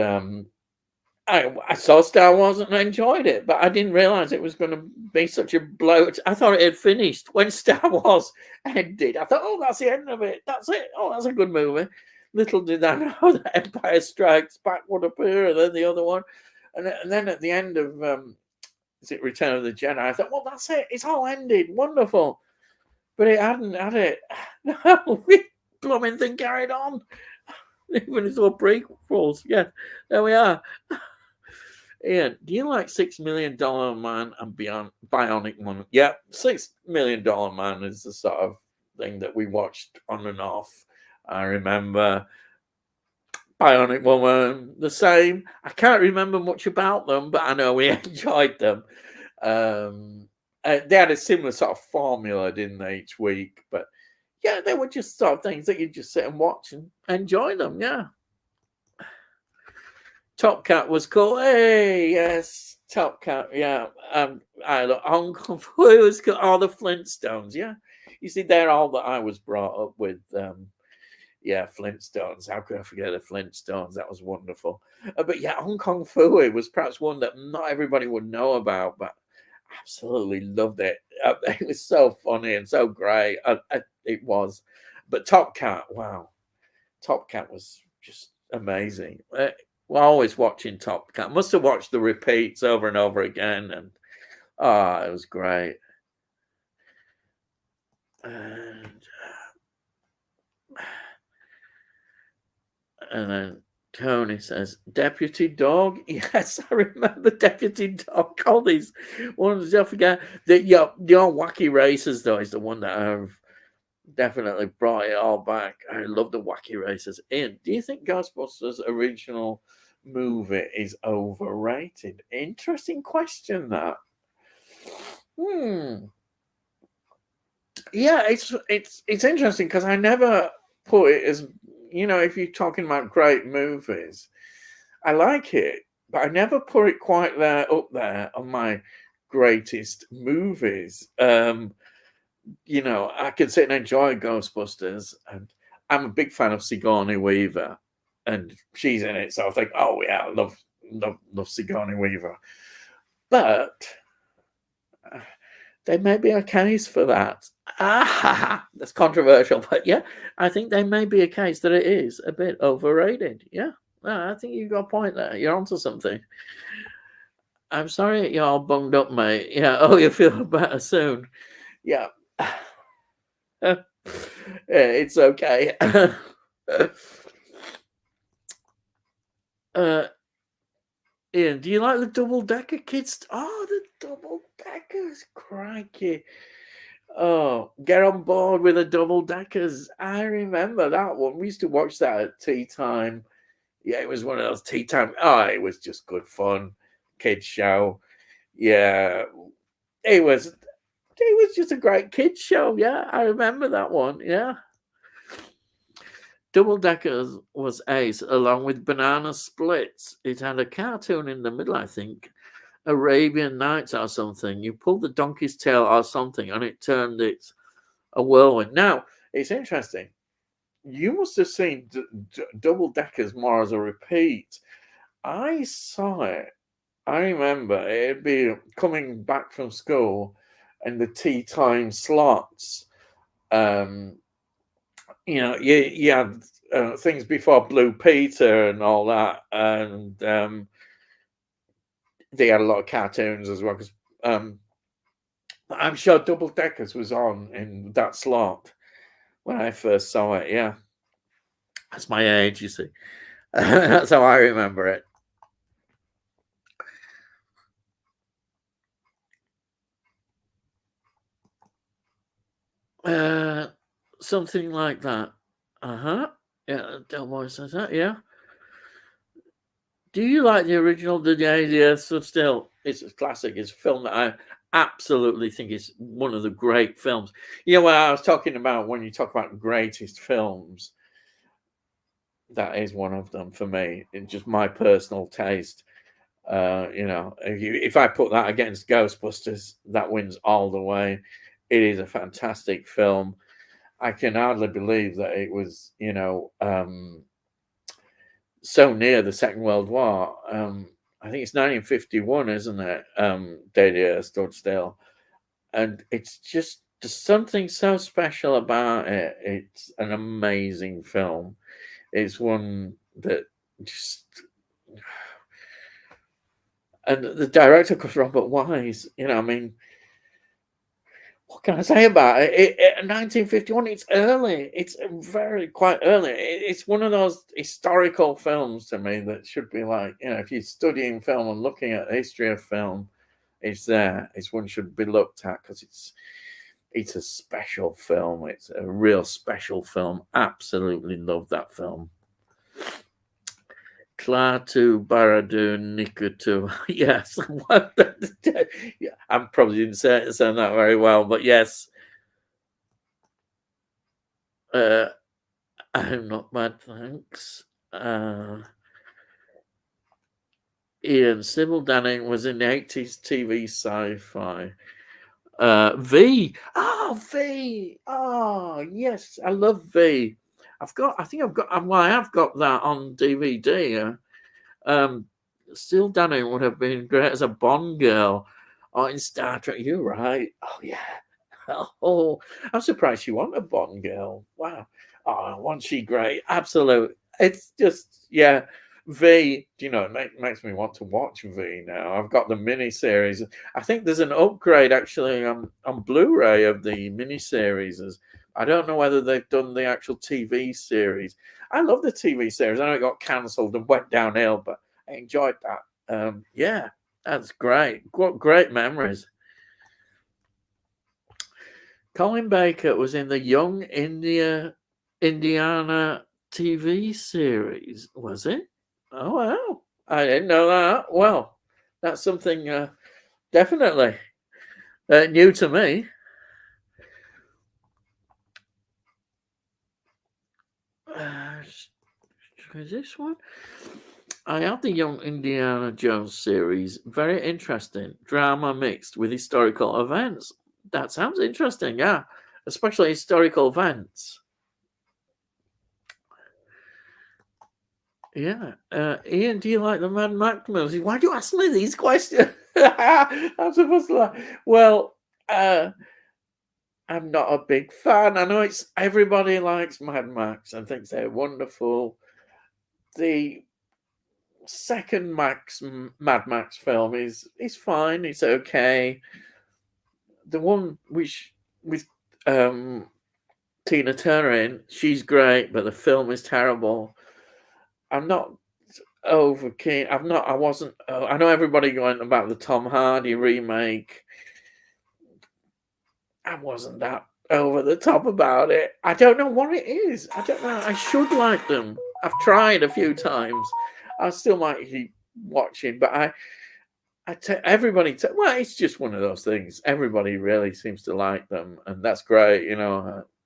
[SPEAKER 1] I saw Star Wars and I enjoyed it, but I didn't realize it was going to be such a blow. I thought it had finished when Star Wars ended. I thought, oh, that's the end of it. That's it. Oh, that's a good movie. Little did I know that Empire Strikes Back would appear, and then the other one, and then at the end of is it Return of the Jedi? I thought, well, that's it. It's all ended. Wonderful, but it hadn't, had it? No, we blooming thing carried on. Even if it's prequels. Yeah, there we are. Ian, do you like $6 Million Man and Beyond Bionic Woman? Yeah, $6 Million Man is the sort of thing that we watched on and off. I remember Bionic Woman, the same. I can't remember much about them, but I know we enjoyed them. They had a similar sort of formula, didn't they, each week? But yeah, they were just sort of things that you just sit and watch and enjoy them. Yeah. Top Cat was cool. Hey, yes, Top Cat. Yeah, I look Hong Kong. It was cool. All the Flintstones. Yeah, you see, they're all that I was brought up with. Yeah, Flintstones. How could I forget the Flintstones? That was wonderful. But yeah, Hong Kong Phooey was perhaps one that not everybody would know about, but I absolutely loved it. It was so funny and so great. It was. But Top Cat, wow, Top Cat was just amazing. We're always watching Top Cat. Must have watched the repeats over and over again, and it was great. And then Tony says, Deputy Dog. Yes, I remember Deputy Dog. All these ones, I forget. The Wacky Races, though, is the one that I've definitely brought it all back. I love the Wacky Races. Ian, do you think Ghostbusters original movie is overrated? Interesting question, that. Yeah, it's interesting because I never put it as, if you're talking about great movies, I like it, but I never put it quite up there on my greatest movies. I can sit and enjoy Ghostbusters, and I'm a big fan of Sigourney Weaver, and she's in it, so I think, oh yeah, I love Sigourney Weaver. But there may be a case for that. That's controversial, but yeah, I think there may be a case that it is a bit overrated. Yeah, I think you've got a point there. You're onto something. I'm sorry you're all bunged up, mate. Yeah, you feel better soon. Yeah. It's okay. Ian, do you like the double decker kids? Oh, the double deckers, crikey! Oh, get on board with the double deckers. I remember that one. We used to watch that at tea time. Yeah, it was one of those tea time. Oh, it was just good fun. Kids show. Yeah, it was. It was just a great kids show. Yeah, I remember that one. Yeah. Double Deckers was ace, along with Banana Splits. It had a cartoon in the middle, I think, Arabian Nights or something. You pulled the donkey's tail or something, and it turned it a whirlwind. Now, it's interesting. You must have seen Double Deckers more as a repeat. I saw it. I remember it'd be coming back from school and the tea time slots. Um, you had things before Blue Peter and all that, and they had a lot of cartoons as well. Because I'm sure Double Deckers was on in that slot when I first saw it. Yeah, that's my age, you see. That's how I remember it. Something like that. Uh-huh. Yeah, Del Boy says that, yeah. Do you like the original The Day the Earth Stood Still? It's a classic. It's a film that I absolutely think is one of the great films. You know what I was talking about when you talk about greatest films? That is one of them for me. It's just my personal taste. If I put that against Ghostbusters, that wins all the way. It is a fantastic film. I can hardly believe that it was, so near the Second World War. I think it's 1951, isn't it? Day the Earth Stood Still, and it's just there's something so special about it. It's an amazing film. It's one that just, and the director was Robert Wise. I mean, what can I say about it? 1951, it's early. It's very quite early. It's one of those historical films to me that should be like, if you're studying film and looking at the history of film, it's there. It's one should be looked at because it's a special film. It's a real special film. Absolutely love that film. Klaatu Baradu Nikutu. Yes. Yeah, I probably didn't say that very well, but yes. I'm not mad, thanks. Ian, Sybil Danning was in the 80s TV sci-fi. V. Oh, V. Oh, yes. I love V. I think I've got, well, I have got that on DVD. Sybil Danning would have been great as a Bond girl or in Star Trek. You're right. Oh, yeah. Oh, I'm surprised she wasn't a Bond girl. Wow. Oh, wasn't she great? Absolute. It's just, yeah. V, it makes me want to watch V now. I've got the mini series. I think there's an upgrade actually on Blu-ray of the mini series. I don't know whether they've done the actual TV series. I love the TV series. I know it got cancelled and went downhill, but I enjoyed that. Yeah, that's great. What great memories. Colin Baker was in the Young Indiana TV series, was it? Oh, wow. I didn't know that. Well, that's something definitely new to me. Is this one? I have the Young Indiana Jones series. Very interesting. Drama mixed with historical events. That sounds interesting, yeah. Especially historical events. Yeah. Ian, do you like the Mad Max movies? Why do you ask me these questions? I'm supposed to like, well, I'm not a big fan. I know it's everybody likes Mad Max and thinks they're wonderful. The second Mad Max film is fine. It's okay. The one which with Tina Turner in, she's great, but the film is terrible. I'm not. over keen. I wasn't. I know everybody going about the Tom Hardy remake. I wasn't that over the top about it. I don't know what it is. I don't know. I should like them. I've tried a few times. I still might keep watching, but everybody. Well, it's just one of those things. Everybody really seems to like them, and that's great.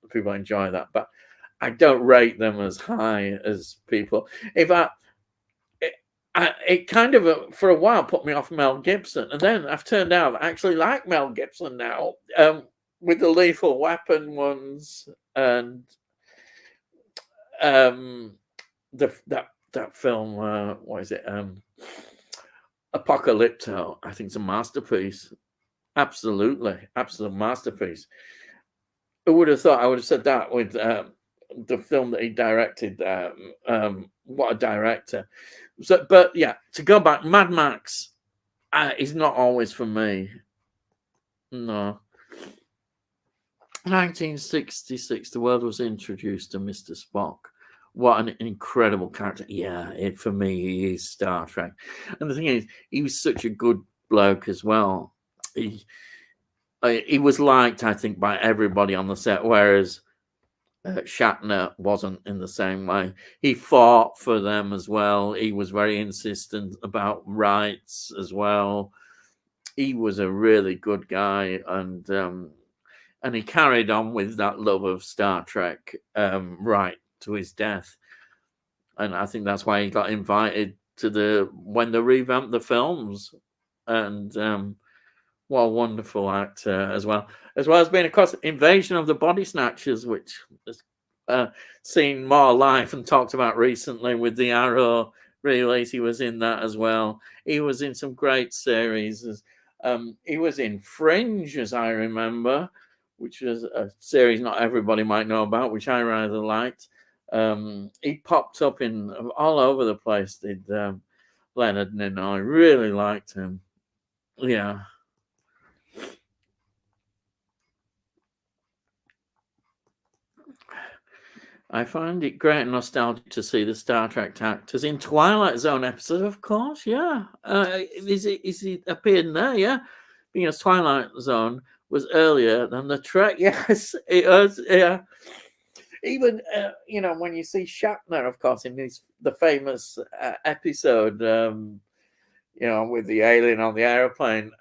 [SPEAKER 1] People enjoy that, but I don't rate them as high as people. If it kind of for a while put me off Mel Gibson, and then I've turned out I actually like Mel Gibson now, with the Lethal Weapon ones and that film. What is it? Apocalypto. I think it's a masterpiece. Absolute masterpiece. Who would have thought? I would have said that with the film that he directed. What a director! So, but yeah, to go back, Mad Max is not always for me. No. 1966, the world was introduced to Mr. Spock. What an incredible character. Yeah, for me, he is Star Trek. And the thing is, he was such a good bloke as well. He was liked, I think, by everybody on the set, whereas Shatner wasn't in the same way. He fought for them as well. He was very insistent about rights as well. He was a really good guy, and he carried on with that love of Star Trek right to his death. And I think that's why he got invited to when they revamped the films. And what a wonderful actor as well as being, of course, Invasion of the Body Snatchers, which has seen more life and talked about recently with the Arrow release. He was in that as well. He was in some great series. He was in Fringe, as I remember, which was a series not everybody might know about, which I rather liked. He popped up in all over the place, did Leonard Nimoy. I really liked him. Yeah. I find it great and nostalgic to see the Star Trek actors in Twilight Zone episode, of course, yeah. Is he appeared in there, yeah? Because Twilight Zone was earlier than the Trek, yes, it was, yeah. Even, when you see Shatner, of course, in the famous episode, with the alien on the airplane,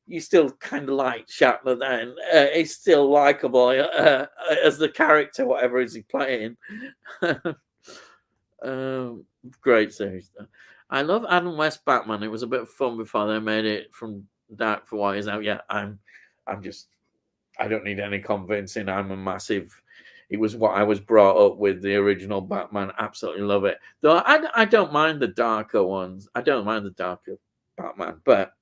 [SPEAKER 1] you still kind of like Shatner then. He's still likable as the character, whatever is he playing. Great series. I love Adam West Batman. It was a bit of fun before they made it from dark for what is now. Yeah, I don't need any convincing. I'm a massive. It was what I was brought up with, the original Batman. Absolutely love it. Though I don't mind the darker ones. I don't mind the darker Batman, but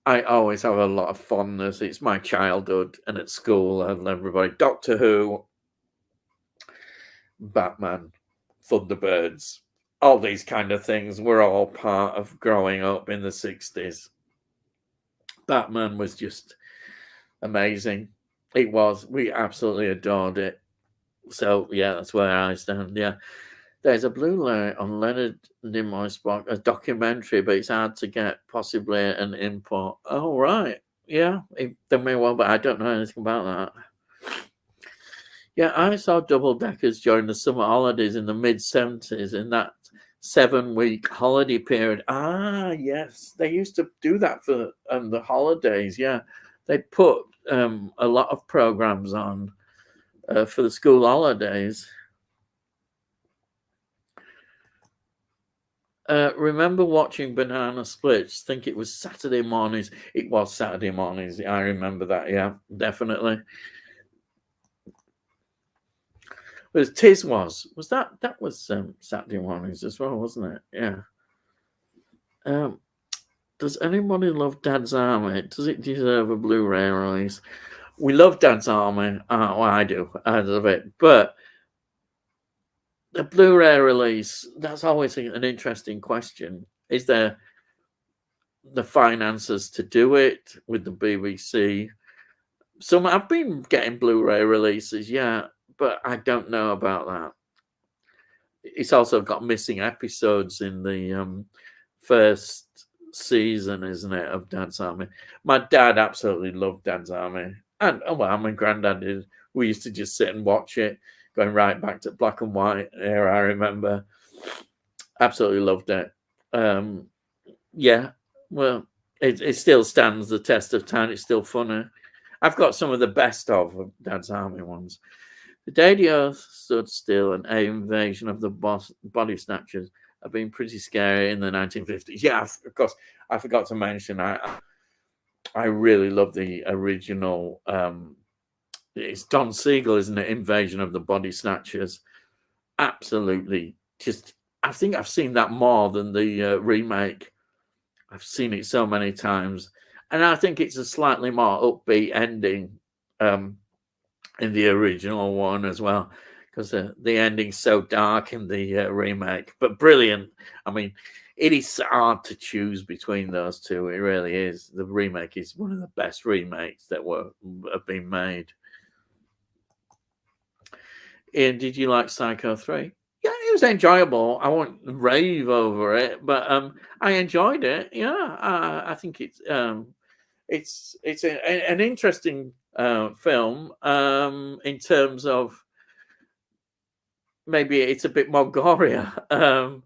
[SPEAKER 1] I always have a lot of fondness. It's my childhood, and at school, and everybody, Doctor Who, Batman, Thunderbirds, all these kind of things were all part of growing up in the 60s. Batman was just amazing. It was. We absolutely adored it. So, yeah, that's where I stand. Yeah. There's a Blu-ray on Leonard Nimoy Spock, a documentary, but it's hard to get, possibly an import. Oh, right. Yeah, there may well, but I don't know anything about that. Yeah, I saw Double Deckers during the summer holidays in the mid-70s, in that 7-week holiday period. Ah, yes. They used to do that for the holidays, yeah. They put a lot of programs on for the school holidays. Remember watching Banana Splits? Think it was Saturday mornings. It was Saturday mornings. I remember that. Yeah, definitely. But Tiz was that was Saturday mornings as well, wasn't it? Yeah. Does anybody love Dad's Army? Does it deserve a Blu-ray release? We love Dad's Army. Well, I do. I love it, but the Blu-ray release, that's always an interesting question. Is there the finances to do it with the BBC? Some I've been getting Blu-ray releases, yeah, but I don't know about that. it's also got missing episodes in the first season, isn't it, of Dad's Army? My dad absolutely loved Dad's Army, and well, my granddad did. We used to just sit and watch it, going right back to black and white era. I remember, absolutely loved it. Yeah, well, it still stands the test of time. It's still funny. I've got some of the best of Dad's Army ones. The day the Earth stood still, an invasion of the body snatchers have been pretty scary in the 1950s. Yeah, of course. I forgot to mention, I really love the original. It's Don Siegel, isn't it? Invasion of the Body Snatchers. Absolutely. Just, I think I've seen that more than the remake. I've seen it so many times. And I think it's a slightly more upbeat ending in the original one as well, because the ending's so dark in the remake, but brilliant. I mean, it is hard to choose between those two. It really is. The remake is one of the best remakes that have been made. And did you like Psycho 3? Yeah, it was enjoyable. I won't rave over it, but I enjoyed it. Yeah, I think it's an interesting film in terms of maybe it's a bit more gorier, and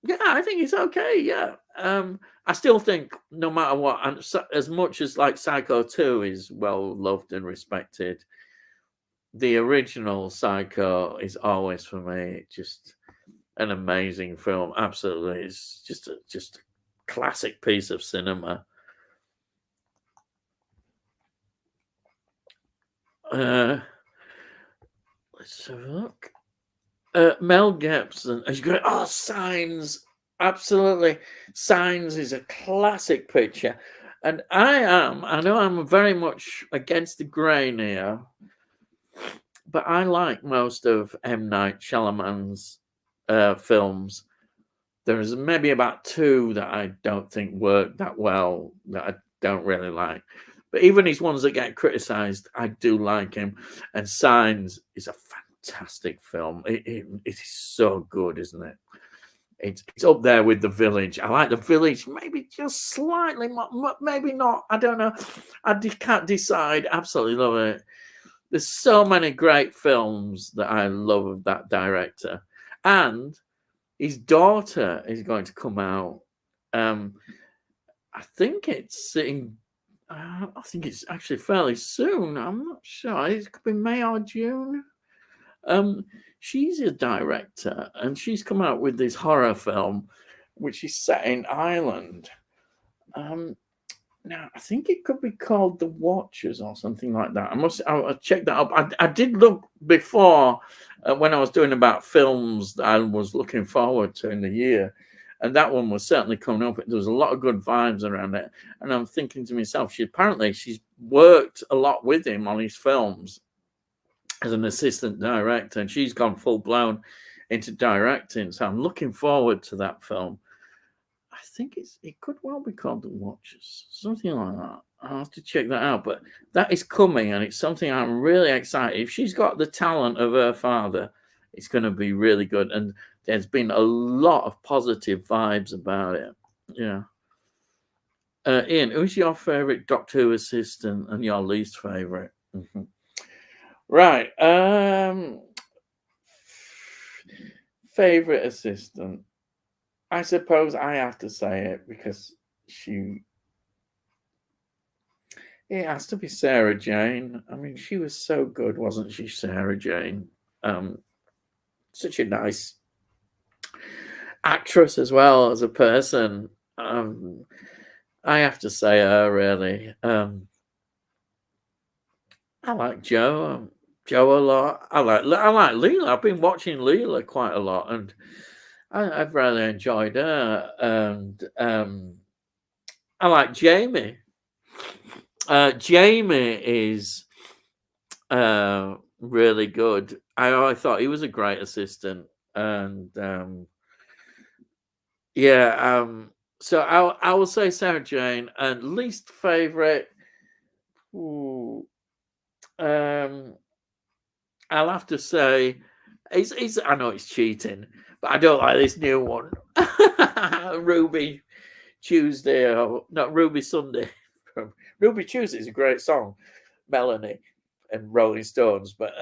[SPEAKER 1] yeah, I think it's okay. Yeah, I still think no matter what, and as much as like Psycho 2 is well loved and respected, the original Psycho is always for me just an amazing film. Absolutely, it's just a classic piece of cinema. Let's have a look. Mel Gibson, as you go, oh, Signs, absolutely. Signs is a classic picture, and I know I'm very much against the grain here, but I like most of M. Night Shyamalan's films. There's maybe about two that I don't think work that well, that I don't really like. But even his ones that get criticised, I do like him. And Signs is a fantastic film. It is so good, isn't it? It's up there with The Village. I like The Village, maybe just slightly more, maybe not. I don't know. Can't decide. Absolutely love it. There's so many great films that I love of that director. And his daughter is going to come out. I think it's I think it's actually fairly soon. I'm not sure. It could be May or June. She's a director, and she's come out with this horror film, which is set in Ireland. Now I think it could be called The Watchers or something like that. I'll check that up. I did look before when I was doing about films that I was looking forward to in the year, and that one was certainly coming up. There was a lot of good vibes around it, and I'm thinking to myself, she's worked a lot with him on his films as an assistant director, and she's gone full blown into directing. So I'm looking forward to that film. I think it could well be called The Watchers, something like that. I'll have to check that out. But that is coming, and it's something I'm really excited. If she's got the talent of her father, it's going to be really good. And there's been a lot of positive vibes about it. Yeah. Ian, who's your favorite Doctor Who assistant and your least favorite? Mm-hmm. Right. Favorite assistant. I suppose I have to say it because it has to be Sarah Jane. I mean, she was so good, wasn't she, Sarah Jane? Such a nice actress as well as a person. I have to say her, really. I like Jo a lot. I like Leela. I've been watching Leela quite a lot, and I've really enjoyed her. And I like Jamie. Jamie is really good. I thought he was a great assistant, and yeah. So I will say Sarah Jane, and least favorite. Ooh, I'll have to say, it's. I know it's cheating, but I don't like this new one. Ruby Tuesday, or not Ruby Sunday. Ruby Tuesday is a great song, Melanie and Rolling Stones. But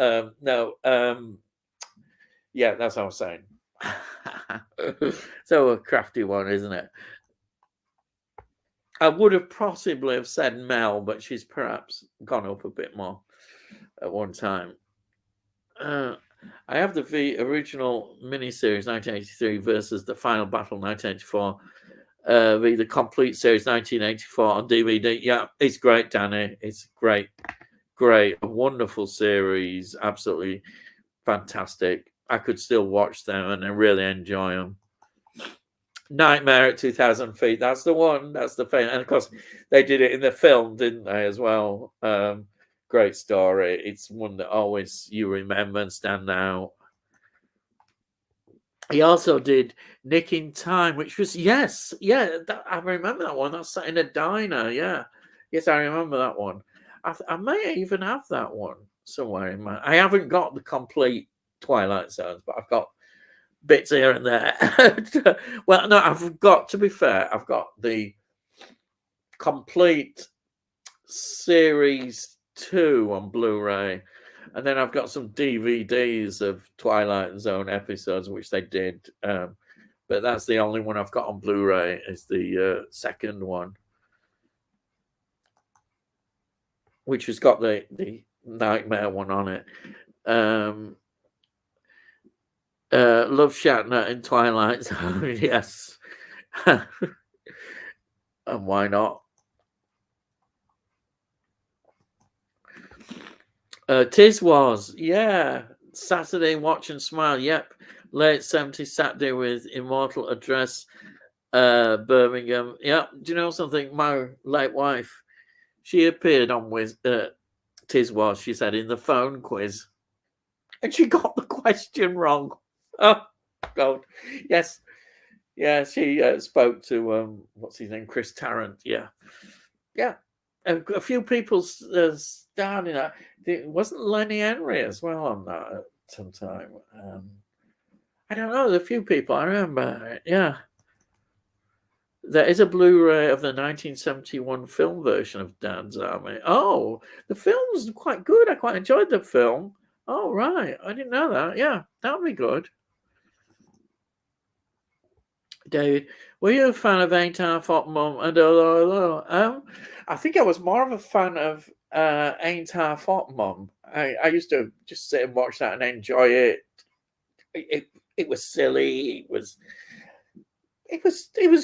[SPEAKER 1] no, yeah, that's what I'm saying. So a crafty one, isn't it? I would have possibly have said Mel, but she's perhaps gone up a bit more at one time. I have the original miniseries 1983 versus the Final Battle 1984. The complete series 1984 on DVD. Yeah, it's great, Danny. It's great, a wonderful series. Absolutely fantastic. I could still watch them and I really enjoy them. Nightmare at 2,000 Feet. That's the one. That's the thing. And of course, they did it in the film, didn't they, as well? Great story. It's one that always you remember and stand out. He also did Nick in Time, which was, I remember that one. That's set in a diner. Yeah. Yes, I remember that one. I may even have that one somewhere in my. I haven't got the complete Twilight Zones, but I've got bits here and there. Well, no, I've got, to be fair, I've got the complete series 2 on Blu-ray, and then I've got some DVDs of Twilight Zone episodes, which they did. But that's the only one I've got on Blu-ray, is the second one, which has got the Nightmare one on it. Love Shatner in Twilight Zone, yes. And why not? Tiswas, yeah. Saturday Watch and Smile, yep. Late 70s Saturday with Immortal Address, Birmingham. Yep. Do you know something? My late wife, she appeared on with Tiswas, she said, in the phone quiz. And she got the question wrong. Oh, God. Yes. Yeah, she spoke to, what's his name? Chris Tarrant. Yeah. Yeah. A few people starred in that. It wasn't Lenny Henry as well on that at some time. I don't know. A few people. I remember. Yeah. There is a Blu-ray of the 1971 film version of Dan's Army. Oh, the film's quite good. I quite enjoyed the film. Oh, right. I didn't know that. Yeah, that would be good. David, were you a fan of Ain't Half Hot Mum and Hello Hello? I think I was more of a fan of Ain't Half Hot Mum. I used to just sit and watch that and enjoy it. It was silly. It was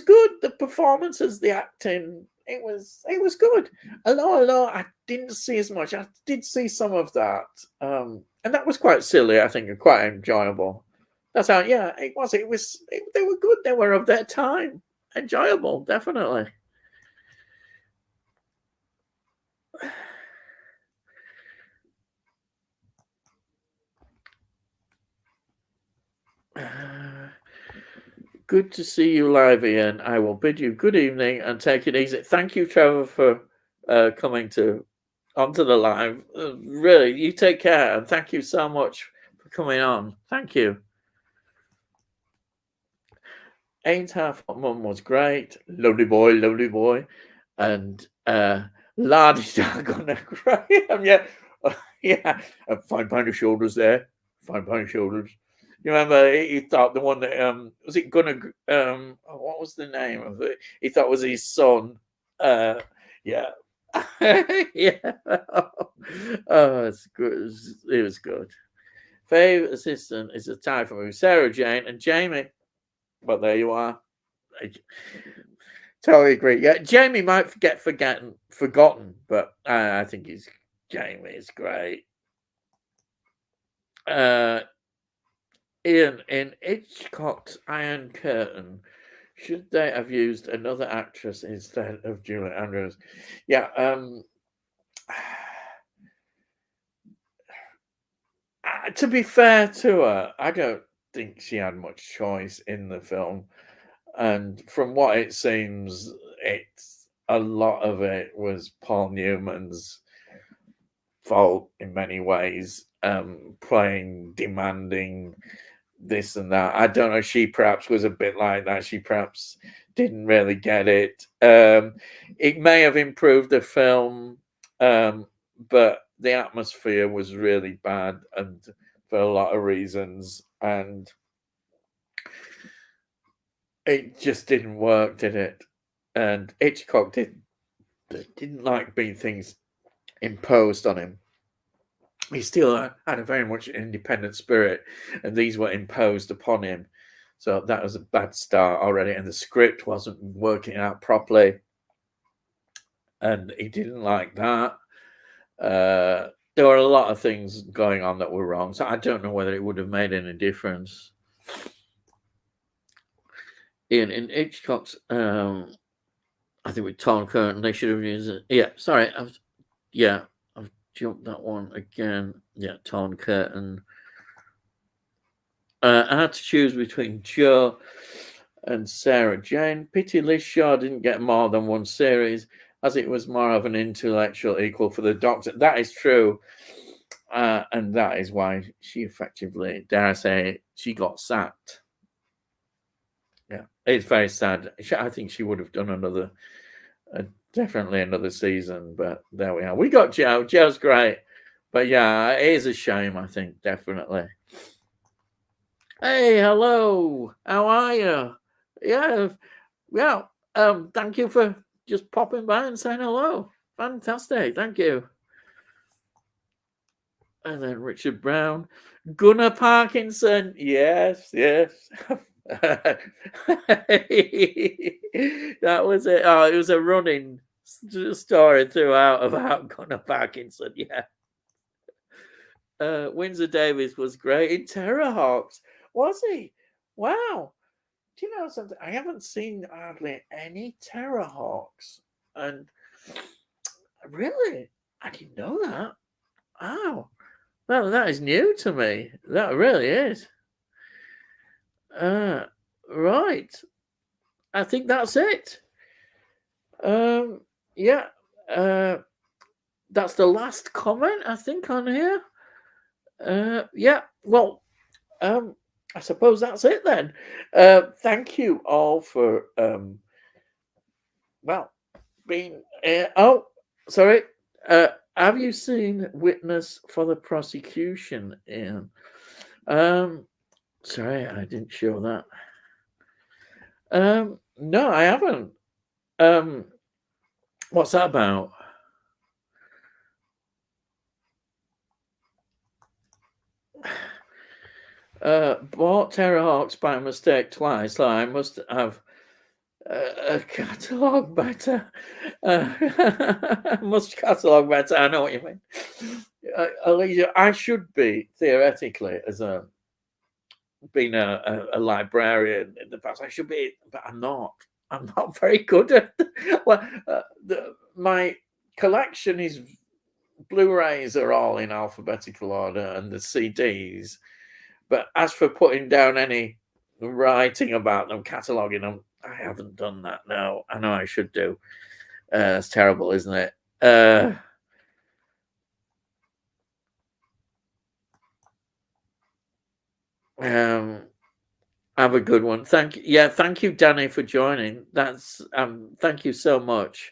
[SPEAKER 1] good. The performances, the acting, it was good. Hello Hello, I didn't see as much. I did see some of that, and that was quite silly. I think, and quite enjoyable. That's how, yeah, it was. They were good. They were of their time. Enjoyable, definitely. Good to see you live, Ian. I will bid you good evening and take it easy. Thank you, Trevor, for coming onto the live. Really, you take care, and thank you so much for coming on. Thank you. Ain't Half Hot Mum was great. Lovely boy. And Lardy Gonna Graham, yeah. Yeah. A fine pint of shoulders there. Fine pint of shoulders. You remember he thought the one that was it gonna what was the name of it? He thought it was his son. Yeah. Yeah. Oh, it's good. It was good. Fave assistant is a tie for me. Sarah Jane and Jamie. Well, there you are. I totally agree. Yeah, Jamie might get forgotten, but I think Jamie is great. Ian, in Hitchcock's Iron Curtain, should they have used another actress instead of Julie Andrews? Yeah. To be fair to her, I don't think she had much choice in the film. And from what it seems, a lot of it was Paul Newman's fault in many ways. playing, demanding this and that. I don't know. She perhaps was a bit like that. She perhaps didn't really get it. It may have improved the film, but the atmosphere was really bad, and for a lot of reasons, and it just didn't work, did it? And Hitchcock didn't like being things imposed on him. He still had a very much independent spirit, and these were imposed upon him. So that was a bad start already, and the script wasn't working out properly, and he didn't like that. There were a lot of things going on that were wrong, so I don't know whether it would have made any difference. In Hitchcock's, I think with Tom Curtin, they should have used it. Yeah, sorry, I've jumped that one again. Yeah, Tom Curtin. I had to choose between Joe and Sarah Jane. Pity Liz Shaw didn't get more than one series, as it was more of an intellectual equal for the Doctor. That is true. And that is why she effectively, dare I say, she got sacked. Yeah, it's very sad. I think she would have done definitely another season, but there we are. We got Joe. Joe's great. But yeah, it is a shame, I think, definitely. Hey, hello. How are you? Yeah. Thank you for just popping by and saying hello. Fantastic. Thank you. And then Richard Brown. Gunnar Parkinson. Yes. That was it. Oh, it was a running story throughout about Gunnar Parkinson. Yeah. Windsor Davies was great in Terrorhawks. Was he? Wow. Do you know something? I haven't seen hardly any Terrorhawks. And really, I didn't know that. Wow. Well, that is new to me. That really is. Right. I think that's it. Yeah. That's the last comment, I think, on here. Yeah. Well, I suppose that's it then. Thank you all for being. Sorry. Have you seen Witness for the Prosecution, Ian? Sorry, I didn't show that. No, I haven't. What's that about? Bought Terrorhawks by mistake twice. So I must have a catalogue better. Must catalogue better. I know what you mean. Alicia, I should be theoretically as being a librarian in the past. I should be, but I'm not. I'm not very good at. Well, my collection is Blu-rays are all in alphabetical order, and the CDs. But as for putting down any writing about them, cataloguing them, I haven't done that. No, I know I should do. It's terrible, isn't it? Have a good one. Thank you, Danny, for joining. That's thank you so much.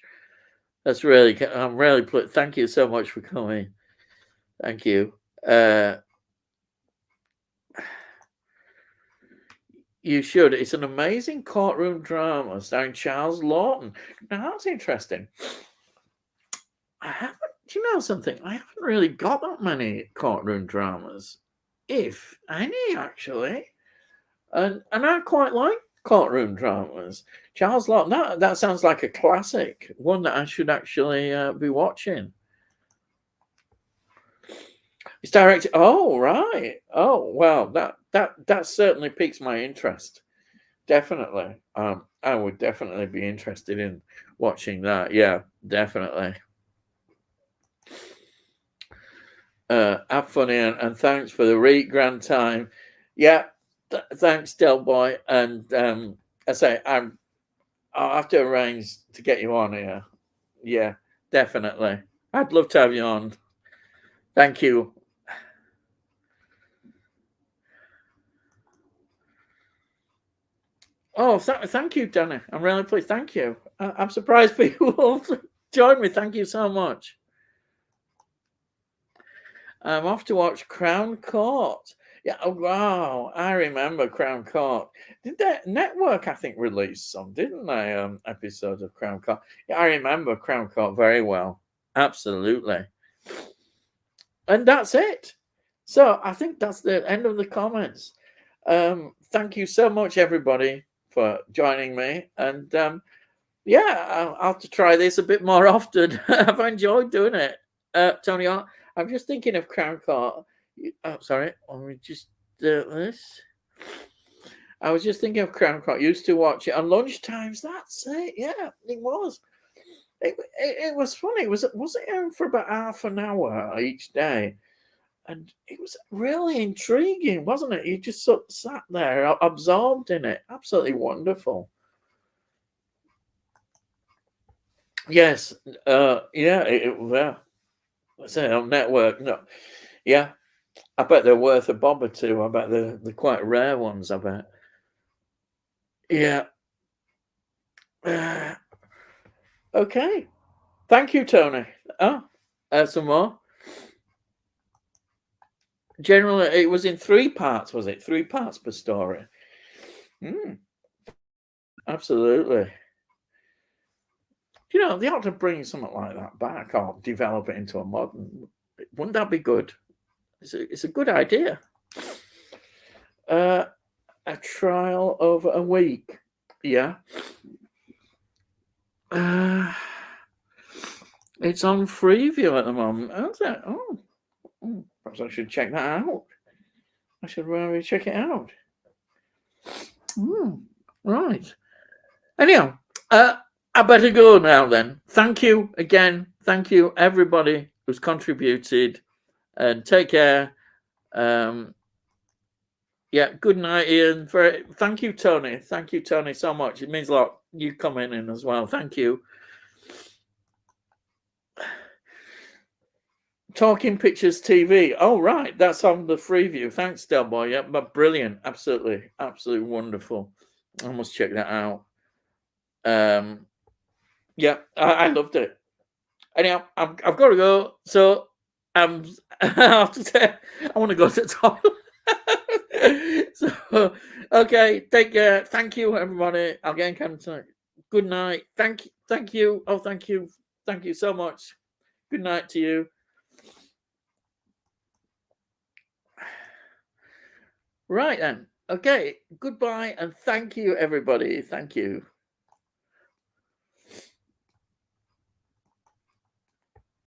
[SPEAKER 1] That's really, I'm really thank you so much for coming. Thank you. You should. It's an amazing courtroom drama starring Charles Lawton. Now that's interesting. I haven't. Do you know something? I haven't really got that many courtroom dramas, if any, actually. And I quite like courtroom dramas. Charles Lawton. That sounds like a classic, one that I should actually be watching. It's directed. Oh, right. Oh, well, that certainly piques my interest. Definitely. I would definitely be interested in watching that. Yeah, definitely. Have fun, Ian, and thanks for the grand time. Yeah, thanks, Del Boy. And I say I'll have to arrange to get you on here. Yeah, definitely. I'd love to have you on. Thank you. Oh, thank you, Danny. I'm really pleased. Thank you. I'm surprised people will join me. Thank you so much. I'm off to watch Crown Court. Yeah, oh, wow. I remember Crown Court. Did that network, I think, release some, didn't they? Episodes of Crown Court. Yeah, I remember Crown Court very well. Absolutely. And that's it. So I think that's the end of the comments. Thank you so much, everybody, for joining me. And yeah, I'll have to try this a bit more often. I've enjoyed doing it. Tony, I'm just thinking of Crown Court. Oh, sorry, let me just do this. I was just thinking of Crown Court. Used to watch it on lunch times. That's it. Yeah, it was. It was funny. Was it for about half an hour each day? And it was really intriguing, wasn't it? You just sort of sat there absorbed in it. Absolutely wonderful. Yes. Yeah. Yeah. Let's say on network. No. Yeah. I bet they're worth a bob or two. I bet they're quite rare ones. I bet. Yeah. Okay. Thank you, Tony. Oh, some more. Generally, it was in 3 parts, was it? 3 parts per story. Absolutely. You know, they ought to bring something like that back or develop it into a modern. Wouldn't that be good? It's a good idea. A trial over a week. Yeah. It's on Freeview at the moment, isn't it? Oh, perhaps I should check that out. I should really check it out. Right. Anyhow, I better go now then. Thank you again. Thank you, everybody who's contributed. And take care. Yeah, good night, Ian. Thank you, Tony. Thank you, Tony, so much. It means a lot. You coming in as well. Thank you. Talking Pictures TV. Oh, right. That's on the Freeview. Thanks, Delboy. Yeah, but brilliant. Absolutely. Absolutely wonderful. I must check that out. Yeah, I loved it. Anyhow, I've got to go. So I have to say, I want to go to the toilet. So, okay, take care. Thank you, everybody. I'll get in contact. Good night. Thank you. Oh, thank you so much. Good night to you. Right then. Okay. Goodbye and thank you, everybody. Thank you.